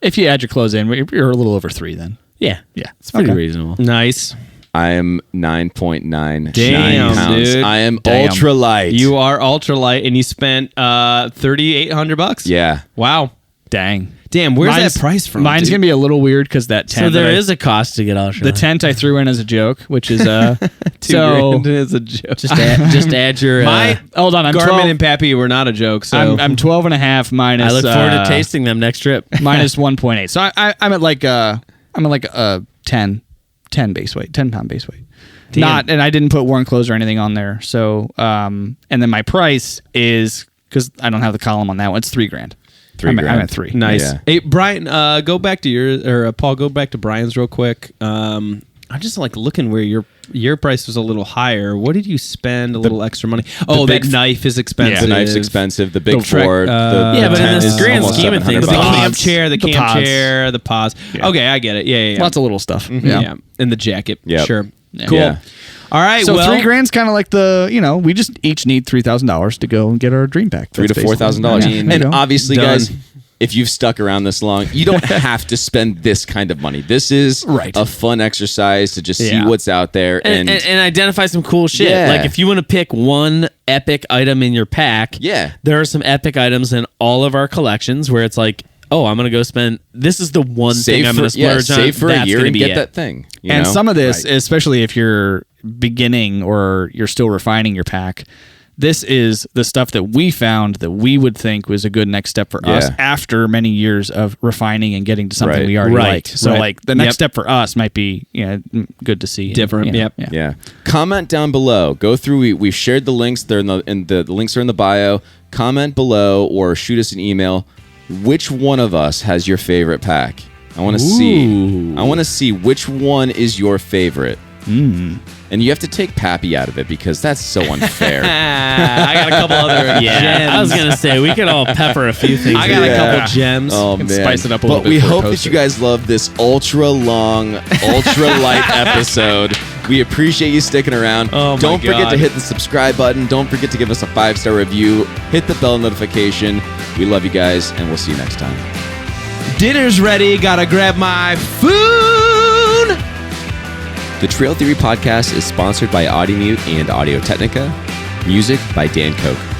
if you add your clothes in, you're a little over 3 then. Yeah, Yeah. it's pretty Okay. reasonable. Nice. I am 9.9 Damn, pounds. dude. I am Damn. ultralight. You are ultralight, and you spent $3,800. Yeah. Wow. Dang. Damn, where's that price from? Mine's going to be a little weird because that tent. So there is a cost to get all the tent I threw in as a joke, which is $2,000 is a joke. Just add your. Hold on, I'm Garmin 12, and Pappy were not a joke. So I'm 12 and a half minus. I look forward to tasting them next trip. minus 1.8. So I'm at like a 10 base weight, 10 pound base weight. Damn. And I didn't put worn clothes or anything on there. So and then my price is, because I don't have the column on that one, it's $3,000. I'm at 3. Nice. Yeah. Hey, Brian, go back to Paul, go back to Brian's real quick. I'm just like looking where your price was a little higher. What did you spend a little extra money? Oh, that knife is expensive. The knife's expensive. The big board. Yeah, but in the grand scheme of things, the the camp pods. chair, the camp pods. chair, the pause. Yeah. Okay, I get it. Yeah. Lots of little stuff. Yeah. And the jacket. Yep. Sure. Yeah. Cool. Yeah. All right. So well, $3,000's kind of like we just each need $3,000 to go and get our dream pack. $3,000 to $4,000. Yeah. And obviously, Done. guys, if you've stuck around this long, you don't have to spend this kind of money. This is a fun exercise to just see what's out there And identify some cool shit. Yeah. Like if you want to pick one epic item in your pack, there are some epic items in all of our collections where it's like, oh, I'm going to go spend, this is the one thing I'm going to splurge on. save for a year and get that thing. And some of this, especially if you're beginning or you're still refining your pack, this is the stuff that we found that we would think was a good next step for us after many years of refining and getting to something we already like. So like the next step for us might be good to see. Different. Yeah. Comment down below. Go through. We've shared the links. They're the links are in the bio. Comment below or shoot us an email. Which one of us has your favorite pack? I want to see. I want to see which one is your favorite. And you have to take Pappy out of it because that's so unfair. I got a couple other gems. I was going to say, we could all pepper a few things. I got a couple gems. Oh, man. Spice it up a little bit. But we for a hope that poster. you guys love this ultra long, ultra light episode. We appreciate you sticking around. Oh my Don't forget God. to hit the subscribe button. Don't forget to give us a 5-star review. Hit the bell notification. We love you guys, and we'll see you next time. Dinner's ready. Gotta grab my food. The Trail Theory Podcast is sponsored by Audimute and Audio Technica. Music by Dan Koch.